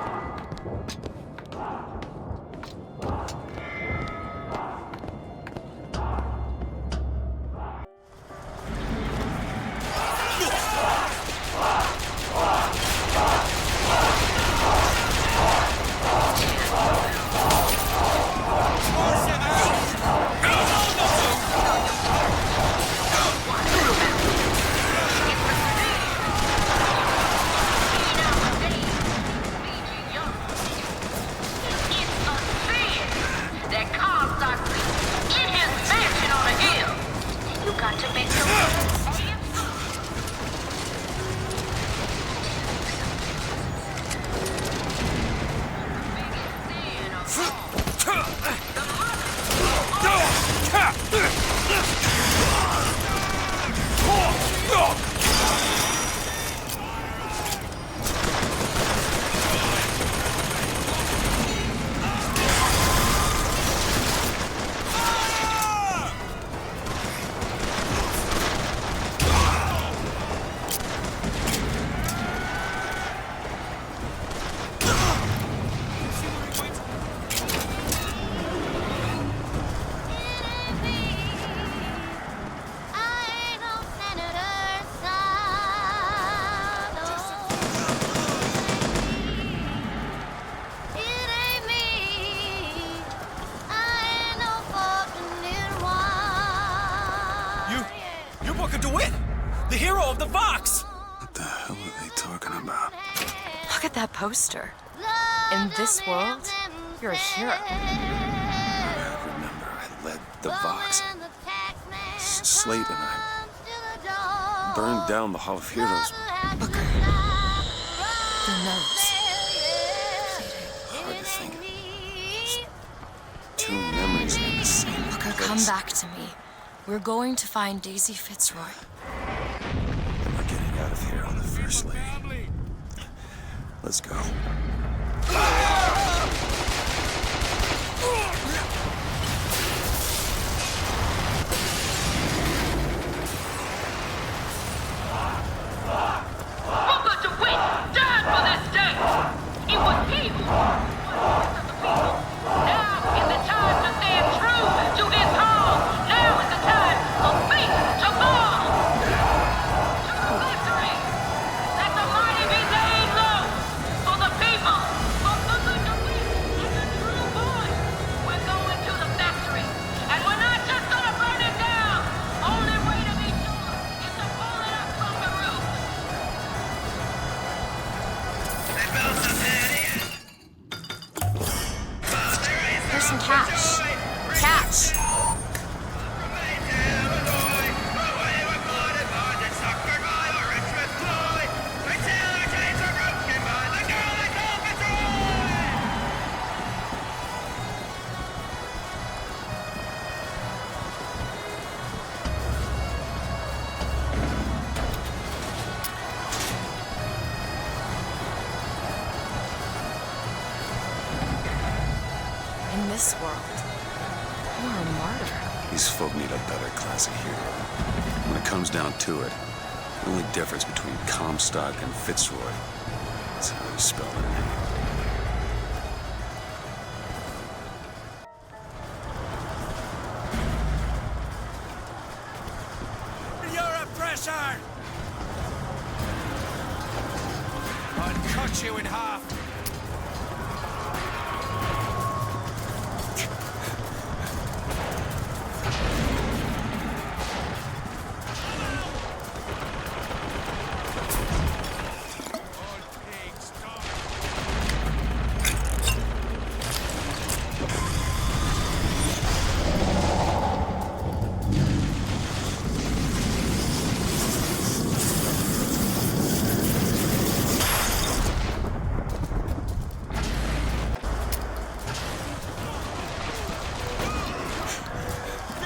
Booker DeWitt, the hero of the Vox! What the hell are they talking about? Look at that poster. In this world, you're a hero. I remember I led the Vox. Slate and I burned down the Hall of Heroes. Booker. Your nose. Hard to think. Two memories in the same Booker, place. come back to me. We're going to find Daisy Fitzroy. We're getting out of here on the First Lady. Let's go. this world. You're a martyr. These folk need a better class of hero. When it comes down to it, the only difference between Comstock and Fitzroy is how you spell their name. You're a oppressor! I'll cut you in half.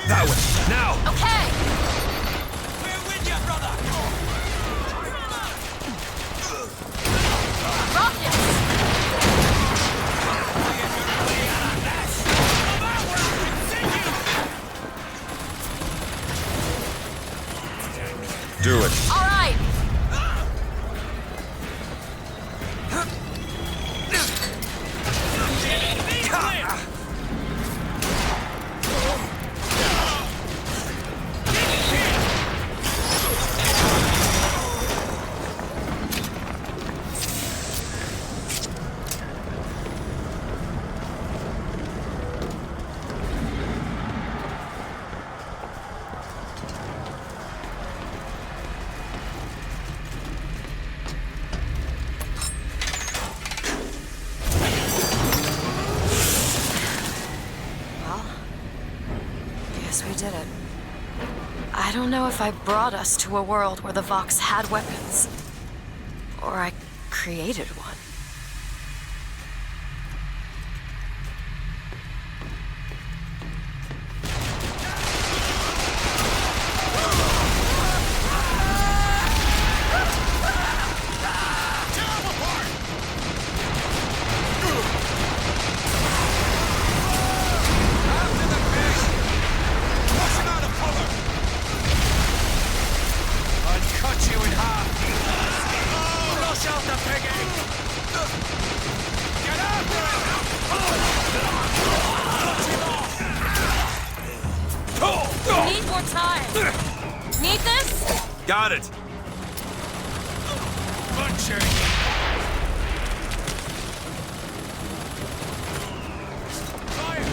That way, now! Okay! We're with you, brother! Do it. All right! We did it. I don't know if I brought us to a world where the Vox had weapons, or I created one. Need more time. Need this? Got it. Butcher. Fire!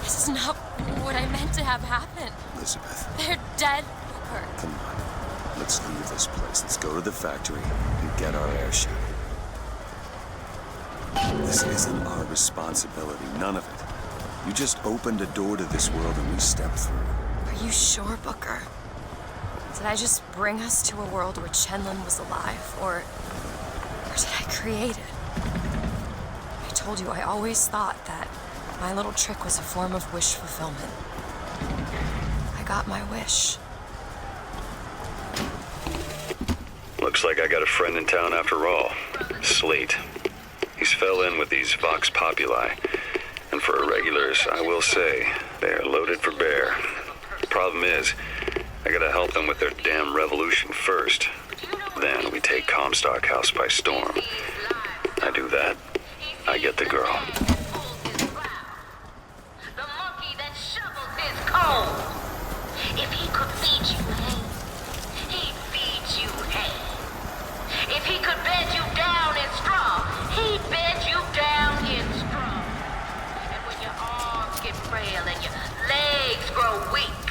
This is not what I meant to have happen. Elizabeth, They're dead, Booker. come on. Let's leave this place. Let's go to the factory and get our airship. This isn't our responsibility, none of it. You just opened a door to this world and we stepped through. Are you sure, Booker? Did I just bring us to a world where Chenlin was alive, or did I create it? I told you I always thought that my little trick was a form of wish fulfillment. I got my wish. Looks like I got a friend in town after all. Slate. He's fell in with these Vox Populi. And for irregulars, I will say, they are loaded for bear. Problem is, I gotta help them with their damn revolution first. Then we take Comstock House by storm. I do that, I get the girl. If he could feed you hay, he'd feed you hay. If he could bed you down in straw, he'd bed you down in straw. And when your arms get frail and your legs grow weak,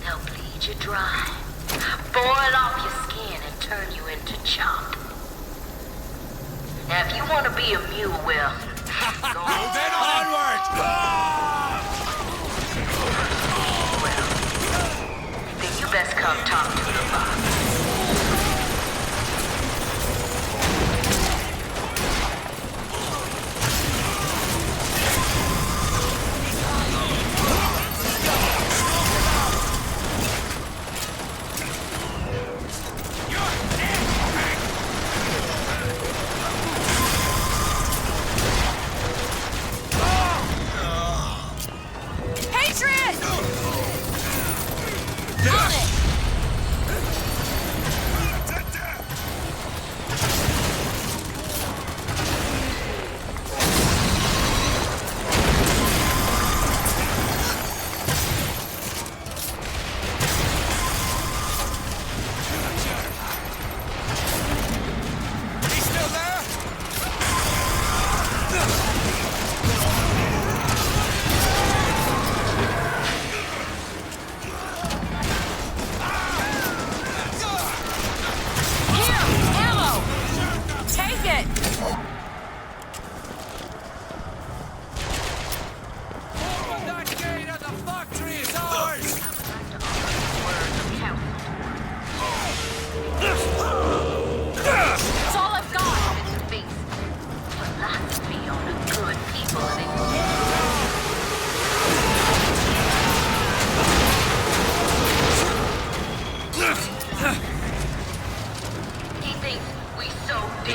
they'll bleed you dry, boil off your skin and turn you into chop. Now if you want to be a mule, well, go then onward! best come talk to the Vox.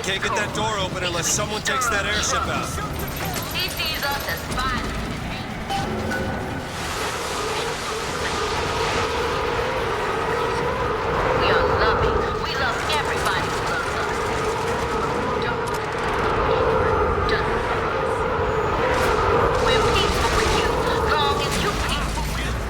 Can't get that door open unless someone takes that airship out. He sees us as violent. We are loving. We love everybody who loves us. Don't just we're peaceful with you, long as you're peaceful with us.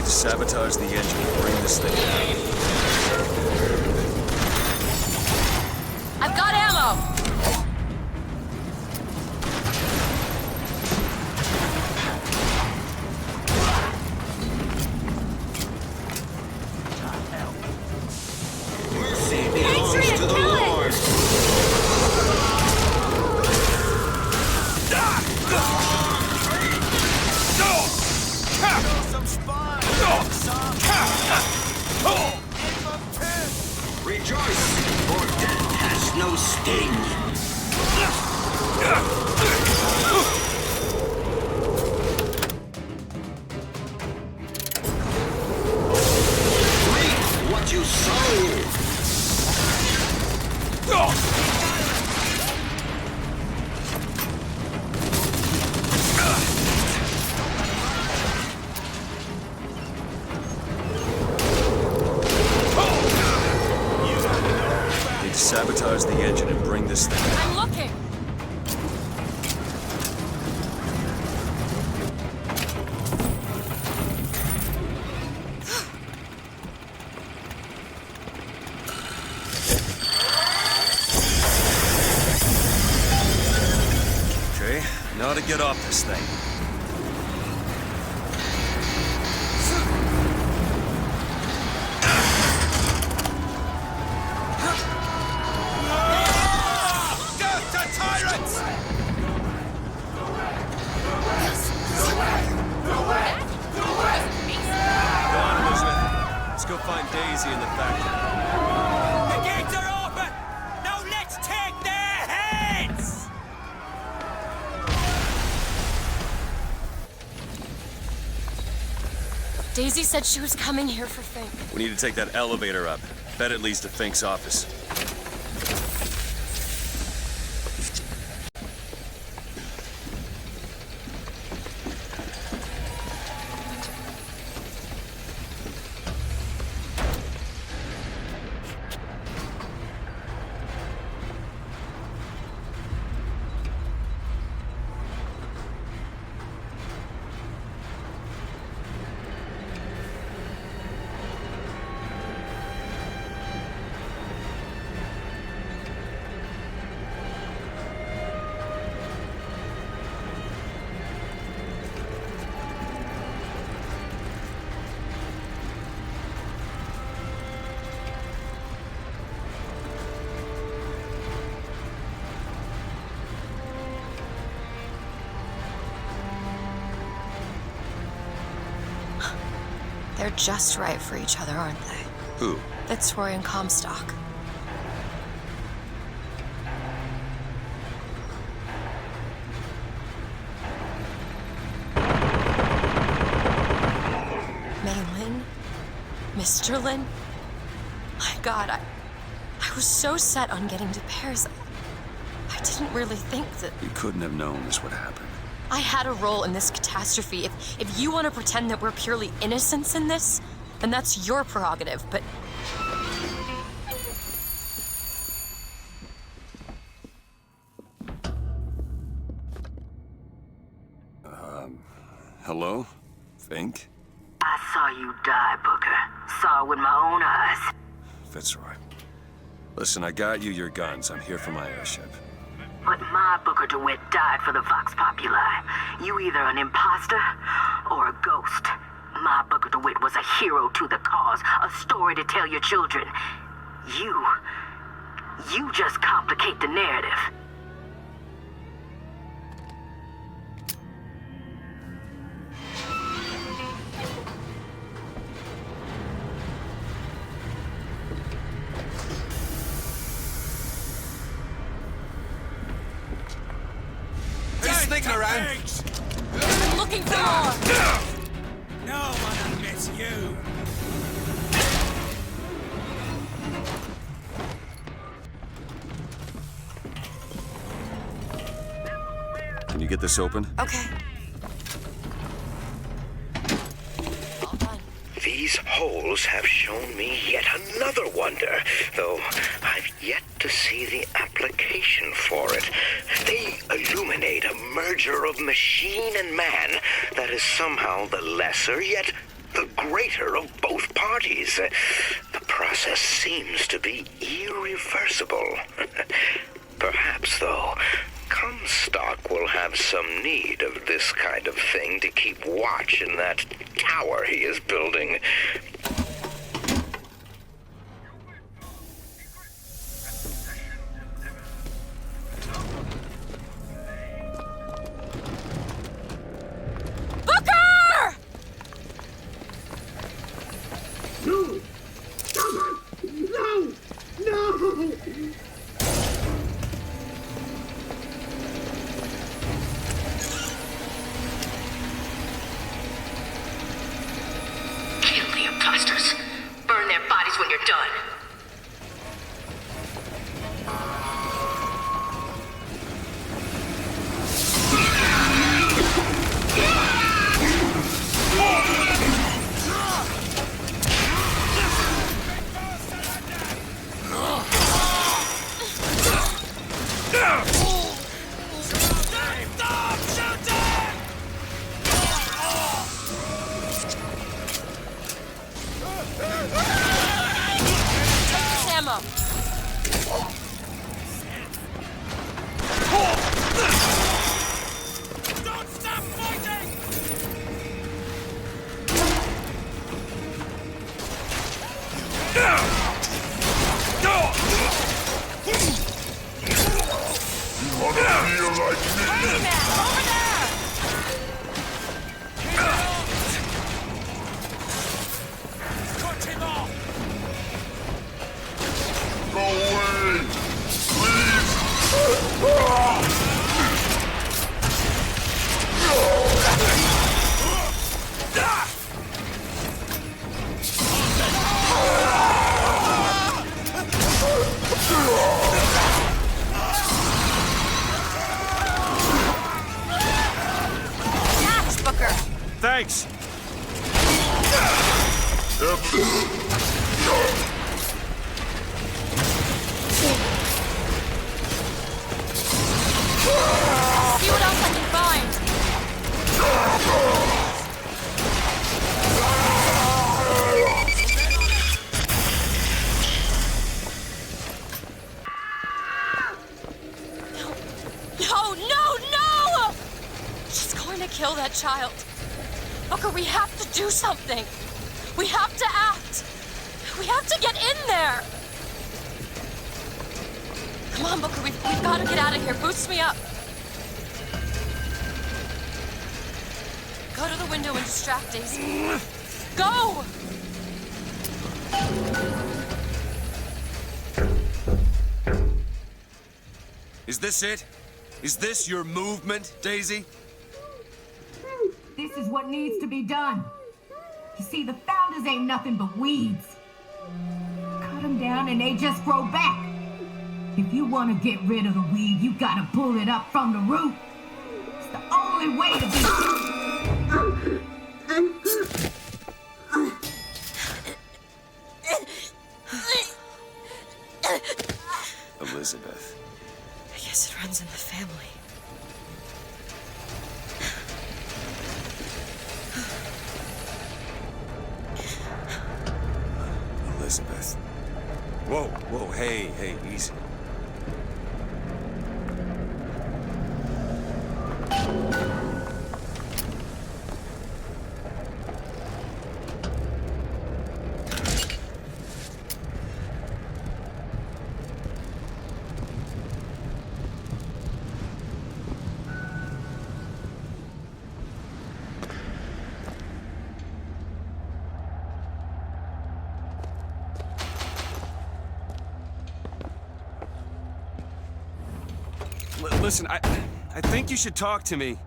Sabotage the engine and bring this thing down. I've got ammo! Mercy belongs to the Lord. Rejoice, for death has no sting. Reap what you sow. Sabotage the engine and bring this thing down. I'm looking! Okay, now to get off this thing. Daisy in the factory. The gates are open! Now let's take their heads! Daisy said she was coming here for Fink. We need to take that elevator up. Bet it leads to Fink's office. They're just right for each other, aren't they? Who? Fitzroy and Comstock. Lin? Mr. Lin? My God, I was so set on getting to Paris. I didn't really think that... You couldn't have known this would happen. I had a role in this catastrophe. If you want to pretend that we're purely innocents in this, then that's your prerogative, but... Hello? Fink? I saw you die, Booker. Saw it with my own eyes. Fitzroy. Listen, I got you your guns. I'm here for my airship. But my Booker DeWitt died for the Vox Populi. You either an imposter or a ghost. My Booker DeWitt was a hero to the cause, a story to tell your children. You just complicate the narrative. Sneaking around. I'm looking for more. No one admits you. Can you get this open? Okay. These holes have shown me yet another wonder, though I've yet to see the application for it. They illuminate a merger of machine and man that is somehow the lesser, yet the greater of both parties. The process seems to be irreversible. Perhaps, though, Comstock will have some need of this kind of thing to keep watch in that tower he is building. Booker! No! No! No! Imposters. Burn their bodies when you're done. Ammo. Don't stop fighting! You wanna feel like me? Hey, man, over there! Cut him off! Go away! Please! Catch, Booker! Thanks! See what else I can find. No, no, no! She's going to kill that child. Booker, we have to do something. We have to act. We have to get in there. Come on, Booker, we've got to get out of here. Boost me up. Go to the window and distract Daisy. Go! Is this it? Is this your movement, Daisy? This is what needs to be done. You see, the founders ain't nothing but weeds. Cut them down and they just grow back. If you want to get rid of the weed, you gotta pull it up from the root. It's the only way to be... Elizabeth. I guess it runs in the family. Elizabeth. Whoa, whoa, hey, easy. Listen, I think you should talk to me.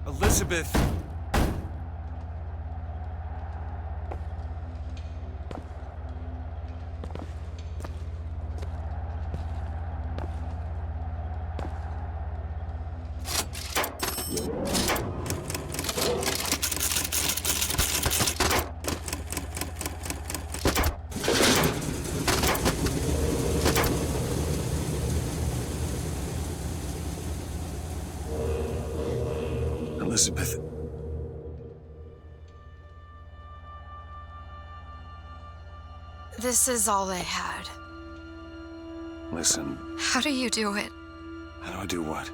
Elizabeth. Elizabeth. This is all they had. Listen, How do you do it? how do I do what?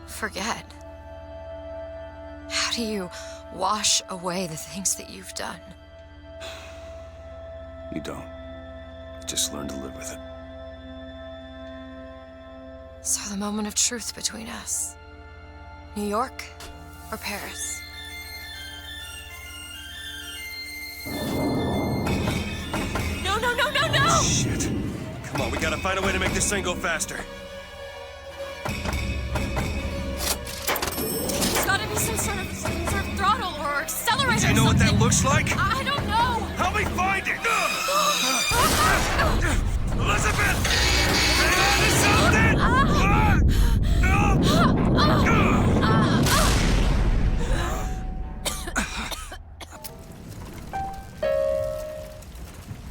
Forget. How do you wash away the things that you've done? You don't. You just learn to live with it. So the moment of truth between us. New York or Paris? No, no, no, no, no! Shit. Come on, we gotta find a way to make this thing go faster. There's gotta be some sort of throttle or accelerator. Do you know what that looks like? I don't know. Help me find it! Elizabeth! Hang on to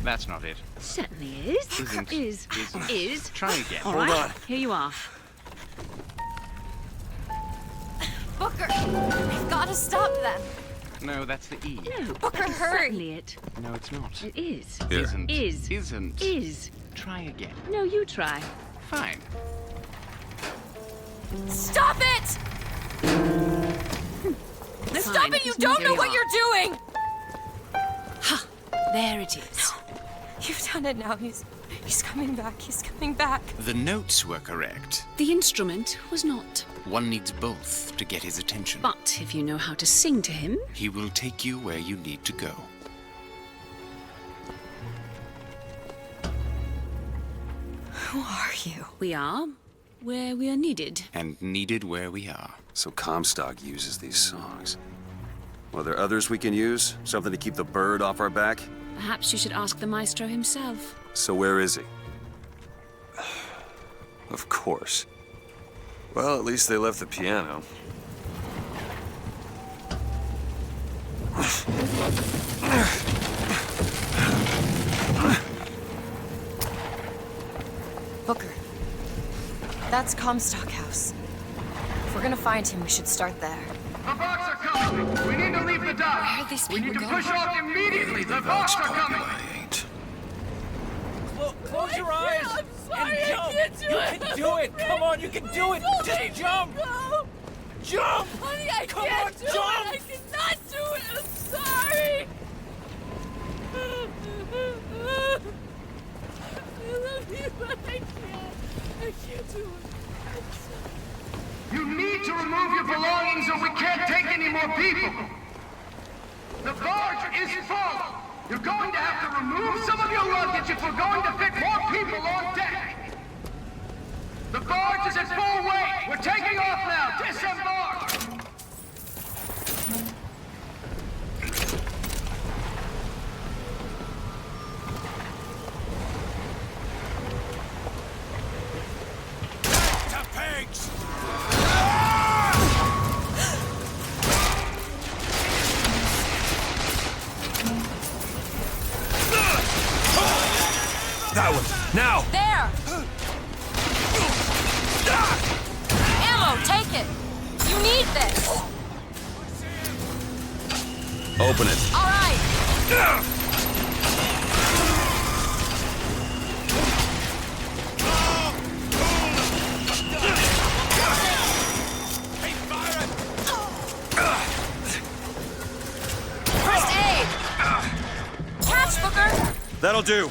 That's not it. Certainly is. Isn't. Is. Try again. All Hold right, on. here you are. Booker, we've gotta stop them. No, that's the E. No, Booker, it's hurry. certainly it. No, it's not. It is. Here. Isn't. Is. Isn't. Is. Try again. No, you try. Fine. Stop it! Stop Fine. it! You don't know what you're doing! Ha! There it is. You've done it now. He's coming back. He's coming back. The notes were correct. The instrument was not. One needs both to get his attention. But if you know how to sing to him, He will take you where you need to go. Who are you? we are where we are needed. And needed where we are. So Comstock uses these songs. Well, there others we can use? Something to keep the bird off our back? Perhaps you should ask the maestro himself. So where is he? Of course. Well, at least they left the piano. Booker. That's Comstock House. If we're gonna find him, we should start there. The Vox are coming! We need to leave the dock! Where are these We need to people push going? off immediately! The Vox are coming! Close your eyes I'm sorry, and jump. I can't do You it. can do it. Come on, you can do it. Just jump. Go. Jump. Honey, I Come can't on, do jump. it. I cannot do it. I'm sorry. I love you, but I can't. I can't do it. You need to remove your belongings or we can't take any more people. The barge is full. You're going to have to remove some of your luggage if we're going to fit more people on deck. The barge is at full weight. We're taking off now. Disembark. Pigs! That one! Now! There! Ammo, take it! You need this! Open it. All right! First aid! Catch, Booker! That'll do.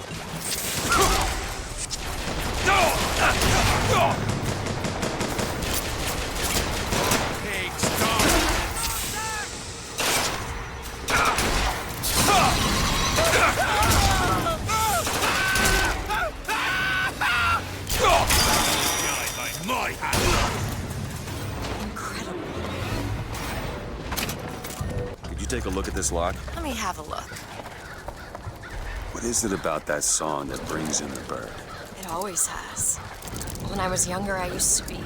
Could you take a look at this lock? Let me have a look. What is it about that song that brings in the bird? It always has. When I was younger, I used to be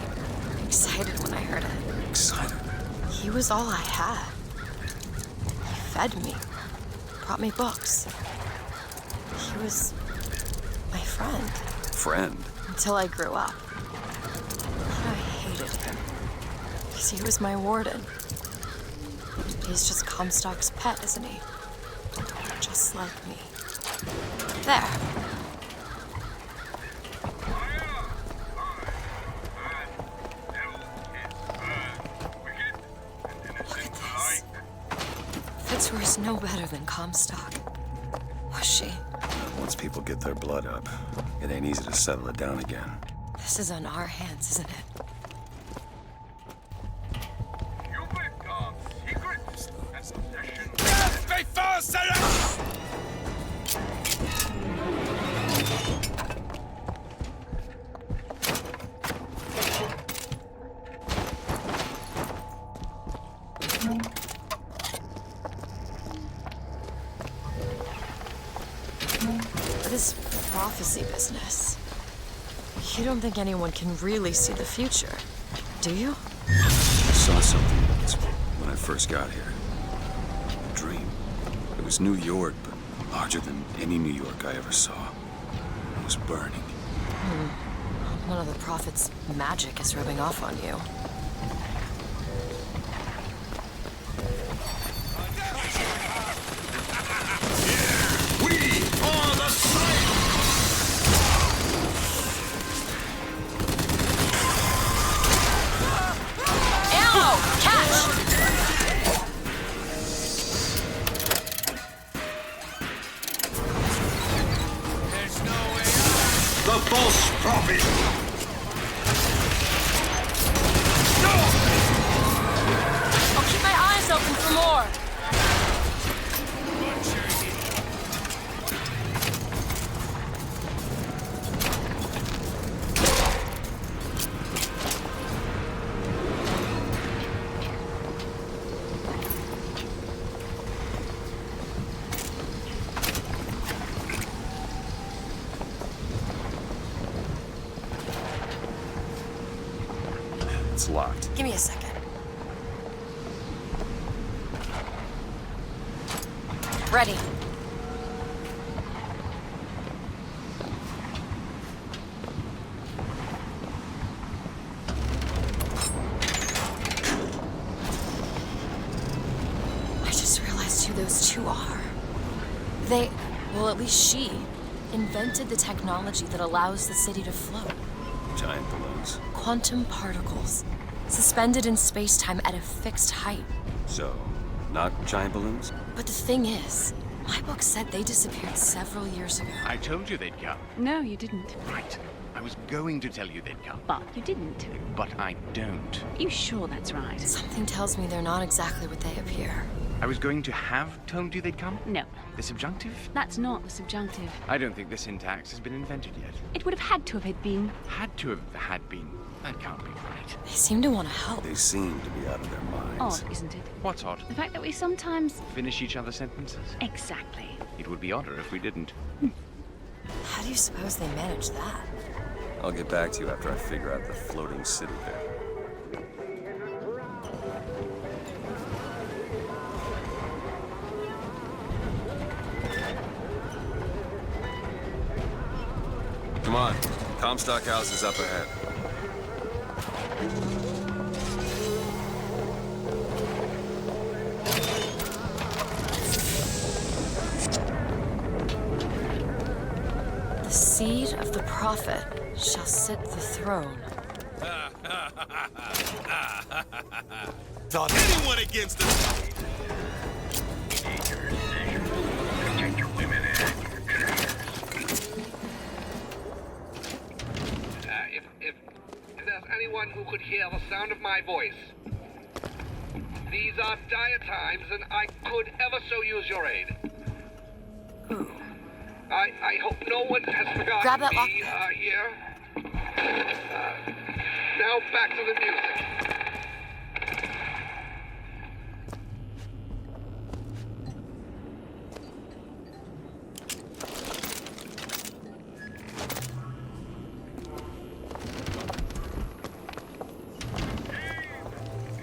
excited when I heard it. Excited? He was all I had. He fed me, brought me books. He was my friend. Friend? Until I grew up. And I hated him. Because he was my warden. He's just Comstock's pet, isn't he? Just like me. There. Look at this. Fitzroy's no better than Comstock. Was she? Once people get their blood up, it ain't easy to settle it down again. This is on our hands, isn't it? Stay fast, Sarah! This prophecy business. You don't think anyone can really see the future, do you? I saw something once when I first got here. A dream. It was New York, but larger than any New York I ever saw. It was burning. None of the prophet's magic is rubbing off on you. The false prophet! I'll keep my eyes open for more. It's locked. Give me a second. Ready. I just realized who those two are. They, well, at least she, invented the technology that allows the city to float. Giant balloons. Quantum particles, suspended in space-time at a fixed height. So, not giant balloons? But the thing is, My book said they disappeared several years ago. I told you they'd come. No, you didn't. Right. I was going to tell you they'd come. But you didn't. But I don't. You sure that's right? Something tells me they're not exactly what they appear. I was going to have told you they'd come? No. The subjunctive? That's not the subjunctive. I don't think the syntax has been invented yet. It would have had to have been. Had to have had been. That can't be right. They seem to want to help. They seem to be out of their minds. Odd, isn't it? What's odd? The fact that we sometimes... Finish each other's sentences? Exactly. It would be odder if we didn't. How do you suppose they manage that? I'll get back to you after I figure out the floating city bit. Come on. Comstock House is up ahead. The seed of the prophet shall sit the throne. Thought anyone against us? If there's anyone who could hear the sound of my voice, these are dire times, and I could ever so use your aid. I hope no one has Grab forgotten that me here. Now back to the music.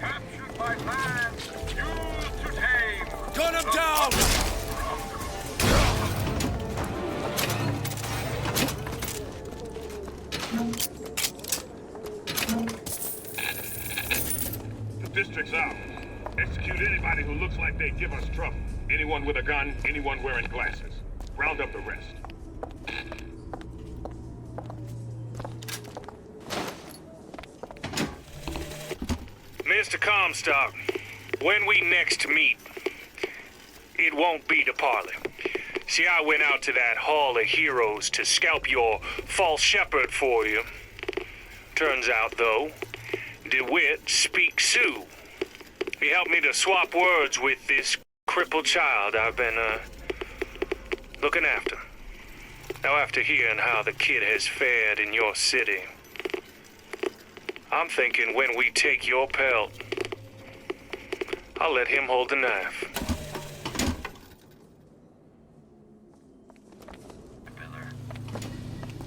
Captured by land, used to tame. Gun him down! The district's ours. Execute anybody who looks like they give us trouble. Anyone with a gun, anyone wearing glasses. Round up the rest. Mr. Comstock, when we next meet, it won't be to parley. See, I went out to that Hall of Heroes to scalp your false shepherd for you. Turns out, though, DeWitt speaks Sioux. He helped me to swap words with this crippled child I've been, looking after. Now, after hearing how the kid has fared in your city, I'm thinking when we take your pelt, I'll let him hold the knife.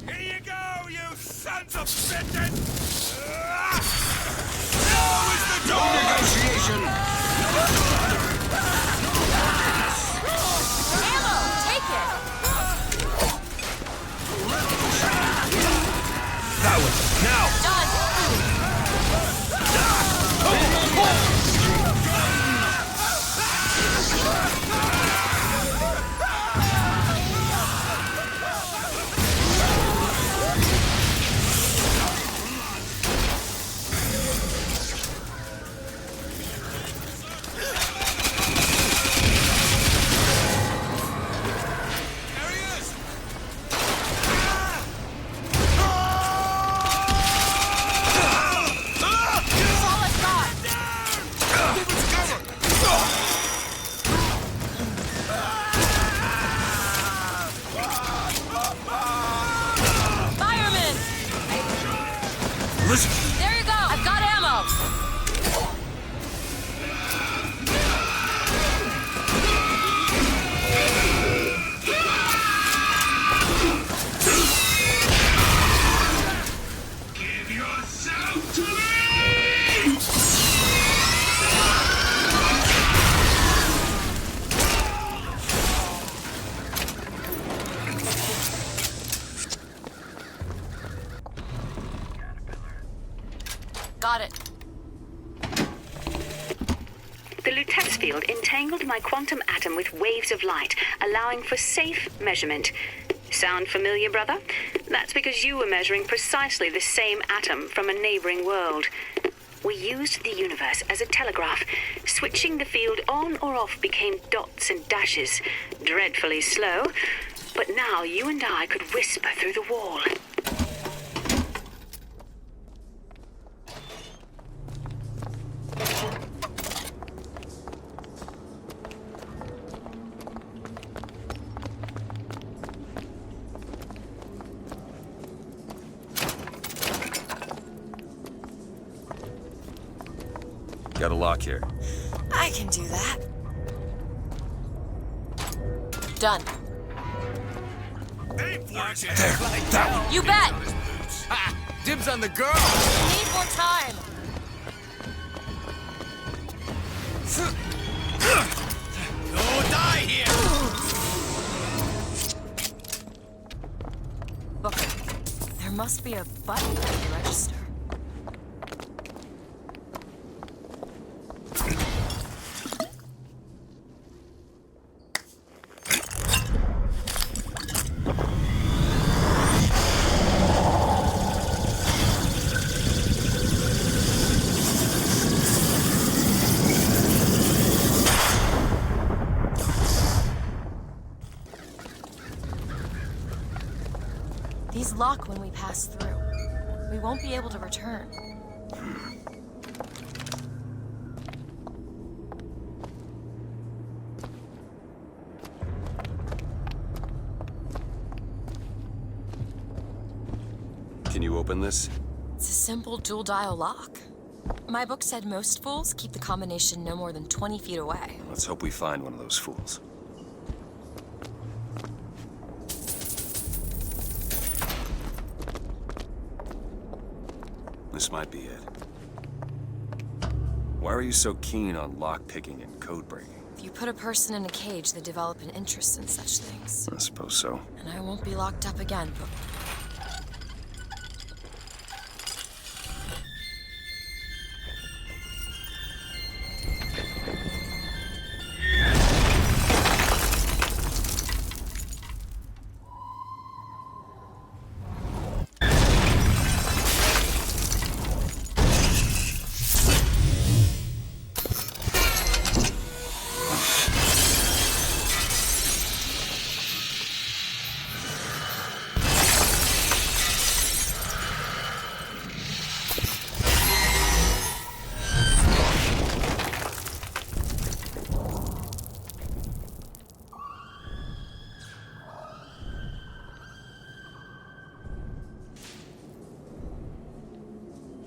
Here you go, you sons of bitches! Now is the door! Negotiation! Ammo! Take it! That one! Now! Done! There you go! I've got ammo! Give yourself to me! Got it. The Lutece field entangled my quantum atom with waves of light, allowing for safe measurement. Sound familiar, brother? That's because you were measuring precisely the same atom from a neighboring world. We used the universe as a telegraph. Switching the field on or off became dots and dashes. Dreadfully slow. But now you and I could whisper through the wall. Got a lock here. I can do that. Done. There, that one. You bet! Ha! Dibs on the girl! Need more time! Go die here! Booker, there must be a button for the register. These lock when we pass through. We won't be able to return. Can you open this? It's a simple dual dial lock. My book said most fools keep the combination no more than 20 feet away. Let's hope we find one of those fools. This might be it. Why are you so keen on lockpicking and code breaking? If you put a person in a cage, they develop an interest in such things. I suppose so. And I won't be locked up again, but...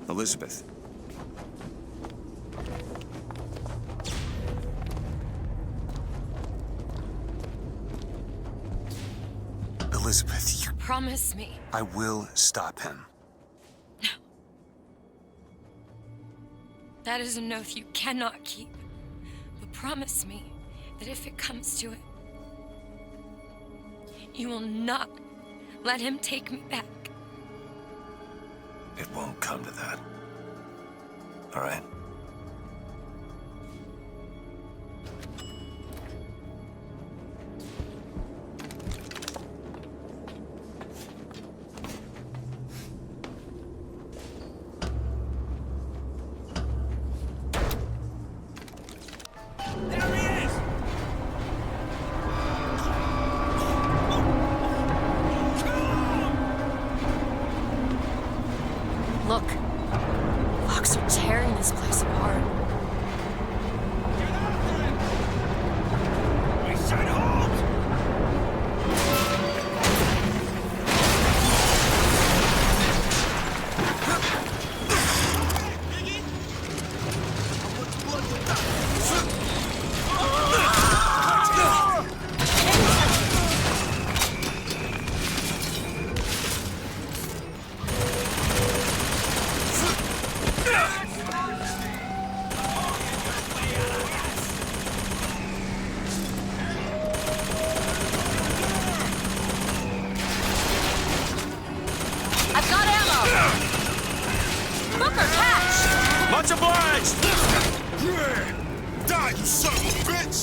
Elizabeth. Elizabeth, you... Promise me. I will stop him. That is an oath you cannot keep. But promise me that if it comes to it, you will not let him take me back. It won't come to that. All right? Look, Vox are tearing this place apart. We said halt! Much obliged! Die, you son of a bitch!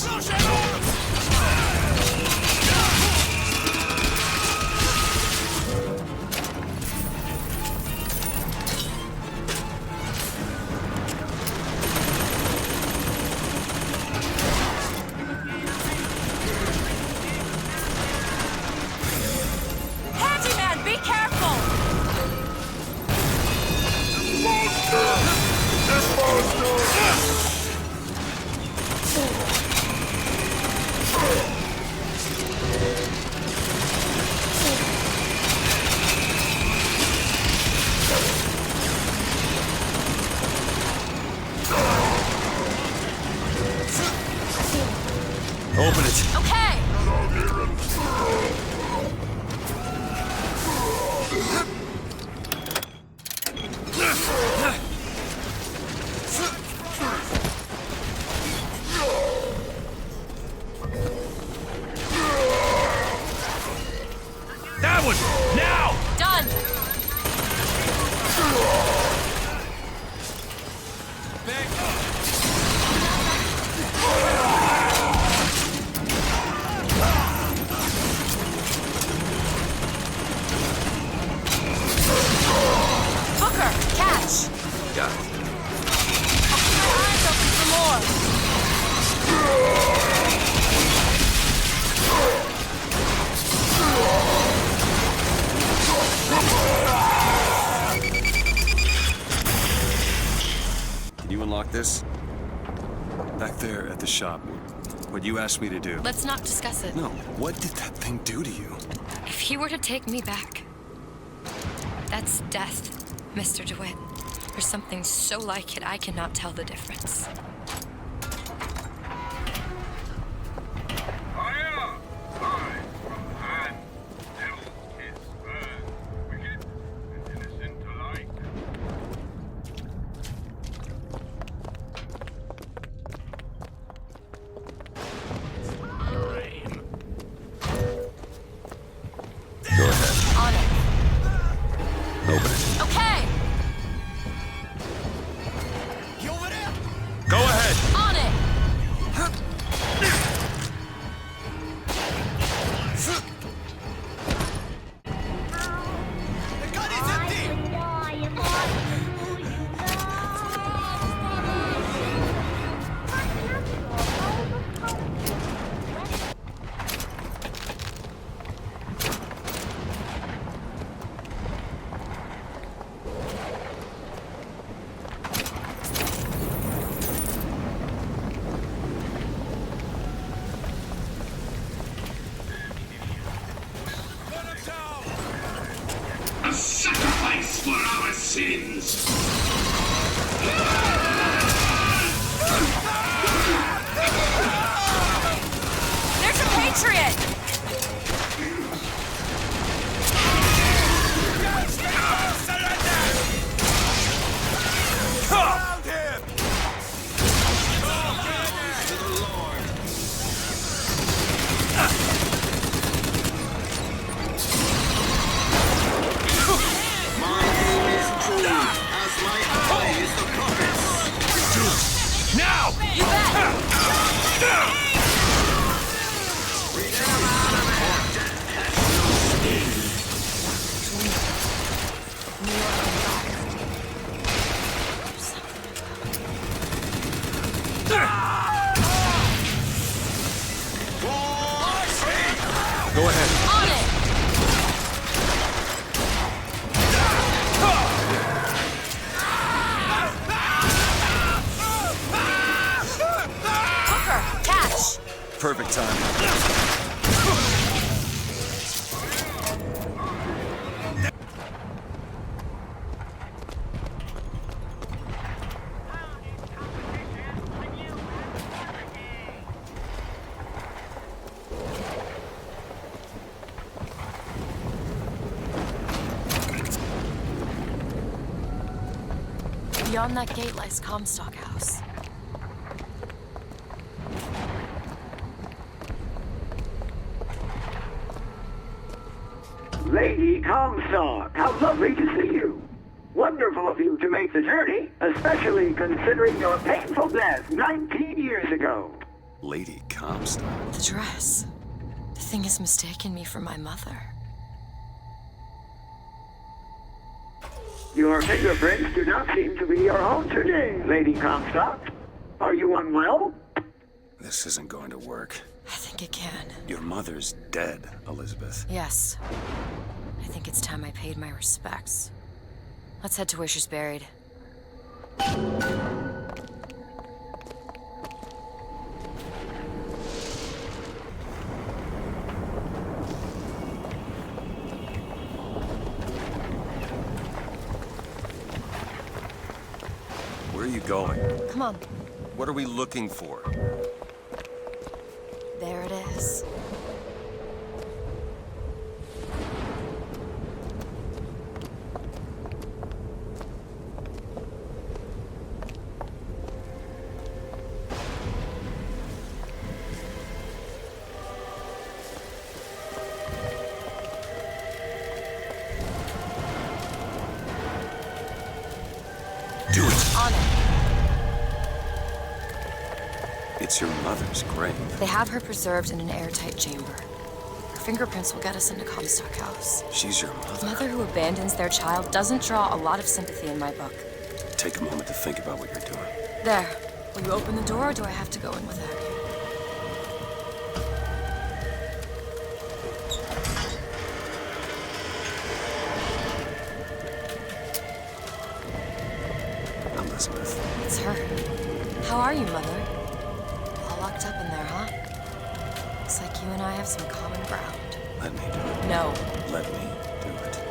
That one! Now! Done! Booker, catch! Got it. I'll keep my eyes open for more. Can you unlock this? Back there at the shop, what you asked me to do. Let's not discuss it. No, what did that thing do to you? If he were to take me back, that's death, Mr. DeWitt. There's something so like it, I cannot tell the difference. Go ahead. On it! Booker, catch! Perfect timing. Beyond that gate lies Comstock House. Lady Comstock, how lovely to see you. Wonderful of you to make the journey, especially considering your painful death 19 years ago. Lady Comstock? The dress. The thing has mistaken me for my mother. Your fingerprints do not seem to be your own today, Lady Comstock. Are you unwell? This isn't going to work. I think it can. Your mother's dead, Elizabeth. Yes. I think it's time I paid my respects. Let's head to where she's buried. Where are you going? Come on. What are we looking for? There it is. on it. It's your mother's grave. They have her preserved in an airtight chamber. Her fingerprints will get us into Comstock House. She's your A mother. mother who abandons their child doesn't draw a lot of sympathy in my book. Take a moment to think about what you're doing. There. Will you open the door, or do I have to go in without you? Elizabeth. It's her. How are you, Mother? All locked up in there, huh? Looks like you and I have some common ground. Let me do it. No. Let me do it.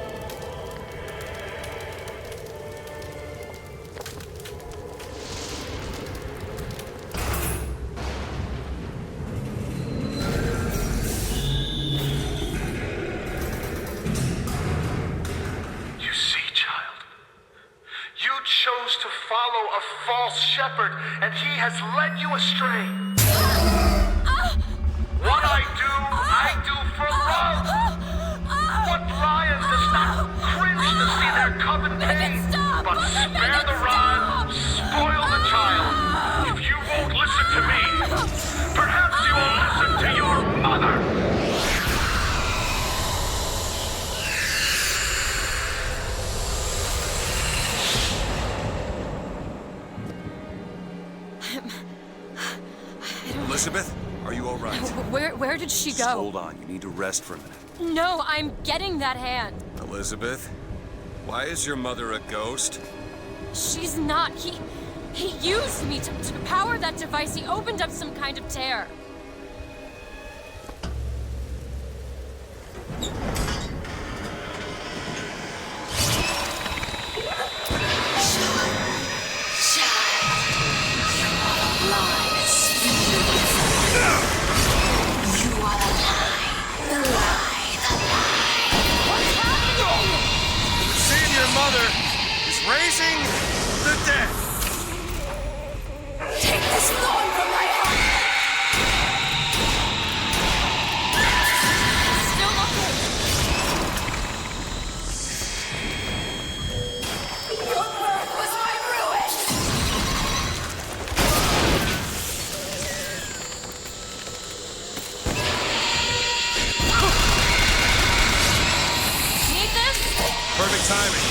You see, child, you chose to follow a false shepherd, and he has led you astray. What I do for love. What Brian does not cringe to see their coven pain, but spare the rod, spoil the child. If you won't listen to me, perhaps you will listen to your mother. Elizabeth, are you all right? Where did she Just go? hold on. You need to rest for a minute. No, I'm getting that hand. Elizabeth, why is your mother a ghost? She's not. He used me to power that device. He opened up some kind of tear. Seeing your mother is raising the dead. Take this thorn from my heart! Still looking. Your birth was my ruin! Need this? Perfect timing.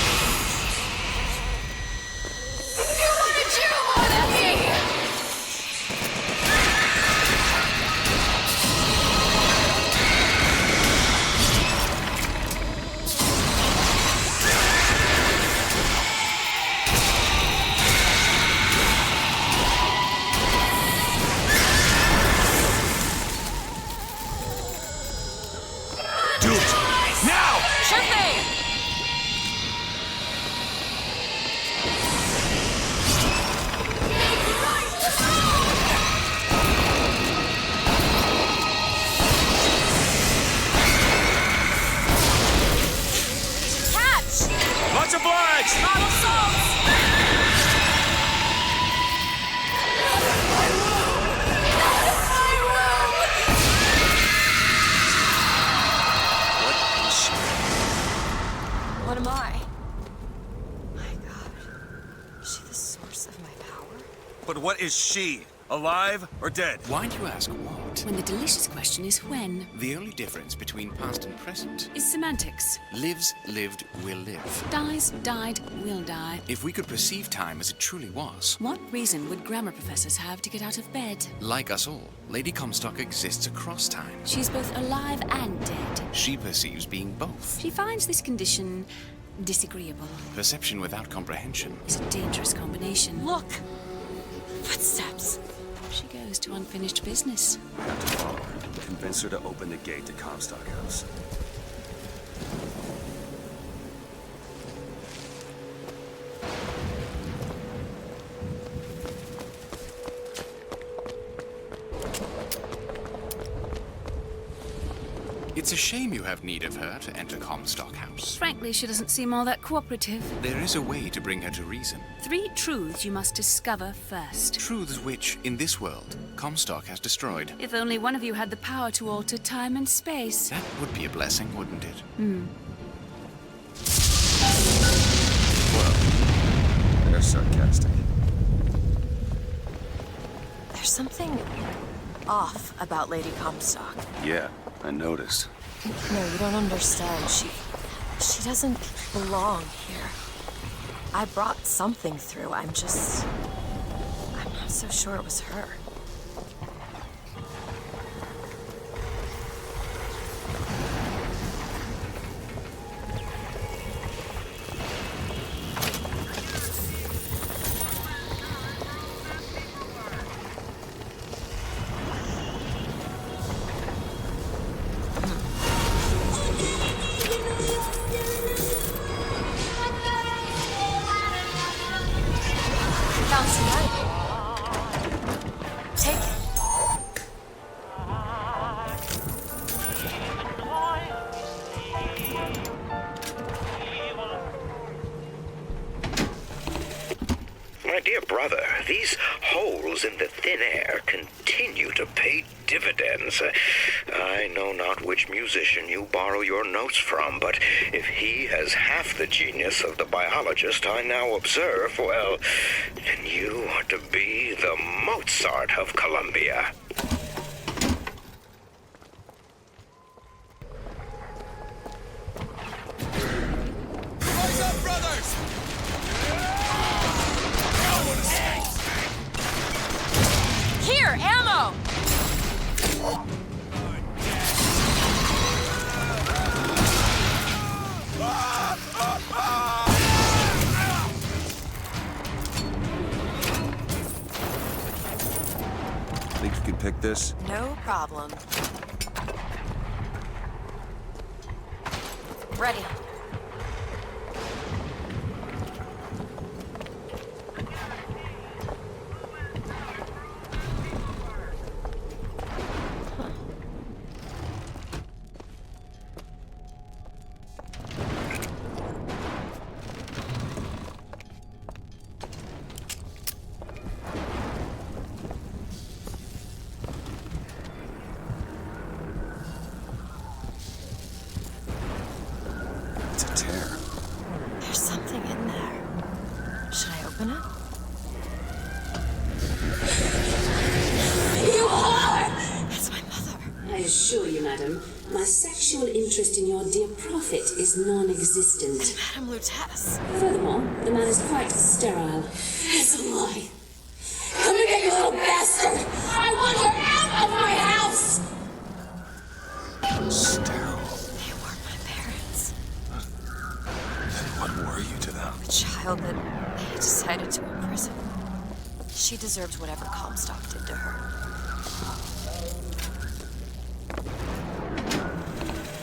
You wanted you more than me! Do it. Now! Sure thing. Catch! Much obliged! Model salts! What is she? What am I? My God. Is she the source of my power? But what is she? Alive or dead? Why do you ask what? When the delicious question is when. The only difference between past and present Is semantics. lives, lived, will live. Dies, died, will die. If we could perceive time as it truly was, What reason would grammar professors have to get out of bed? like us all, Lady Comstock exists across time. She's both alive and dead. She perceives being both. She finds this condition disagreeable. Perception without comprehension. It's a dangerous combination. Look! Footsteps. She goes to unfinished business. We have to follow her. Convince her to open the gate to Comstock House. It's a shame you have need of her to enter Comstock House. Frankly, she doesn't seem all that cooperative. There is a way to bring her to reason. 3 truths you must discover first. Truths which, in this world, Comstock has destroyed. If only one of you had the power to alter time and space. That would be a blessing, wouldn't it? They're sarcastic. something off about Lady Comstock. Yeah, I noticed. No, you don't understand. She doesn't belong here. I brought something through. I'm not so sure it was her. My dear brother, these holes in the thin air continue to pay dividends. I know not which musician you borrow your notes from, but if he has half the genius of the biologist I now observe, well, then you are to be the Mozart of Columbia. Rise up, brothers! Here, ammo! Think you can pick this? No problem. Ready. It's a tear. There's something in there. Should I open it? You are! That's my mother. I assure you, madam, my sexual interest in your dear prophet is non-existent. Madame Lutece. Furthermore, the man is quite sterile. It's a lie. Come here, you little bastard! I want her out of my house! Sterile. They weren't my parents. Then what were you to them? The child that they decided to imprison. She deserved whatever Comstock did to her.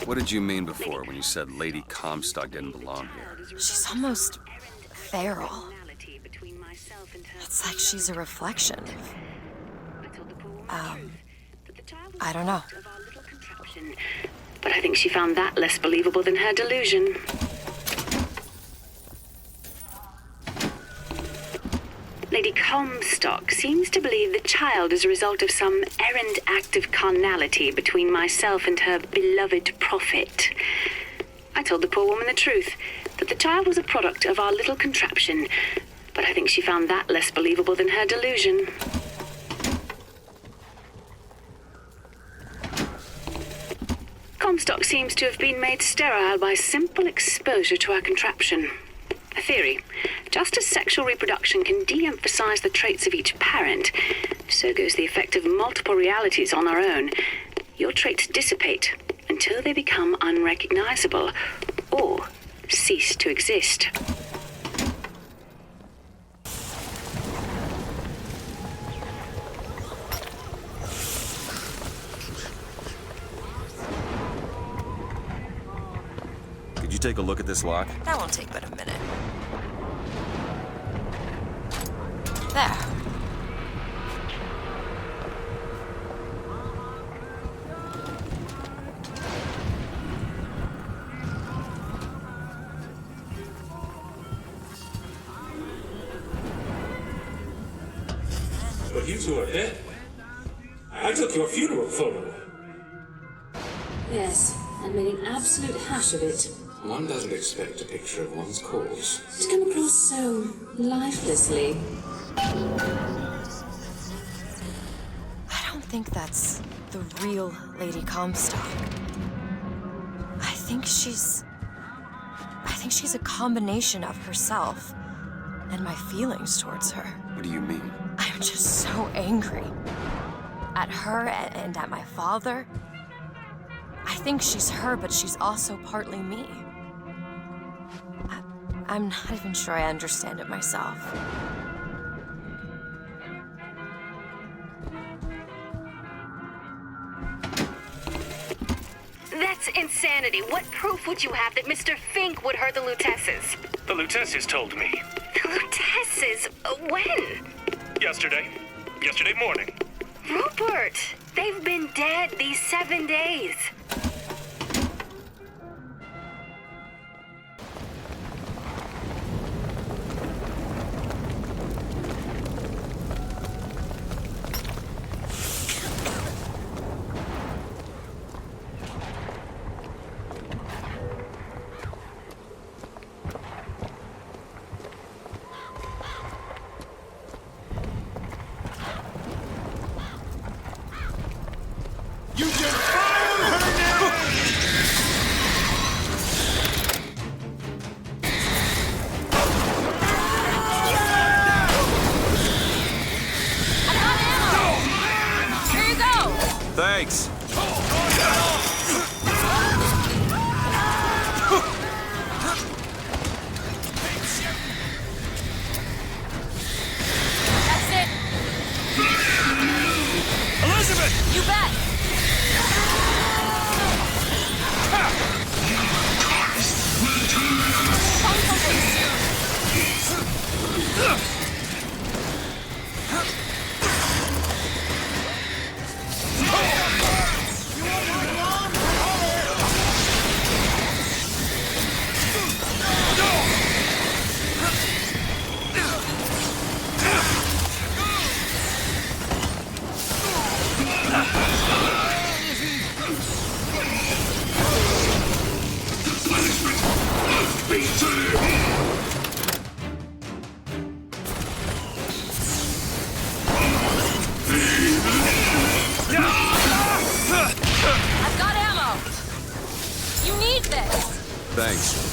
What did you mean before when you said Lady Comstock didn't belong here? She's almost feral. It's like she's a reflection. I don't know. But I think she found that less believable than her delusion. Lady Comstock seems to believe the child is a result of some errant act of carnality between myself and her beloved prophet. I told the poor woman the truth, that the child was a product of our little contraption, but I think she found that less believable than her delusion. Comstock seems to have been made sterile by simple exposure to our contraption. A theory. Just as sexual reproduction can de-emphasize the traits of each parent, so goes the effect of multiple realities on our own. Your traits dissipate until they become unrecognizable or cease to exist. Could you take a look at this lock? That won't take but a minute. There. But you two are dead. I took your funeral photo. Yes, and made an absolute hash of it. One doesn't expect a picture of one's corpse. To come across so lifelessly. think that's the real Lady Comstock. I think she's a combination of herself and my feelings towards her. What do you mean? I'm just so angry. At her and at my father. I think she's her, but she's also partly me. I'm not even sure I understand it myself. That's insanity. What proof would you have that Mr. Fink would hurt the Lutesses? The Lutesses told me. The Lutesses? When? Yesterday. Yesterday morning. Rupert! They've been dead these 7 days. You just fired her now! I got ammo! Here you go! Thanks. That's it! Elizabeth! You bet! I've got ammo! You need this! Thanks.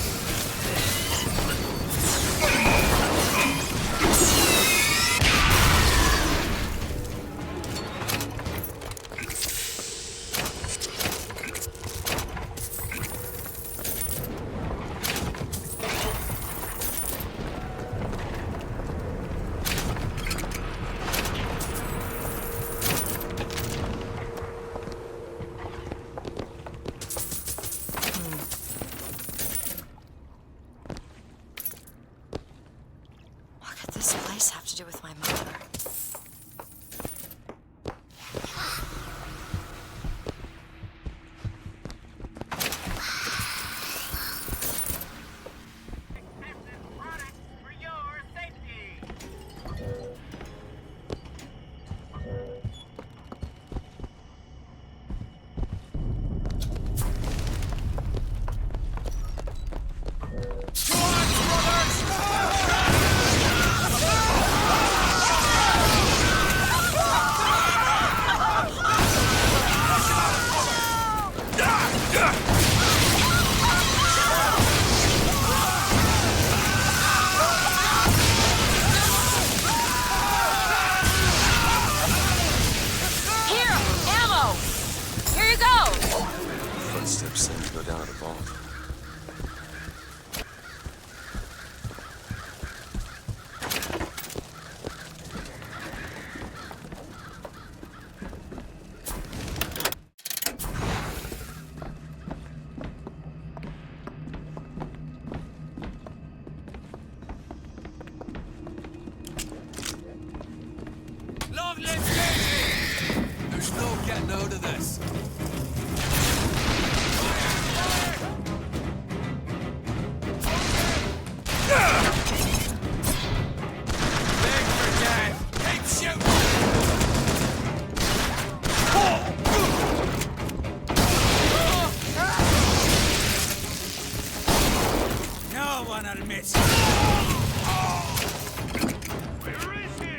What could this place have to do with my mother? Here! Ammo! Here you go! Footsteps seem to go down to the vault. Long live Gacy! There's no getting out of this. Big for death! Keep shooting! No one will miss you. Where is he?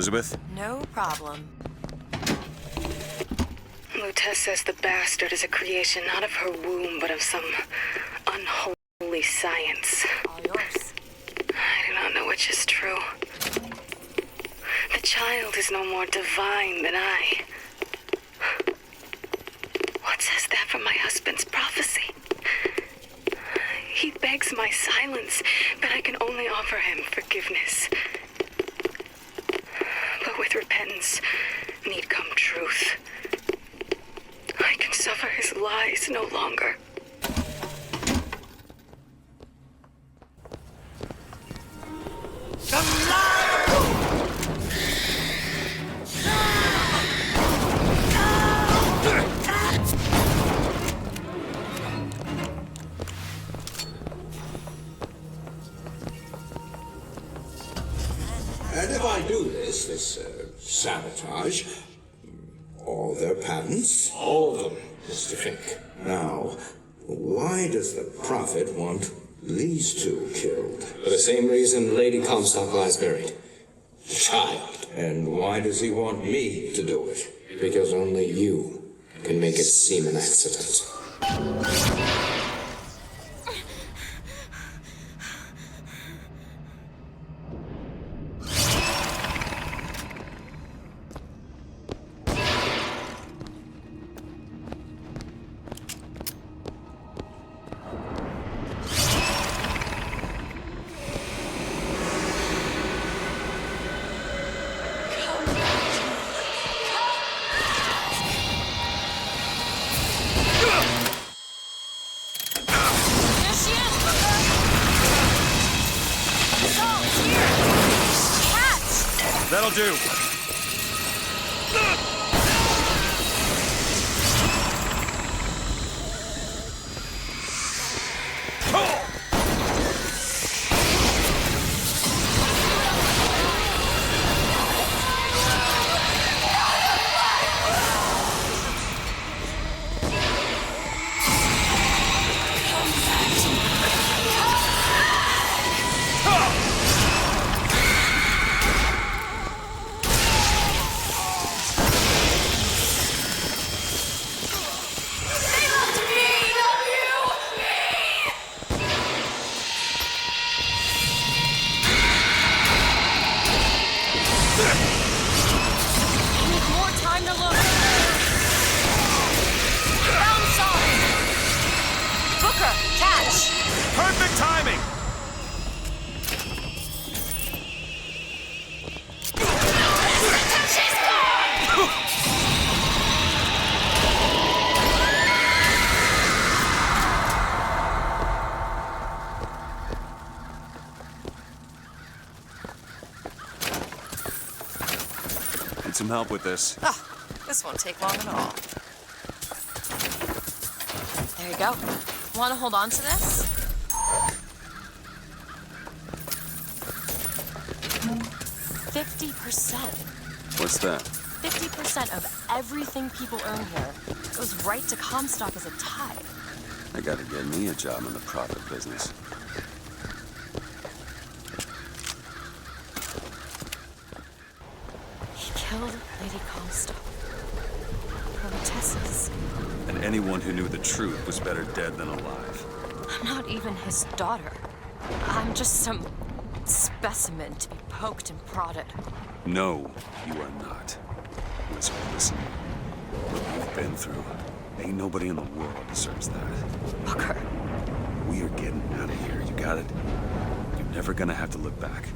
Elizabeth? No problem. Lutess says the bastard is a creation not of her womb, but of some unholy science. All yours. I do not know which is true. The child is no more divine than I. What says that from my husband's prophecy? He begs my silence, but I can only offer him forgiveness. But with repentance, need come truth. I can suffer his lies no longer. And if I do this sabotage, all their patents, all of them, Mr. Fink. Now, why does the Prophet want these two killed? For the same reason Lady Comstock lies buried. Child. And why does he want me to do it? Because only you can make it seem an accident. That'll do. Perfect timing! Need some help with this. Ah, this won't take long at all. There you go. Want to hold on to this? %. What's that? 50% of everything people earn here goes right to Comstock as a tithe. I gotta get me a job in the profit business. He killed Lady Comstock. Protesters. And anyone who knew the truth was better dead than alive. I'm not even his daughter. I'm just some specimen to be poked and prodded. No, you are not. Listen. What we've been through. Ain't nobody in the world deserves that. Booker. We are getting out of here, you got it? You're never gonna have to look back.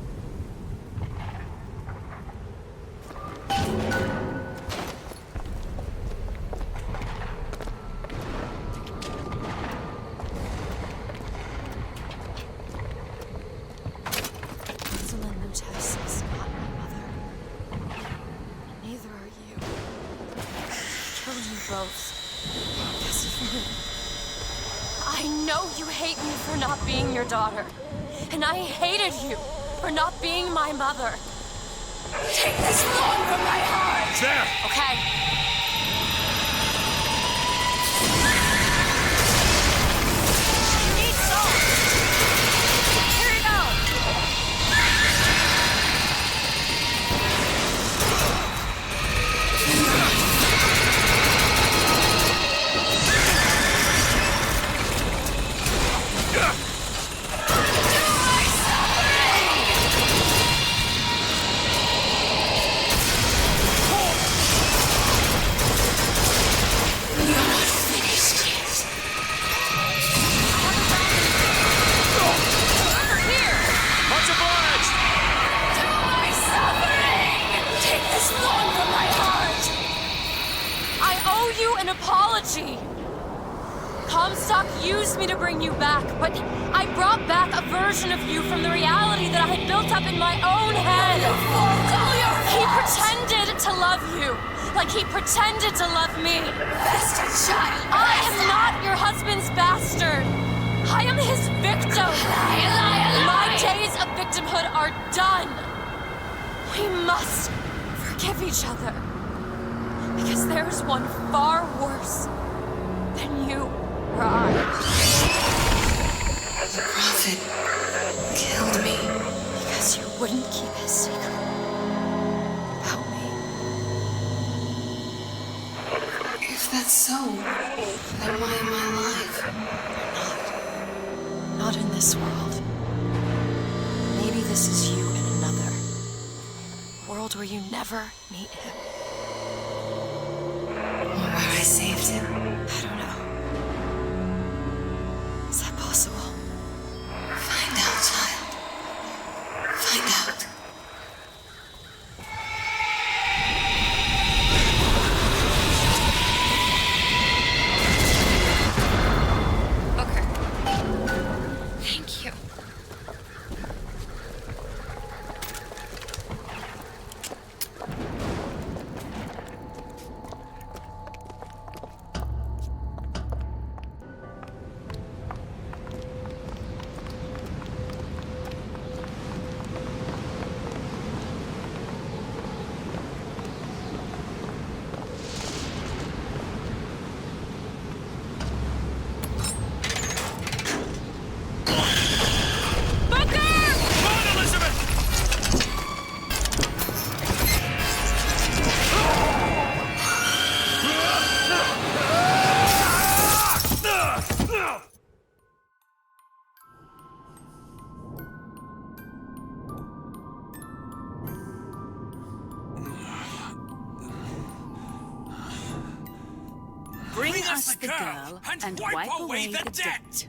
Daughter, and I hated you for not being my mother. Take this thorn from my heart! There! Okay. You need salt! Here you go! an apology. Comstock used me to bring you back, but I brought back a version of you from the reality that I had built up in my own head. He pretended to love you, like he pretended to love me. Bastard child! I am not your husband's bastard. I am his victim. My days of victimhood are done. We must forgive each other, because there's one far worse than you or I. The prophet killed me. Because you wouldn't keep his secret about me. If that's so, then why am I alive? Not in this world. Maybe this is you in another. A world where you never meet him. Or where I saved him. I don't know. Is that possible? Find out, child. Find out. Thank you. Bring us the girl and wipe away the debt.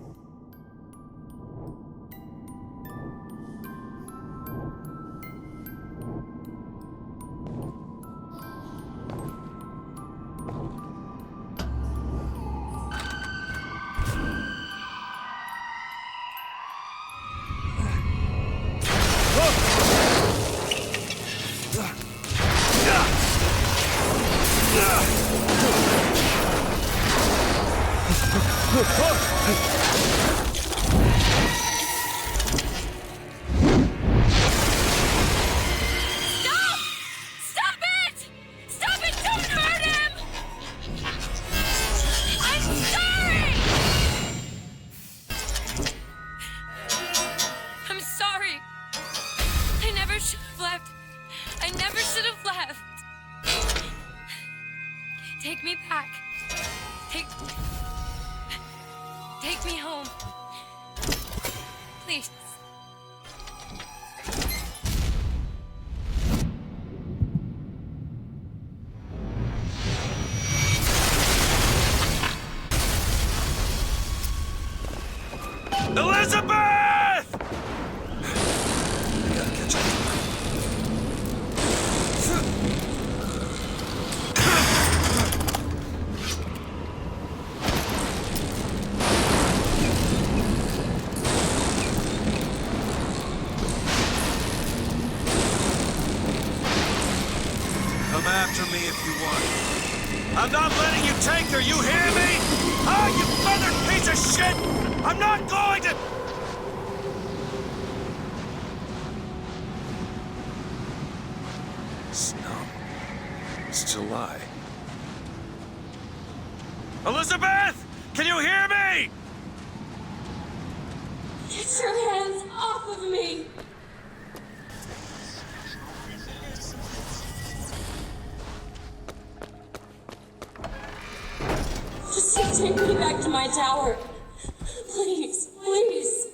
Take me back. Take me home. Please. Elizabeth! We gotta catch up. Come after me if you want. I'm not letting you take her, you hear me? Ah, you feathered piece of shit! I'm not going to... Snow. It's July. Elizabeth! Can you hear me? Get your hands off of me! Just take me back to my tower. Please, please.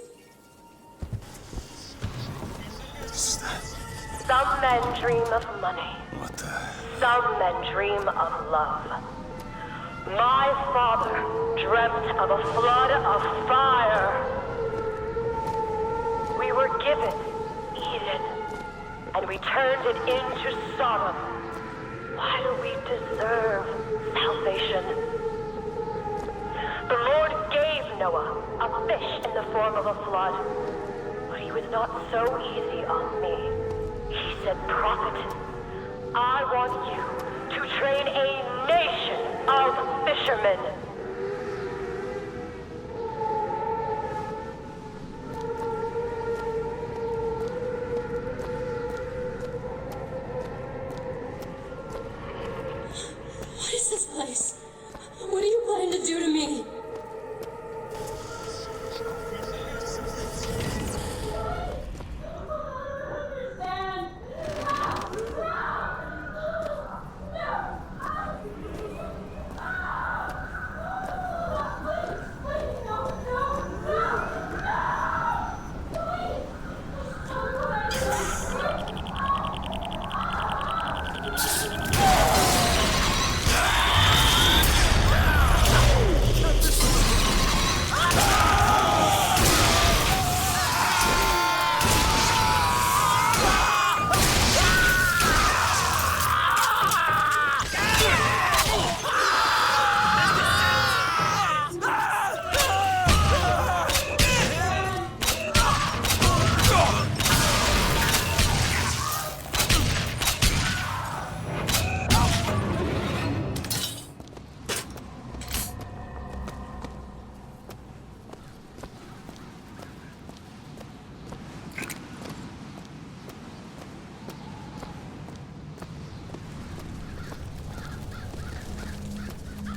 Some men dream of money. What the? Some men dream of love. My father dreamt of a flood of fire. We were given Eden, and we turned it into Sodom. Why do we deserve salvation. The Lord gave Noah a fish in the form of a flood, but he was not so easy on me. He said, "Prophet, I want you to train a nation of fishermen." What is this place? What are you planning to do to me?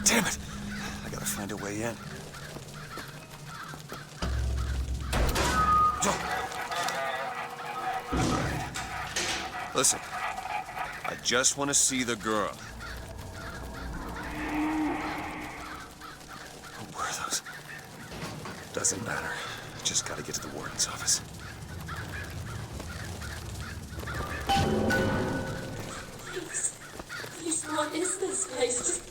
Damn it! I gotta find a way in. Listen, I just want to see the girl. What were those? Doesn't matter. Just gotta get to the warden's office. Please, what is this place?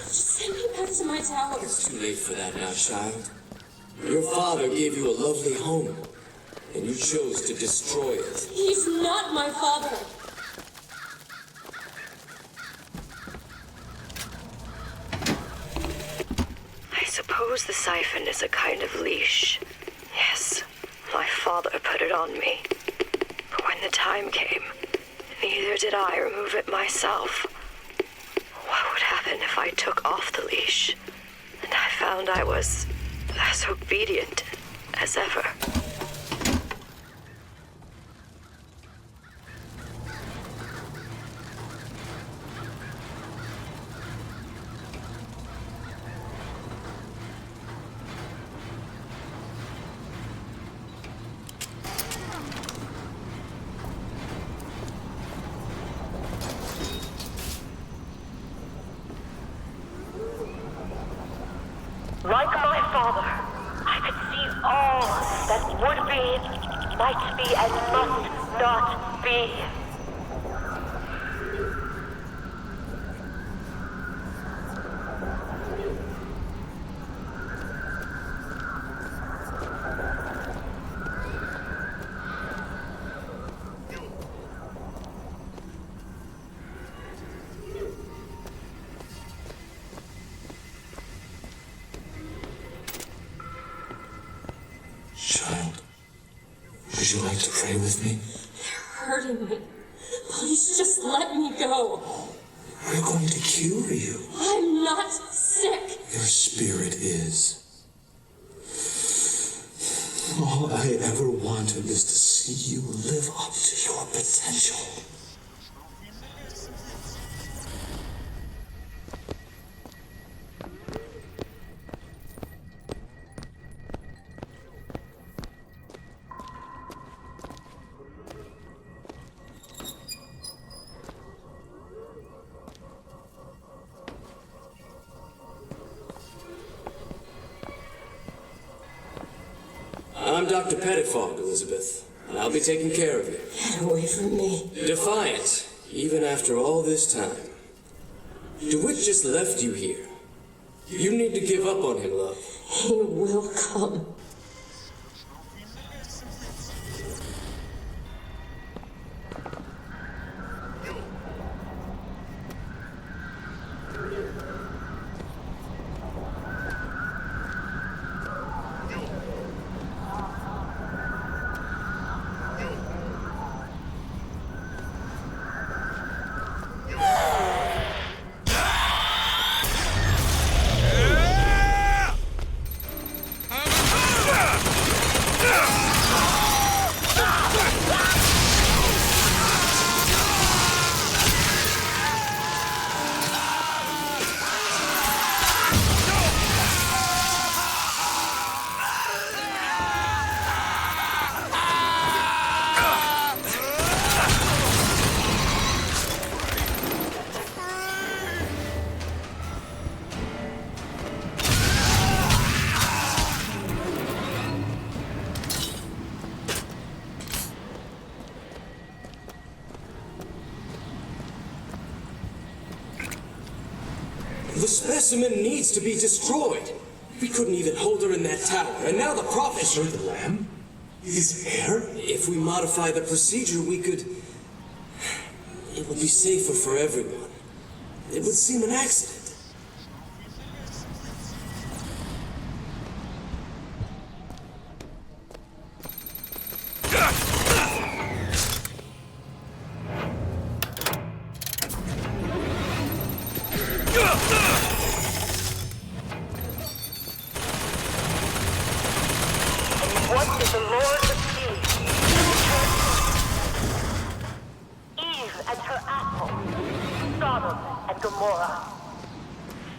Just send me back to my tower. It's too late for that now, child. Your father gave you a lovely home, and you chose to destroy it. He's not my father. I suppose the siphon is a kind of leash. Yes, my father put it on me. But when the time came, neither did I remove it myself. What would happen if I took off the leash, and I found I was as obedient as ever? Like my father, I could see all that would be, might be, and must not be. Child, would you like to pray with me? You're hurting me. Please just let me go. We're going to cure you. I'm not sick. Your spirit is. All I ever wanted is to see you live up to your potential. I'm Dr. Pettifog, Elizabeth, and I'll be taking care of you. Get away from me. Defiant, even after all this time. DeWitt just left you here. You need to give up on him, love. He will come. The specimen needs to be destroyed. We couldn't even hold her in that tower, and now the prophet... Sir, the lamb? His hair? If we modify the procedure, we could... It would be safer for everyone. It would seem an accident.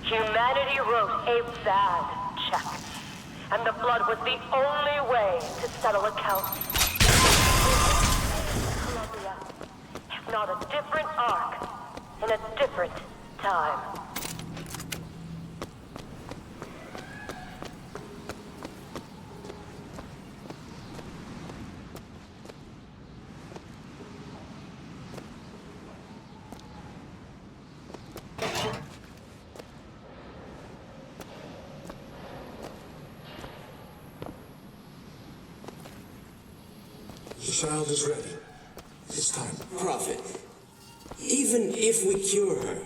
Humanity wrote a bad check, and the blood was the only way to settle accounts. Columbia, if not a different arc, in a different time. The child is ready. It's time. Prophet, even if we cure her,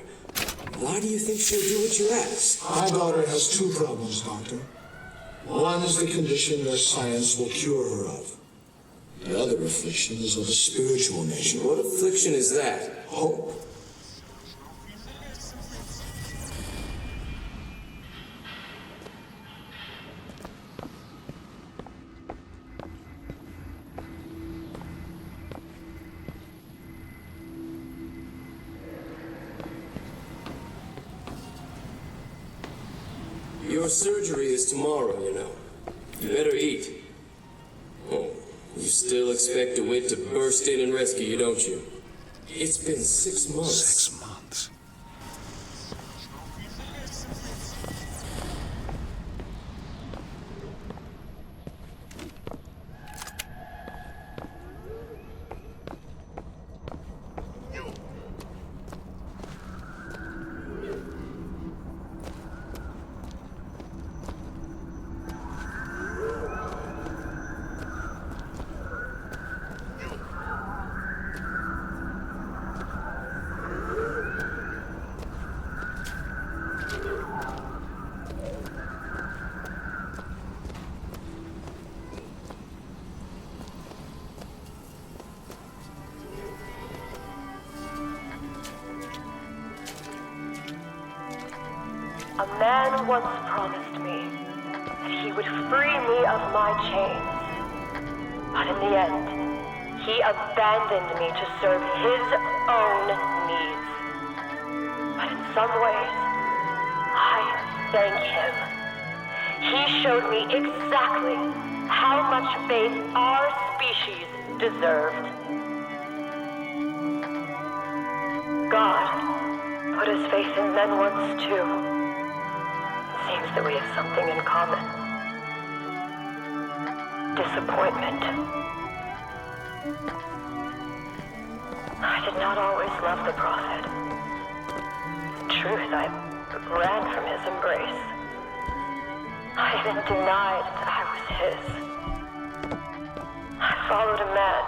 why do you think she'll do what you ask? My daughter has two problems, Doctor. One is the condition your science will cure her of. The other affliction is of a spiritual nature. What affliction is that? Hope. Your surgery is tomorrow, you know. You better eat. Oh, you still expect DeWitt to burst in and rescue you, don't you? It's been 6 months. 6 months. A man once promised me that he would free me of my chains. But in the end, he abandoned me to serve his own needs. But in some ways, I thank him. He showed me exactly how much faith our species deserved. God put his faith in men once too. Seems that we have something in common. Disappointment. I did not always love the prophet. In truth, I ran from his embrace. I even denied that I was his. I followed a man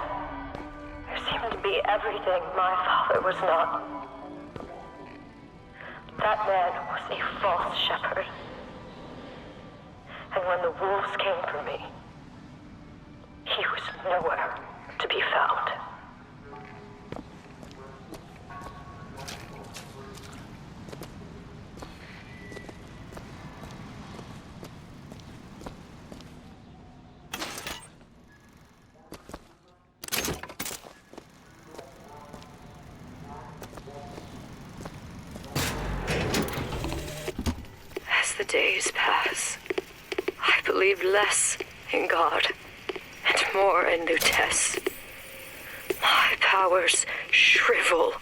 who seemed to be everything my father was not. That man was a false shepherd. And when the wolves came for me, he was nowhere to be found. As the days pass, I believe less in God and more in Lutece. My powers shrivel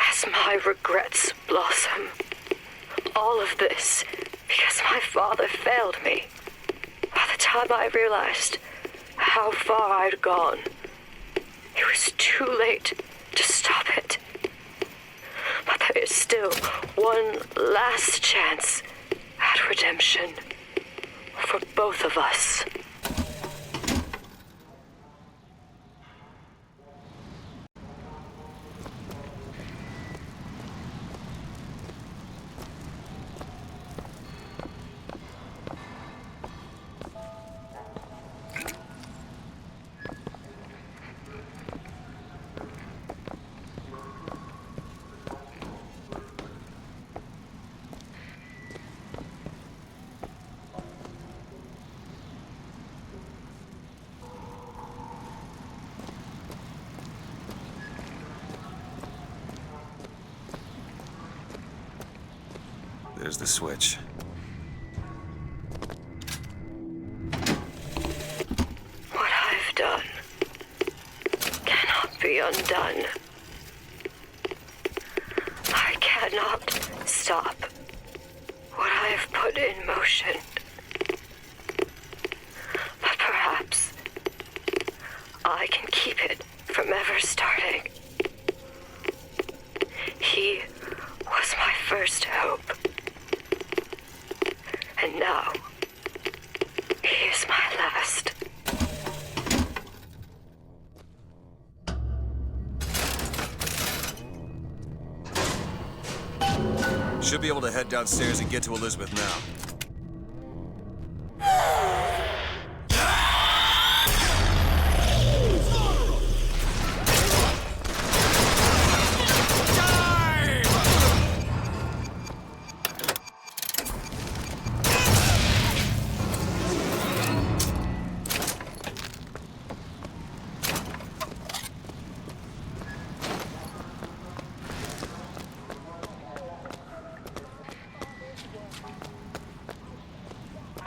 as my regrets blossom. All of this because my father failed me. By the time I realized how far I'd gone, it was too late to stop it. But There is still one last chance at redemption for both of us. There's the switch. What I've done cannot be undone. I cannot stop what I have put in motion. But perhaps I can keep it from ever starting. He was my first hope. And now, he is my last. Should be able to head downstairs and get to Elizabeth now.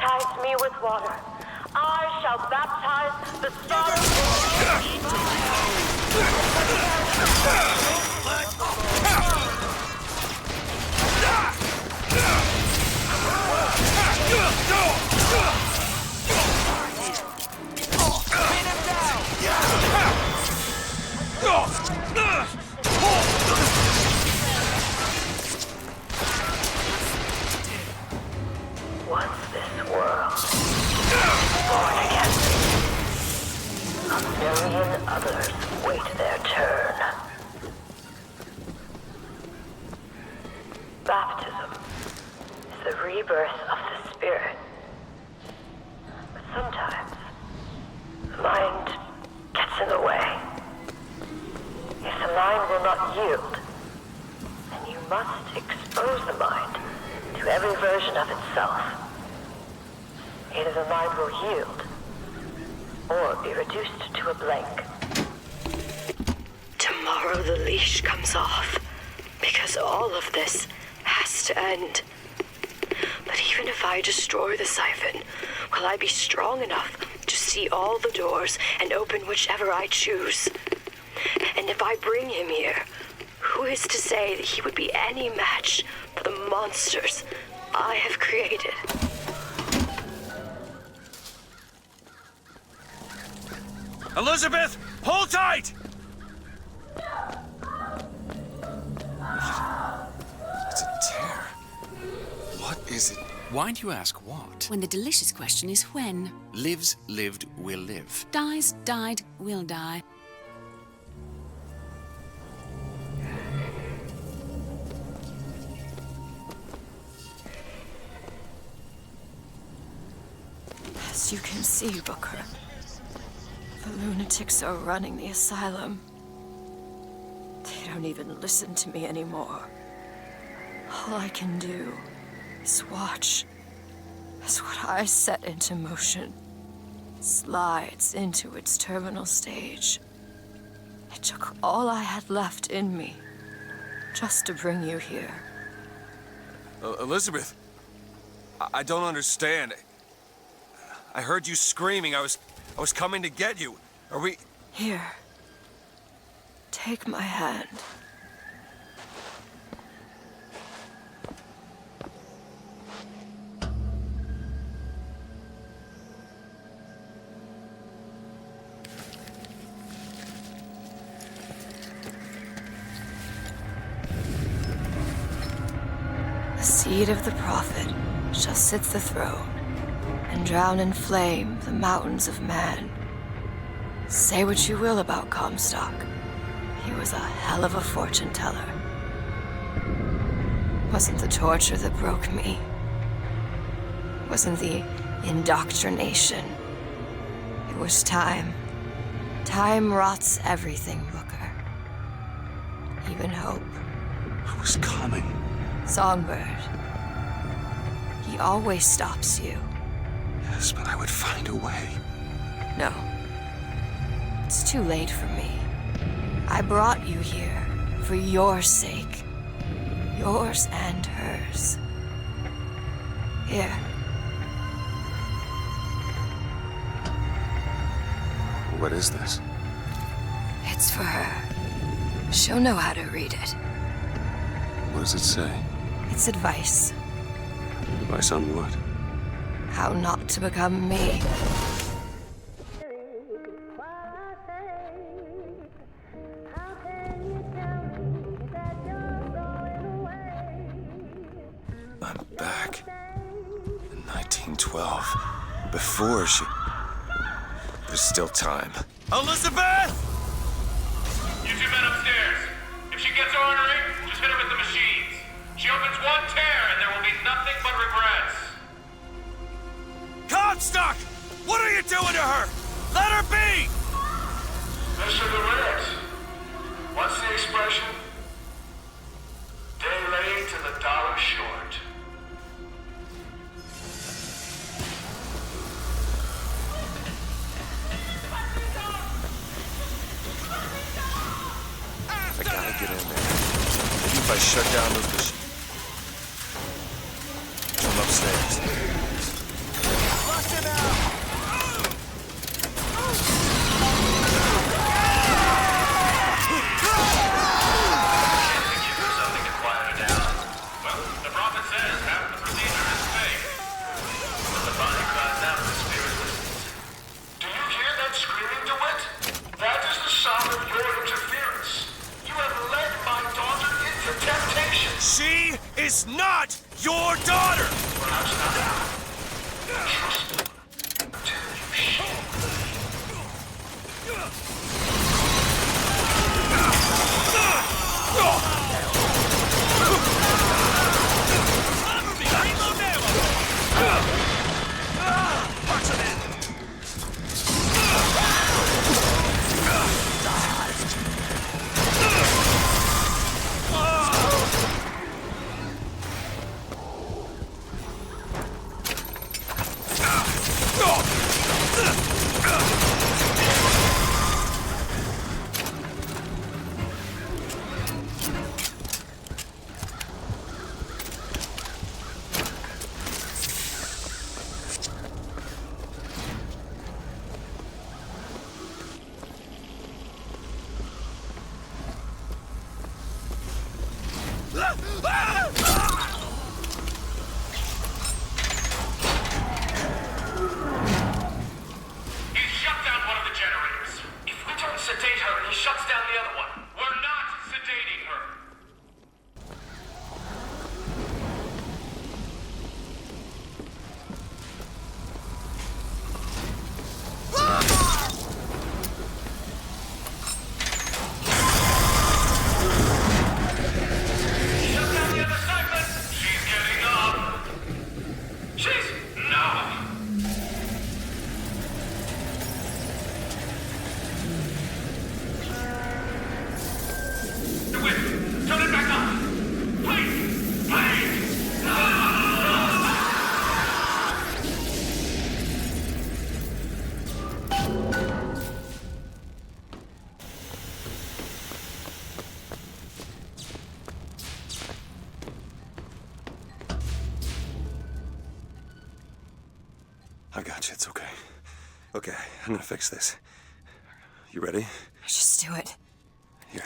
Baptize me with water. I shall baptize the Once this world born again, a million others wait their turn. Baptism is the rebirth of the spirit. But sometimes the mind gets in the way. If the mind will not yield, then you must expose the mind to every version of itself. Either the mind will yield, or be reduced to a blank. Tomorrow the leash comes off, because all of this has to end. But even if I destroy the siphon, will I be strong enough to see all the doors and open whichever I choose? And if I bring him here, who is to say that he would be any match for the monsters I have created? Elizabeth, hold tight! It's a tear. What is it? Why do you ask what? When the delicious question is when. Lives, lived, will live. Dies, died, will die. As you can see, Booker, the lunatics are running the asylum. They don't even listen to me anymore. All I can do is watch as what I set into motion slides into its terminal stage. It took all I had left in me just to bring you here. Elizabeth, I don't understand. I heard you screaming. I was coming to get you. Are we... Here. Take my hand. seed of the prophet shall sit the throne, and drown in flame the mountains of man. Say what you will about Comstock. He was a hell of a fortune teller. Wasn't the torture that broke me. Wasn't the indoctrination. It was time. Time rots everything, Booker. Even hope. I was coming. Songbird. He always stops you. Yes, but I would find a way. No. It's too late for me. I brought you here for your sake. Yours and hers. Here. What is this? It's for her. She'll know how to read it. What does it say? It's advice. Advice on what? How not to become me. I'm back. In 1912. Before she... There's still time. Elizabeth! You two men upstairs. If she gets ornery, just hit her with the machines. She opens one tear and there will be nothing but regrets. Comstock! What are you doing to her? Let her be! Mr. DeWitt, what's the expression? Day late and the dollar short. I gotta get in there. Maybe if I shut down those machines. I'm upstairs. Flush him out! Something to quiet her down. Well, the prophet says half the procedure is fake. But the body cries out, the spirit listens. Do you hear that screaming, DeWitt? That is the sound of your interference. You have led my daughter into temptation. She is not your daughter! Perhaps not now. Trust me. Until you show me. I got you, it's okay. Okay, I'm gonna fix this. You ready? Just do it. Here.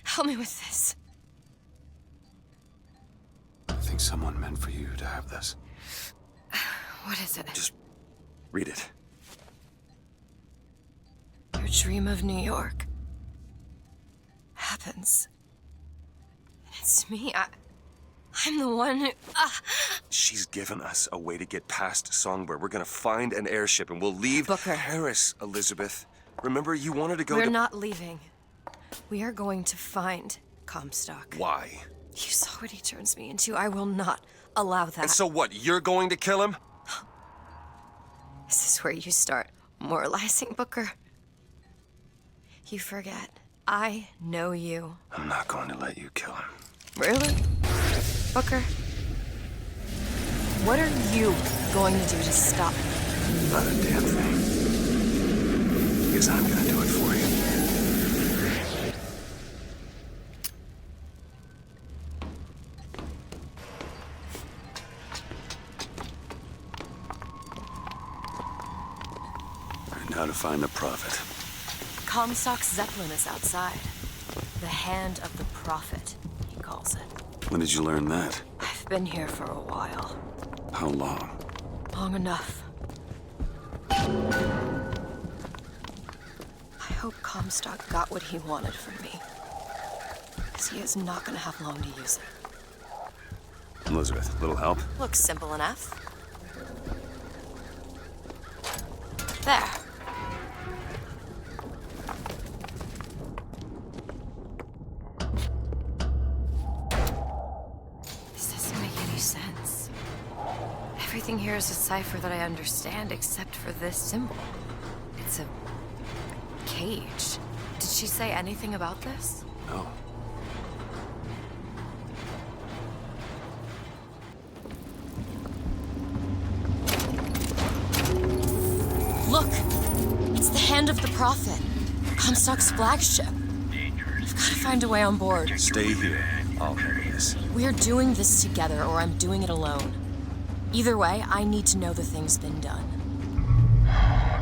Help me with this. I think someone meant for you to have this. What is it? Just read it. Your dream of New York happens. It's me. I'm the one who... She's given us a way to get past Songbird. We're gonna find an airship and we'll leave Paris, Elizabeth. Remember, you wanted to go We're not leaving. We are going to find Comstock. Why? You saw what he turns me into. I will not allow that. And so what, you're going to kill him? This is where you start moralizing, Booker. You forget. I know you. I'm not going to let you kill him. Really? Booker? What are you going to do to stop me? Not a damn thing. Because I'm gonna do it for you. And how to find the prophet. Comstock's Zeppelin is outside. The hand of the prophet, he calls it. When did you learn that? I've been here for a while. How long? Long enough. I hope Comstock got what he wanted from me. Because he is not going to have long to use it. Elizabeth, little help? Looks simple enough. There. This doesn't make any sense. Everything here is a cipher that I understand except for this symbol. It's a cage. Did she say anything about this? No. Look! It's the hand of the prophet. Comstock's flagship. We've got to find a way on board. Stay here. I'll handle this. We're doing this together, or I'm doing it alone. Either way, I need to know the thing's been done.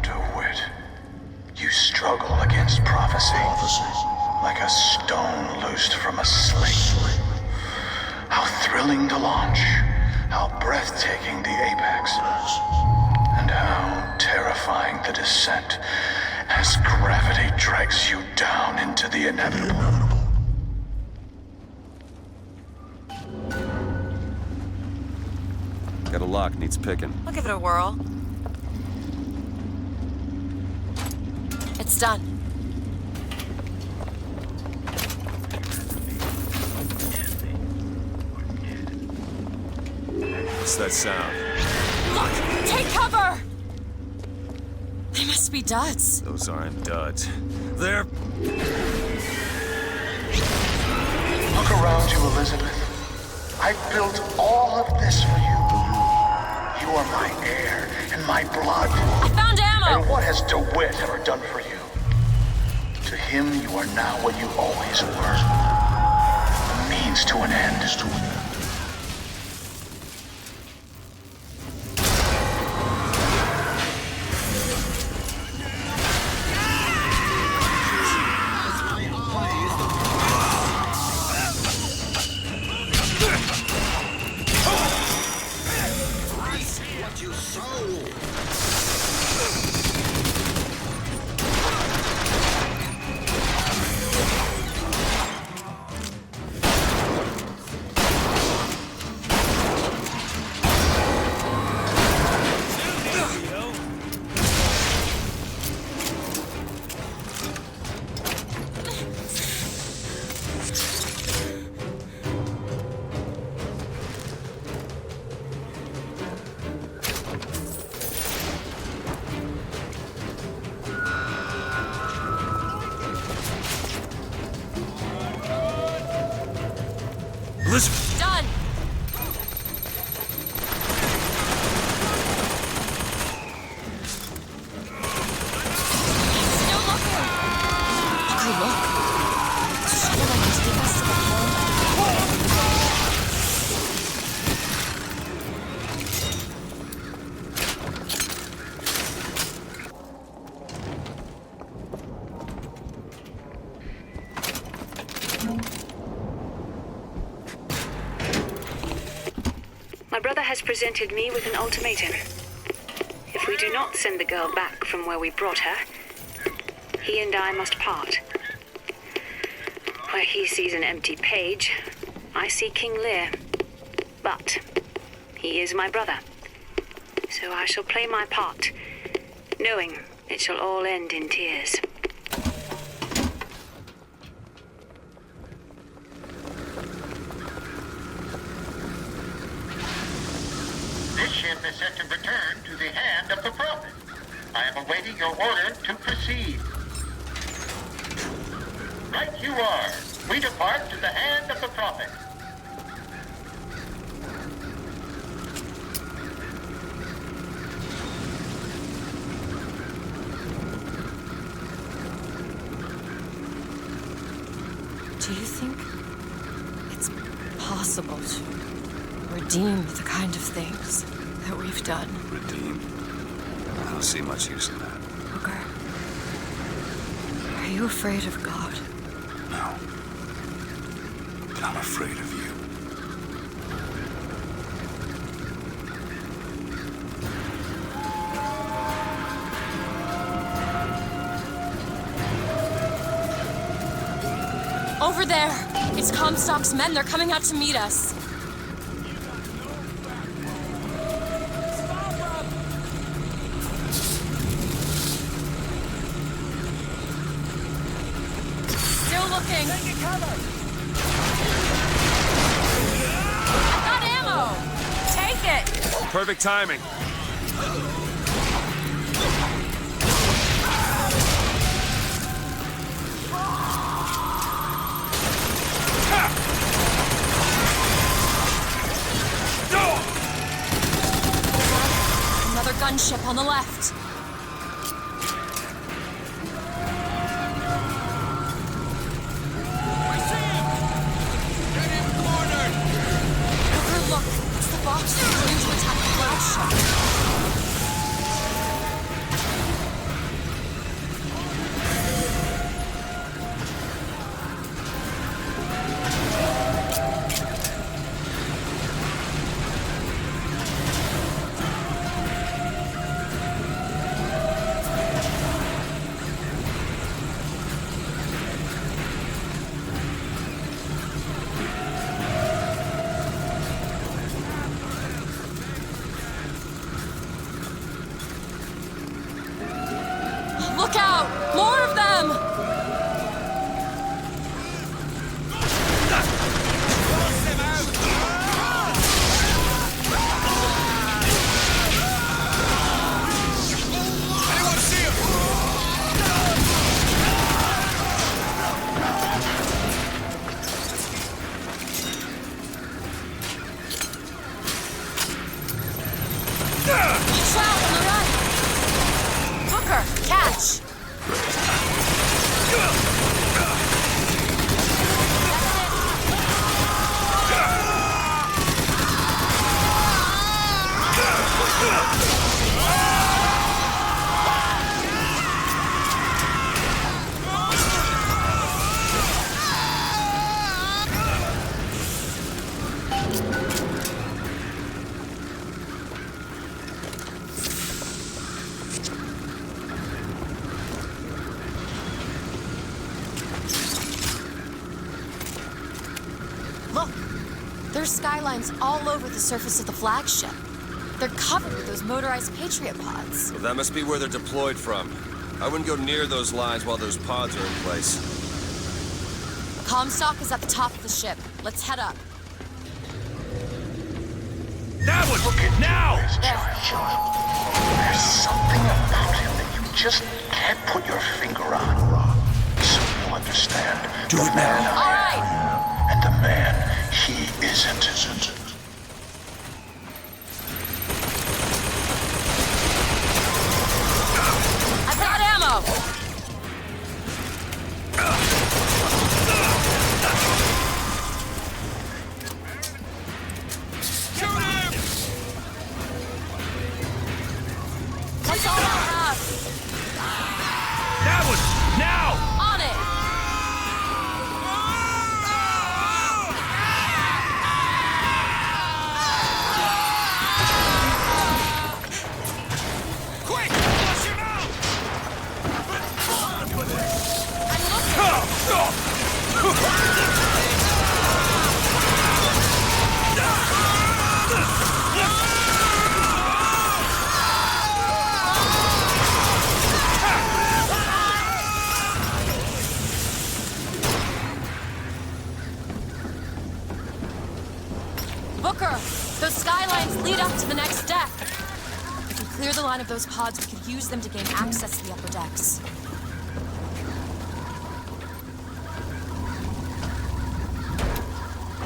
DeWitt, you struggle against prophecy like a stone loosed from a sling. How thrilling the launch, how breathtaking the apex, and how terrifying the descent as gravity drags you down into the inevitable. Got a lock, needs picking. I'll give it a whirl. It's done. What's that sound? Look! Take cover! They must be duds. Those aren't duds. They're... Look around you, Elizabeth. I built all of this for you. You are my air and my blood. I found ammo! And what has DeWitt ever done for you? To him, you are now what you always were. A means to an end. Elizabeth! Done! Still looking! Okay, look. Just feel like it's take us to the home. My brother has presented me with an ultimatum. If we do not send the girl back from where we brought her, he and I must part. Where he sees an empty page, I see King Lear. But he is my brother, so I shall play my part, knowing it shall all end in tears. This ship is set to return to the hand of the Prophet. I am awaiting your order to proceed. Right you are. We depart to the hand of the Prophet. Do you think it's possible to redeem the kind of things that we've done? Redeem? I don't see much use in that. Booker, are you afraid of God? No. I'm afraid of you. Over there! It's Comstock's men. They're coming out to meet us. Still looking. Take cover. I got ammo. Take it. Perfect timing. Another gunship on the left. I see him! Get him cornered! Booker, look. It's the Vox trying to attack the flagship. Look out! More of them! Anyone see him? Watch out on the right! Booker, catch! Look, there's skylines all over the surface of the flagship. They're covered with those motorized Patriot pods. Well, that must be where they're deployed from. I wouldn't go near those lines while those pods are in place. Comstock is at the top of the ship. Let's head up. That was now! There's something about him that you just can't put your finger on. Soon you'll understand. Do it now. All right. And the man he isn't. I've got ammo. That's all I have. That was now! On it. up to the next deck. If we clear the line of those pods, we could use them to gain access to the upper decks.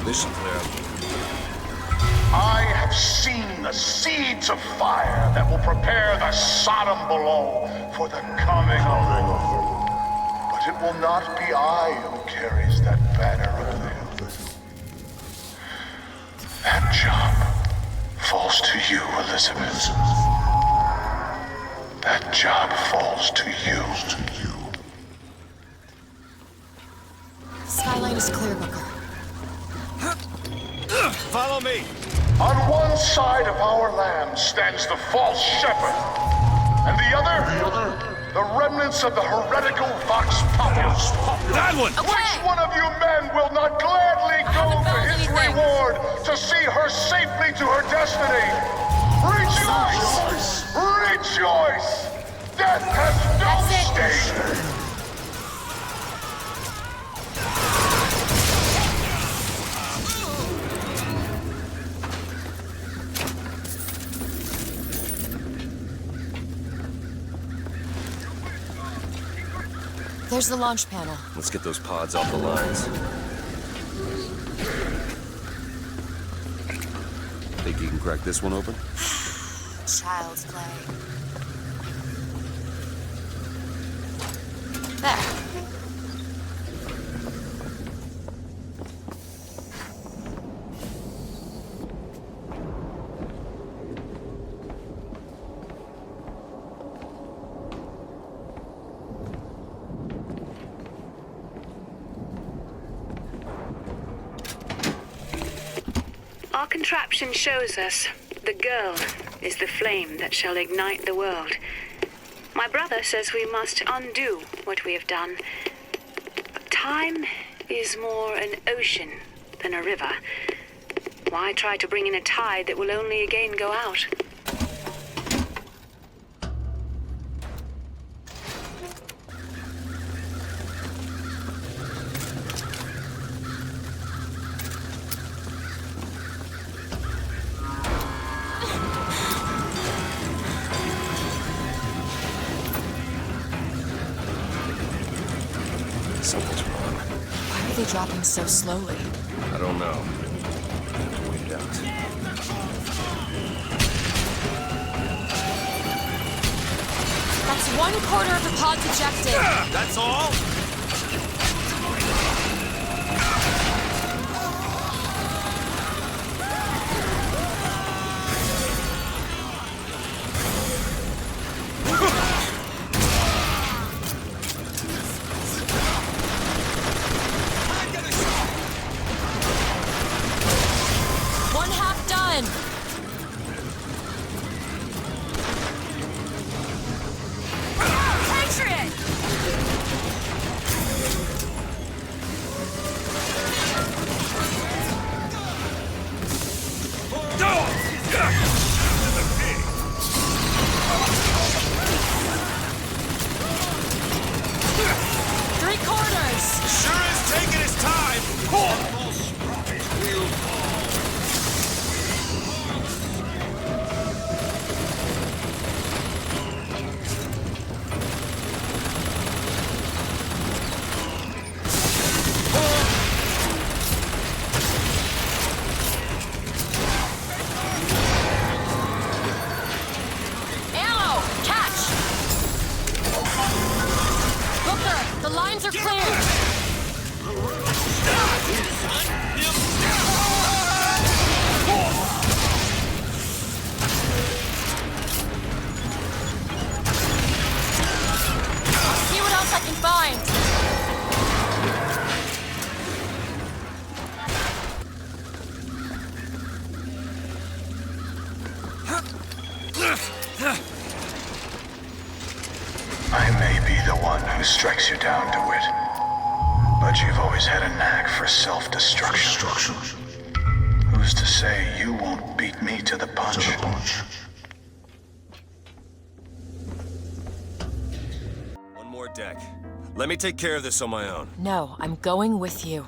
This should clear up. I have seen the seeds of fire that will prepare the Sodom below for the coming of the Lord. But it will not be I who carries that banner of the hill. That job falls to you, Elizabeth. That job falls to you. Skyline is clear, Booker. Follow me. On one side of our land stands the false shepherd, and the other, the remnants of the heretical Vox Populi. That one! Okay. Which one of you men will not gladly go to his reward to see her safely to her destiny? Rejoice! Rejoice! Death has no sting! There's the launch panel. Let's get those pods off the lines. Think you can crack this one open? Child's play. There. Our contraption shows us the girl is the flame that shall ignite the world. My brother says we must undo what we have done. Time is more an ocean than a river. Why try to bring in a tide that will only again go out? Something's wrong. Why are they dropping so slowly? I don't know. Have to wait it out. That's 1/4 of the pods ejected. That's all? One half done. Patriot! Three-quarters. Sure is taking his time. Ammo! Catch! Booker, the lines are clear. I'll see what else I can find. I may be the one who strikes you down, DeWitt, but you've always had a knack for self-destruction. Who's to say you won't beat me to the punch? One more deck. Let me take care of this on my own. No, I'm going with you.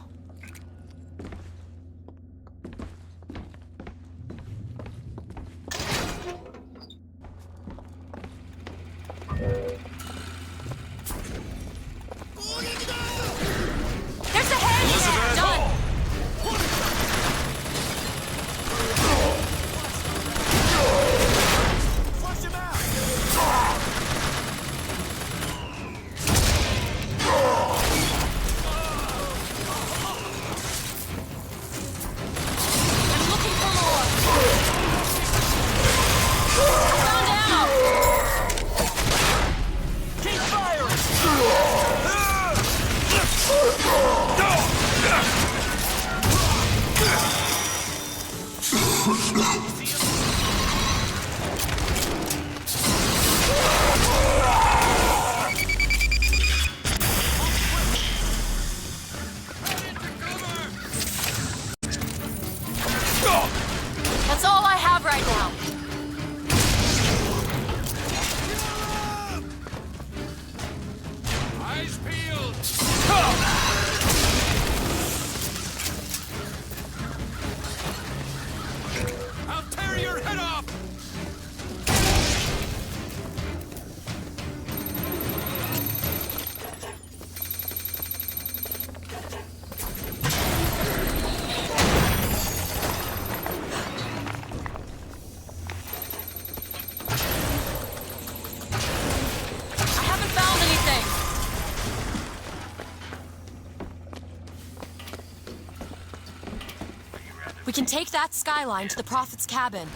We can take that skyline to the Prophet's cabin.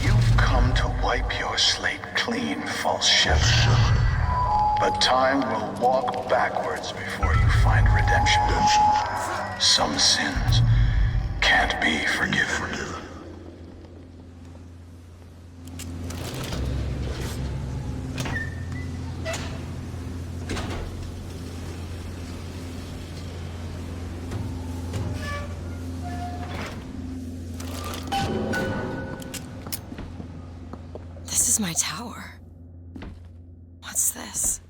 You've come to wipe your slate clean, false shepherd. But time will walk backwards before you find redemption. Some sins can't be forgiven. This is my tower. What's this?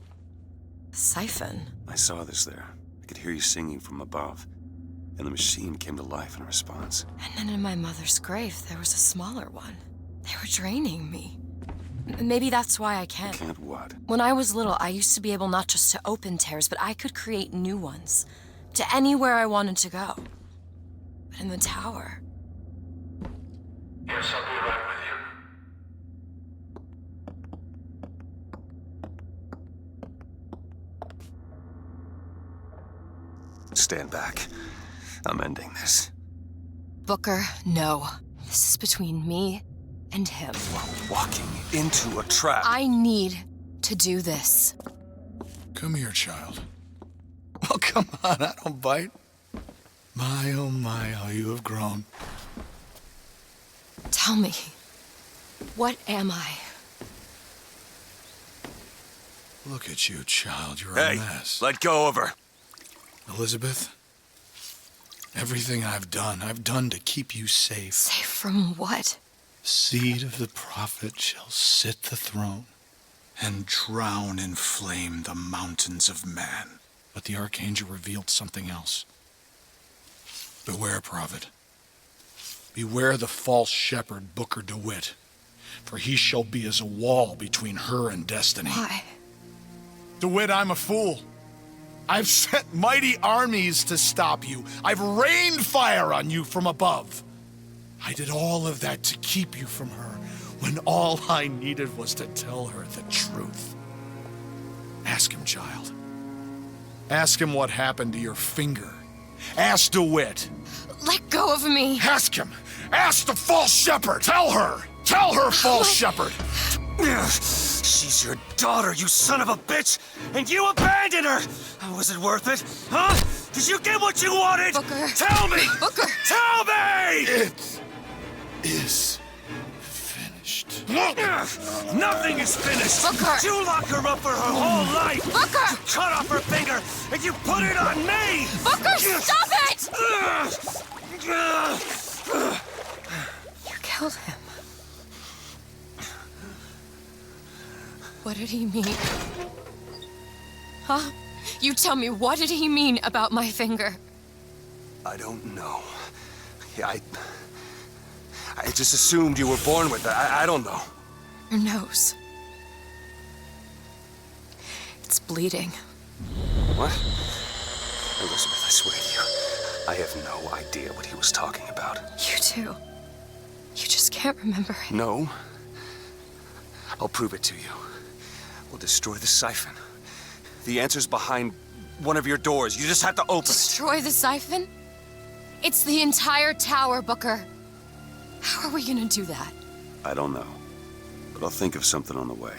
A siphon. I saw this there. I could hear you singing from above. And the machine came to life in response. And then in my mother's grave, there was a smaller one. They were draining me. Maybe that's why I can't. Can't what? When I was little, I used to be able not just to open tears, but I could create new ones. To anywhere I wanted to go. But in the tower... Yes, I'll be right with you. Stand back. I'm ending this. Booker, no. This is between me and him. We're walking into a trap. I need to do this. Come here, child. Oh, come on, I don't bite. My, oh my, how you have grown. Tell me, what am I? Look at you, child. You're Hey, a mess. let go of her. Elizabeth, everything I've done to keep you safe. Safe from what? Seed of the prophet shall sit the throne and drown in flame the mountains of man. But the archangel revealed something else. Beware, prophet. Beware the false shepherd, Booker DeWitt, for he shall be as a wall between her and destiny. Why? DeWitt, I'm a fool. I've sent mighty armies to stop you. I've rained fire on you from above. I did all of that to keep you from her, when all I needed was to tell her the truth. Ask him, child. Ask him what happened to your finger. Ask DeWitt. Let go of me. Ask him. Ask the false shepherd. Tell her. Tell her, false shepherd. She's your daughter, you son of a bitch! And you abandoned her! Was it worth it? Huh? Did you get what you wanted? Booker. Tell me! Booker! Tell me! It is finished. Nothing is finished! Booker! You locked her up for her whole life! Booker! You cut off her finger, and you put it on me! Booker, stop it! You killed him. What did he mean? Huh? You tell me, what did he mean about my finger? I don't know. Yeah, I just assumed you were born with it. I don't know. Your nose. It's bleeding. What? Elizabeth, I swear to you, I have no idea what he was talking about. You too. You just can't remember it. No. I'll prove it to you. We'll destroy the siphon. The answer's behind one of your doors. You just have to open it. Destroy the siphon? It's the entire tower, Booker. How are we gonna do that? I don't know. But I'll think of something on the way.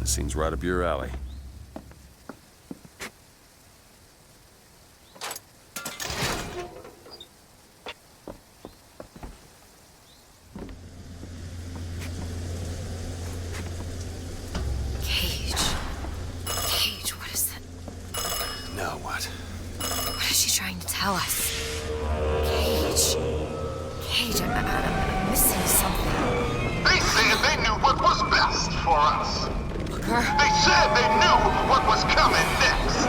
Seems right up your alley. Cage, what is that? Now what? What is she trying to tell us? Cage, I'm missing something. They said they knew what was best for us. They said they knew what was coming next.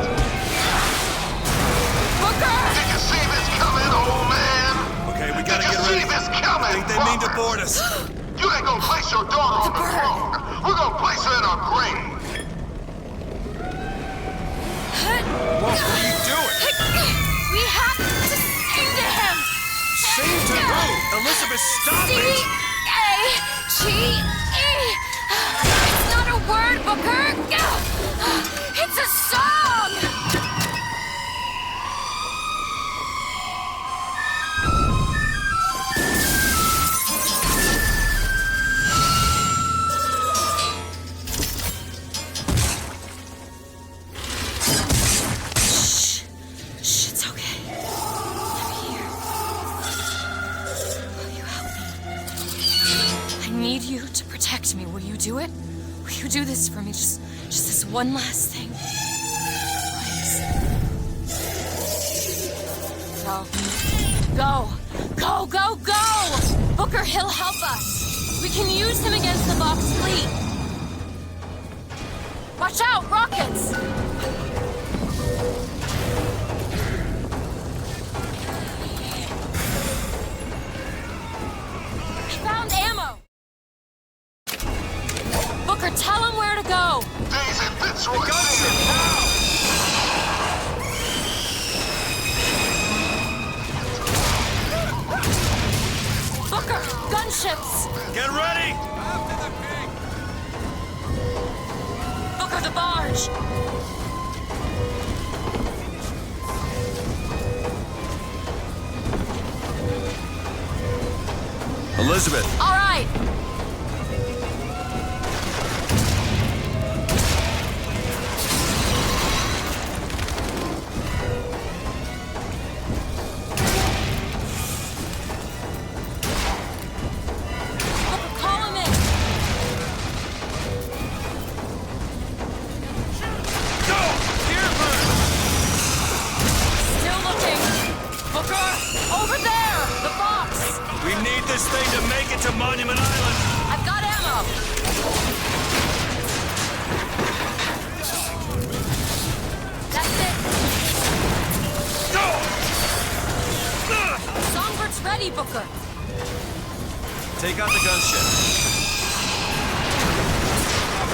Booker! Did you see this coming? gotta get ready. I think they mean to board us. You ain't gonna place your daughter on the throne. We're gonna place her in her grave. What are you doing? We have to sing to him! Sing to who? Elizabeth, stop it! C-A-G-E! It's not a word, Booker! It's a song! Shh, it's okay. I'm here. Will you help me? I need you to protect me. Will you do it? Will you do this for me? Just this one last thing. Please. Go. Go, go, go! Booker, he'll help us. We can use him against the Vox fleet. Watch out, rockets! Found ammo! Booker, tell him where to go! Daisy Fitzroy! Booker, gunships! Get ready! Booker, the barge! Elizabeth! All right! This thing to make it to Monument Island. I've got ammo. That's it. Go! Songbird's ready, Booker. Take out the gunship.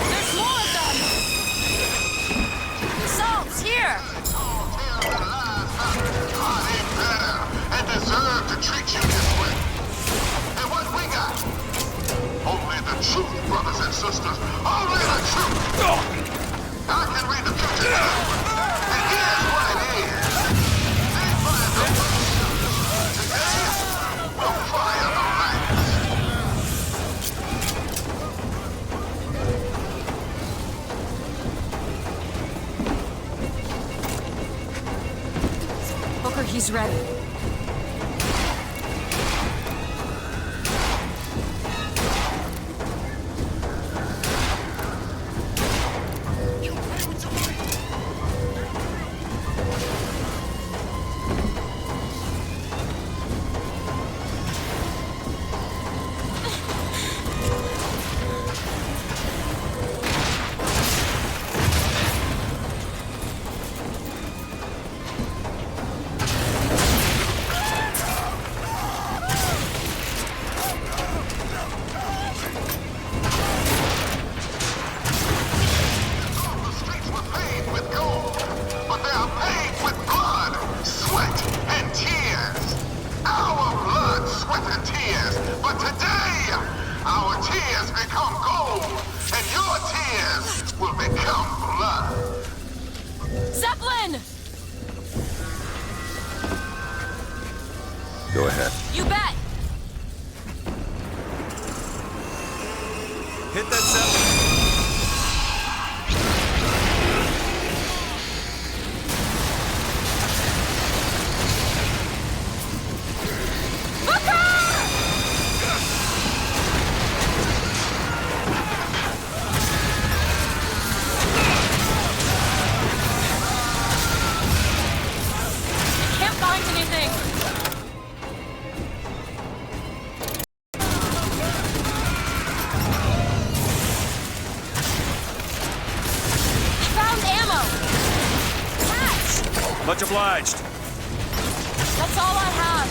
There's more of them. Salt's here. And deserve to treat you this way. And what we got? Only the truth, brothers and sisters. Only the truth. I can read the future now. And here's what it is. They find the today we'll fire the lights. Booker, he's ready. Go ahead. You bet. Hit that zeppelin. Much obliged. That's all I have.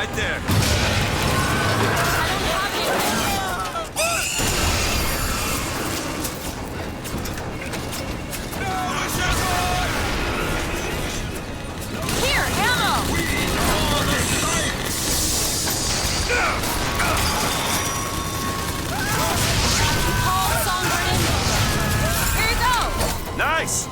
Right there. Here, ammo! Call Songbird in. Here you go! Nice!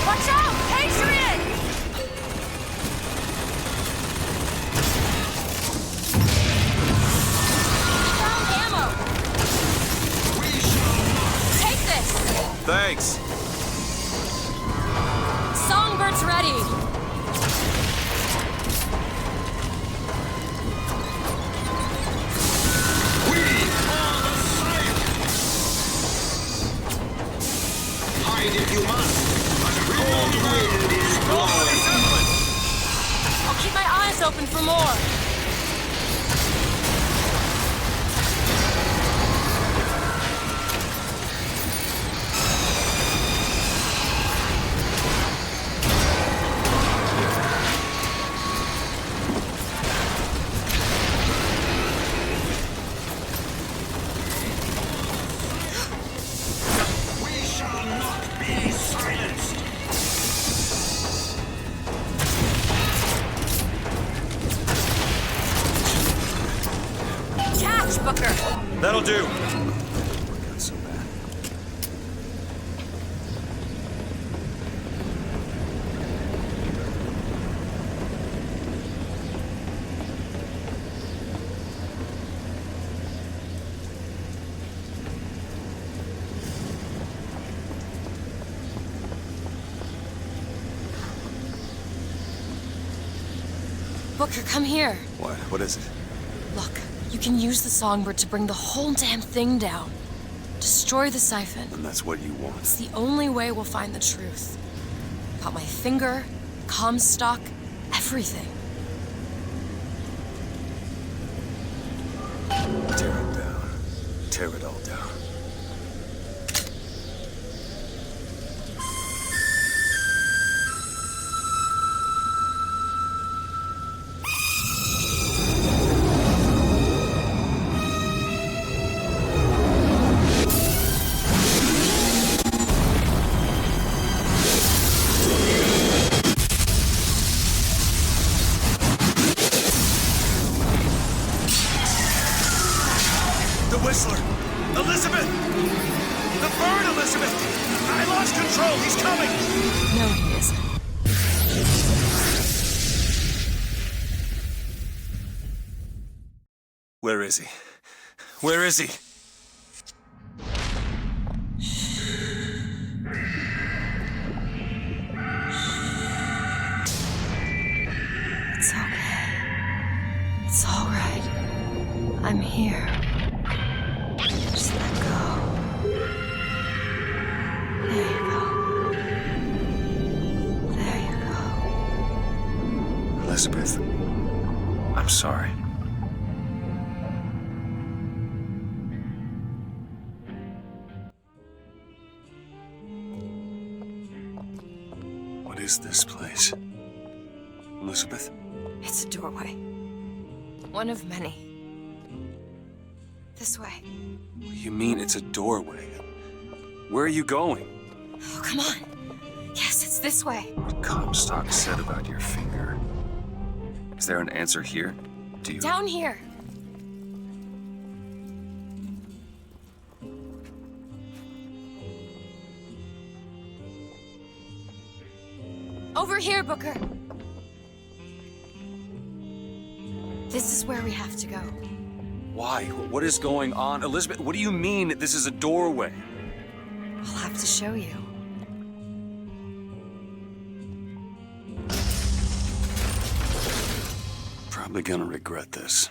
Watch out! Patriot! Found ammo! Take this! Thanks. Songbird's ready! Hide if you must. Cold wind is blowing. I'll keep my eyes open for more. We shall not be silenced. Catch, Booker! That'll do. Not so bad. Booker, come here. What? What is it? Look, you can use the Songbird to bring the whole damn thing down. Destroy the siphon. And that's what you want. It's the only way we'll find the truth. Got my finger, Comstock, everything. Tear it down. Tear it all down. The Whistler! Elizabeth! The bird, Elizabeth! I lost control! He's coming! No, he isn't. Where is he? Where is he? It's okay. It's all right. I'm here. Just let go. There you go. There you go. Elizabeth, I'm sorry. What is this place? Elizabeth? It's a doorway. One of many. This way. What do you mean it's a doorway? Where are you going? Oh, come on. Yes, it's this way. What Comstock said about your finger. Is there an answer here? Do you... Down here. Over here, Booker. This is where we have to go. Why? What is going on? Elizabeth, what do you mean this is a doorway? I'll have to show you. Probably gonna regret this.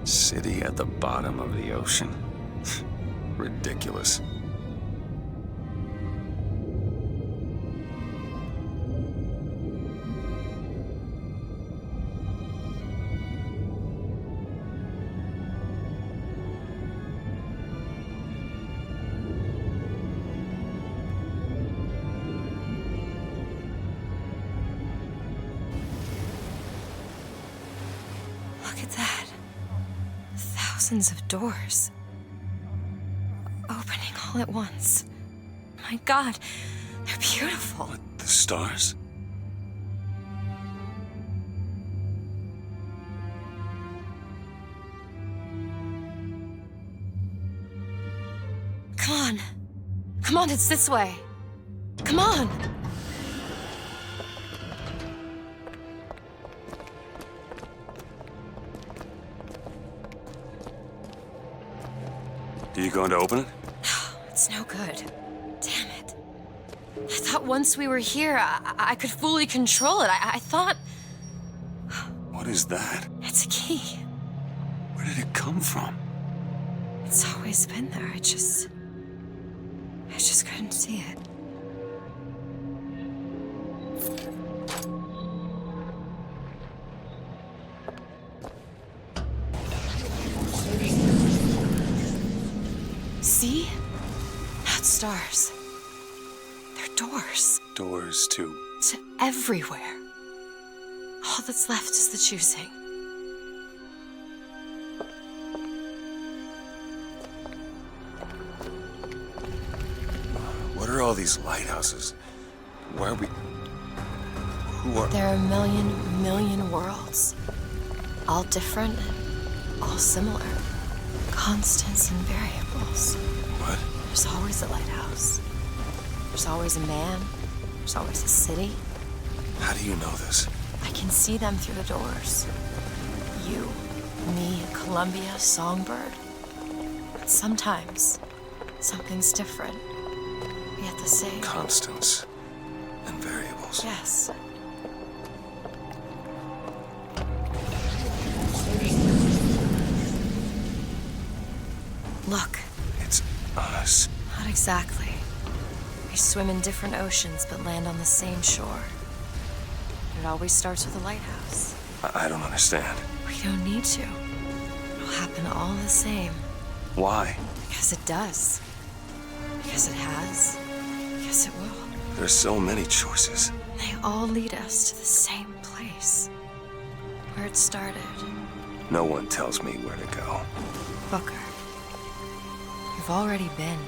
City at the bottom of the ocean. Ridiculous. Look at that. Thousands of doors. Opening all at once. My God, they're beautiful. The stars? Come on. Come on, it's this way. Come on. Are you going to open it? It's no good. Damn it. I thought once we were here, I could fully control it. I thought... What is that? It's a key. Where did it come from? It's always been there. I just couldn't see it. See? Not stars. They're doors. Doors to... To everywhere. All that's left is the choosing. What are all these lighthouses? Why are we... Who are... There are a million worlds. All different, all similar. Constants and variables. What? There's always a lighthouse. There's always a man. There's always a city. How do you know this? I can see them through the doors. You, me, Columbia, Songbird. But sometimes, something's different. Yet the same. Constants and variables. Yes. Look. It's us. Not exactly. We swim in different oceans but land on the same shore. It always starts with a lighthouse. I don't understand. We don't need to. It'll happen all the same. Why? Because it does. Because it has. Because it will. There's so many choices. They all lead us to the same place. Where it started. No one tells me where to go. Booker. You've already been.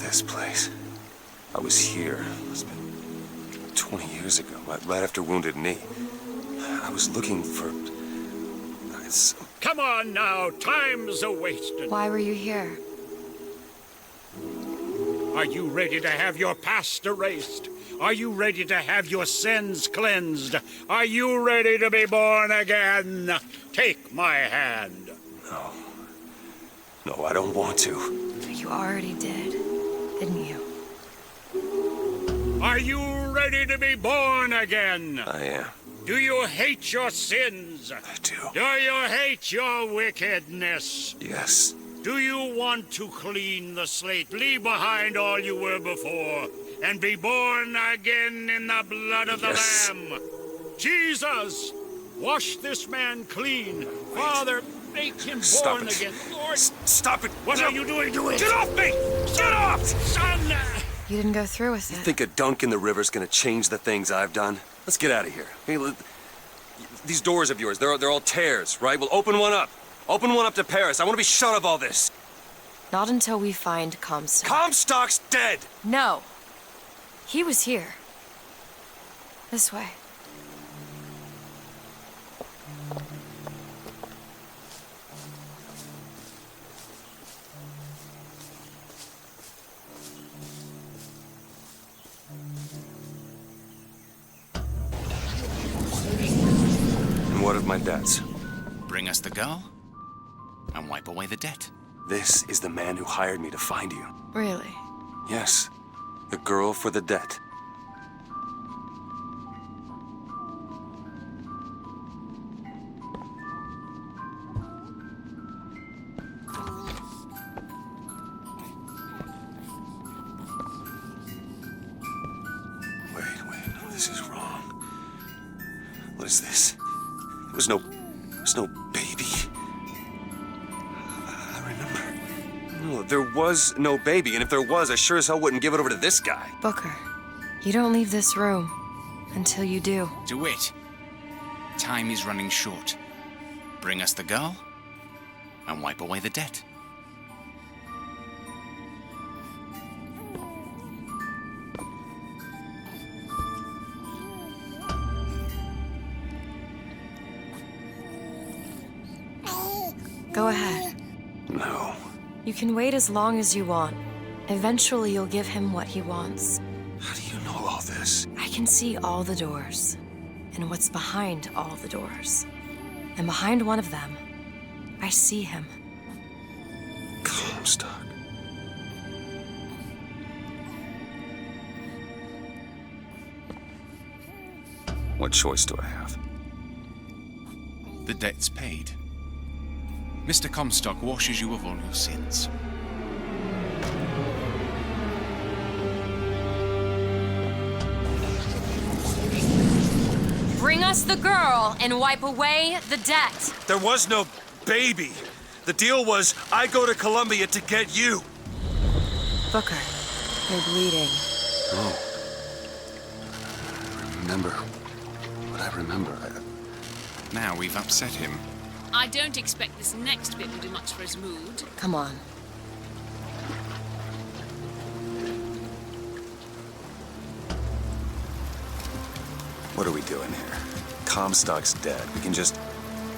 This place. I was here. It's been 20 years ago, right after Wounded Knee. I was looking for... Come on now, time's a-wasted. Why were you here? Are you ready to have your past erased? Are you ready to have your sins cleansed? Are you ready to be born again? Take my hand. No. No, I don't want to. But you already did, didn't you? Are you ready to be born again? I am. Do you hate your sins? I do. Do you hate your wickedness? Yes. Do you want to clean the slate, leave behind all you were before, and be born again in the blood of the Yes. Lamb? Jesus, Wash this man clean. Father, make him Stop born it. again. Lord, Stop it! what are you doing to it? Get off me! Get off! Son! You didn't go through with it. Think a dunk in the river's gonna change the things I've done? Let's get out of here. Hey, these doors of yours, they're all tears, right? Well, open one up. Open one up to Paris. I want to be shut of all this. Not until we find Comstock. Comstock's dead! No. He was here. This way. And what of my debts? Bring us the girl, and wipe away the debt. This is the man who hired me to find you. Really? Yes. The girl for the debt. Wait, no, this is wrong. What is this? There's no baby. I remember. No, there was no baby, and if there was, I sure as hell wouldn't give it over to this guy. Booker, you don't leave this room until you do. DeWitt, time is running short. Bring us the girl, and wipe away the debt. Go ahead. No. You can wait as long as you want. Eventually, you'll give him what he wants. How do you know all this? I can see all the doors, and what's behind all the doors. And behind one of them, I see him. Comstock. What choice do I have? The debt's paid. Mr. Comstock washes you of all your sins. Bring us the girl and wipe away the debt. There was no baby. The deal was I go to Columbia to get you. Booker, you're bleeding. Oh. I remember what I remember. Now we've upset him. I don't expect this next bit will do much for his mood. Come on. What are we doing here? Comstock's dead. We can just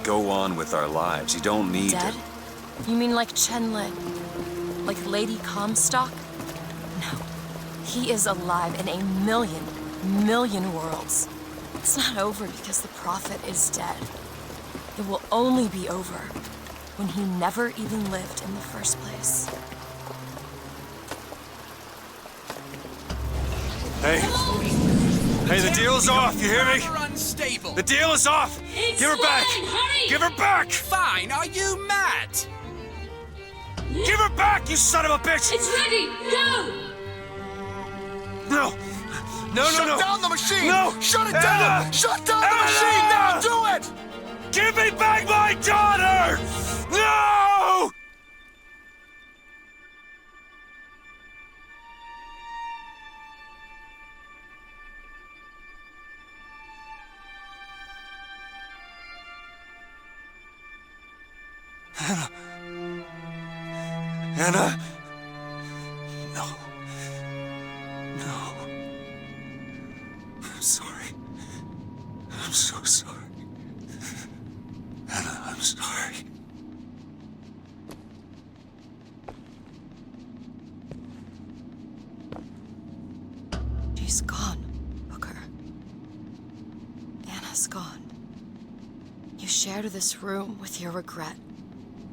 go on with our lives. You don't need Dead? to... You mean like Chen Lin? Like Lady Comstock? No. He is alive in a million worlds. It's not over because the Prophet is dead. It will only be over when he never even lived in the first place. Hey. Hey, the deal's off, you hear me? Unstable. The deal is off! Give her back! Give her back! Fine, are you mad? Give her back, you son of a bitch! It's ready! Go! No! Shut down the machine! No! Shut it Anna! down! Shut down the Anna! machine now! Do it! Give me back my daughter! No! Anna. Anna. No. No. I'm sorry. I'm so sorry. Anna, I'm sorry. She's gone, Booker. Anna's gone. You shared this room with your regret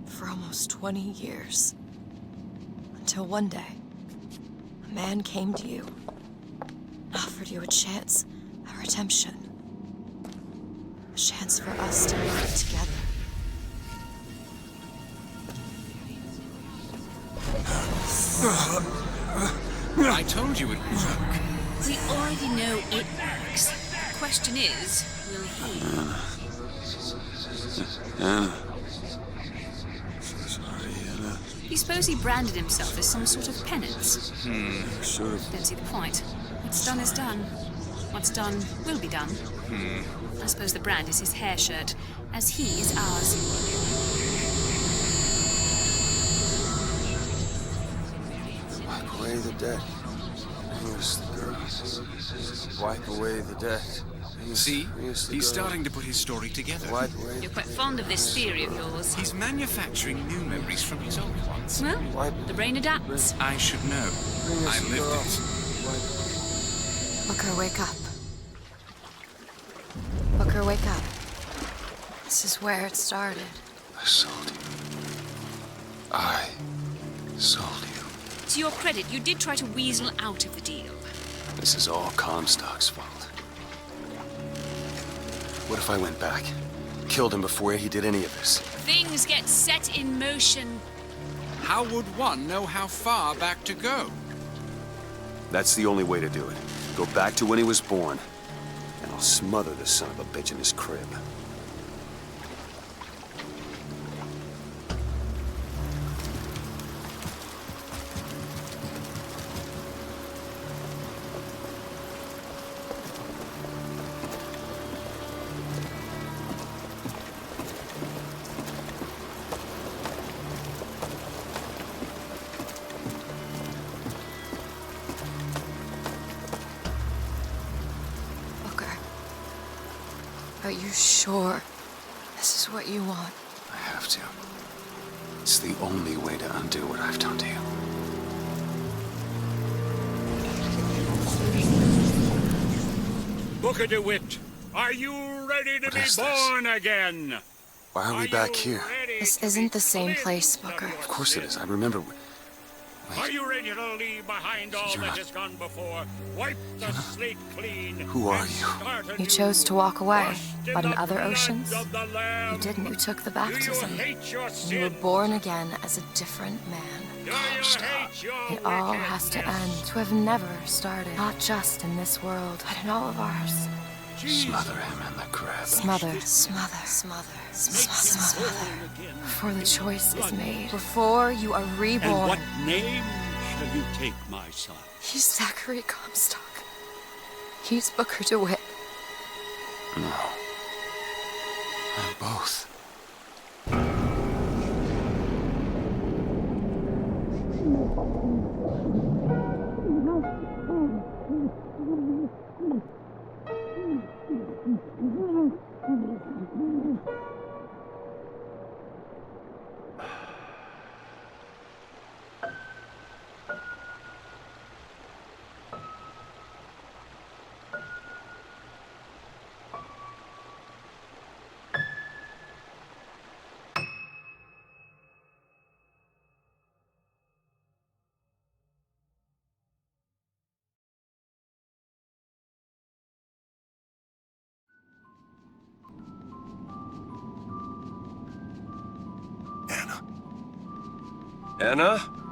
for almost 20 years. Until one day, a man came to you and offered you a chance at redemption. A chance for us to live together. I told you it would work. We already know it works. The question is, will he? Anna. Sorry, Anna. Do you suppose he branded himself as some sort of penance? Sort of. Don't see the point. What's done is done. What's done will be done. I suppose the brand is his hair shirt, as he is ours. Wipe away the debt. Here's the girl. Wipe away the debt. See? He's starting to put his story together. You're quite fond of this theory of yours. He's manufacturing new memories from his old ones. Well, the brain adapts. I should know. I lived it. Booker, wake up. Booker, wake up. This is where it started. I sold you. I sold you. To your credit, you did try to weasel out of the deal. This is all Comstock's fault. What if I went back? Killed him before he did any of this? Things get set in motion. How would one know how far back to go? That's the only way to do it. Go back to when he was born, and I'll smother the son of a bitch in his crib. Are you sure this is what you want? I have to. It's the only way to undo what I've done to you. Booker DeWitt, are you ready to be born again? Why are we back here? This isn't the same place, Booker. Of course it is. I remember. Are you ready to leave behind all that has gone before? Wipe the slate clean. Who are you? You chose to walk away, but in other oceans, you didn't. You took the baptism. You were born again as a different man. It all has to end. To have never started, not just in this world, but in all of ours. Smother him in the crib. Smother, smother, smother, smother. Before the choice is made, before you are reborn. And what name shall you take, my son? He's Zachary Comstock. He's Booker DeWitt. No. I'm both. Anna?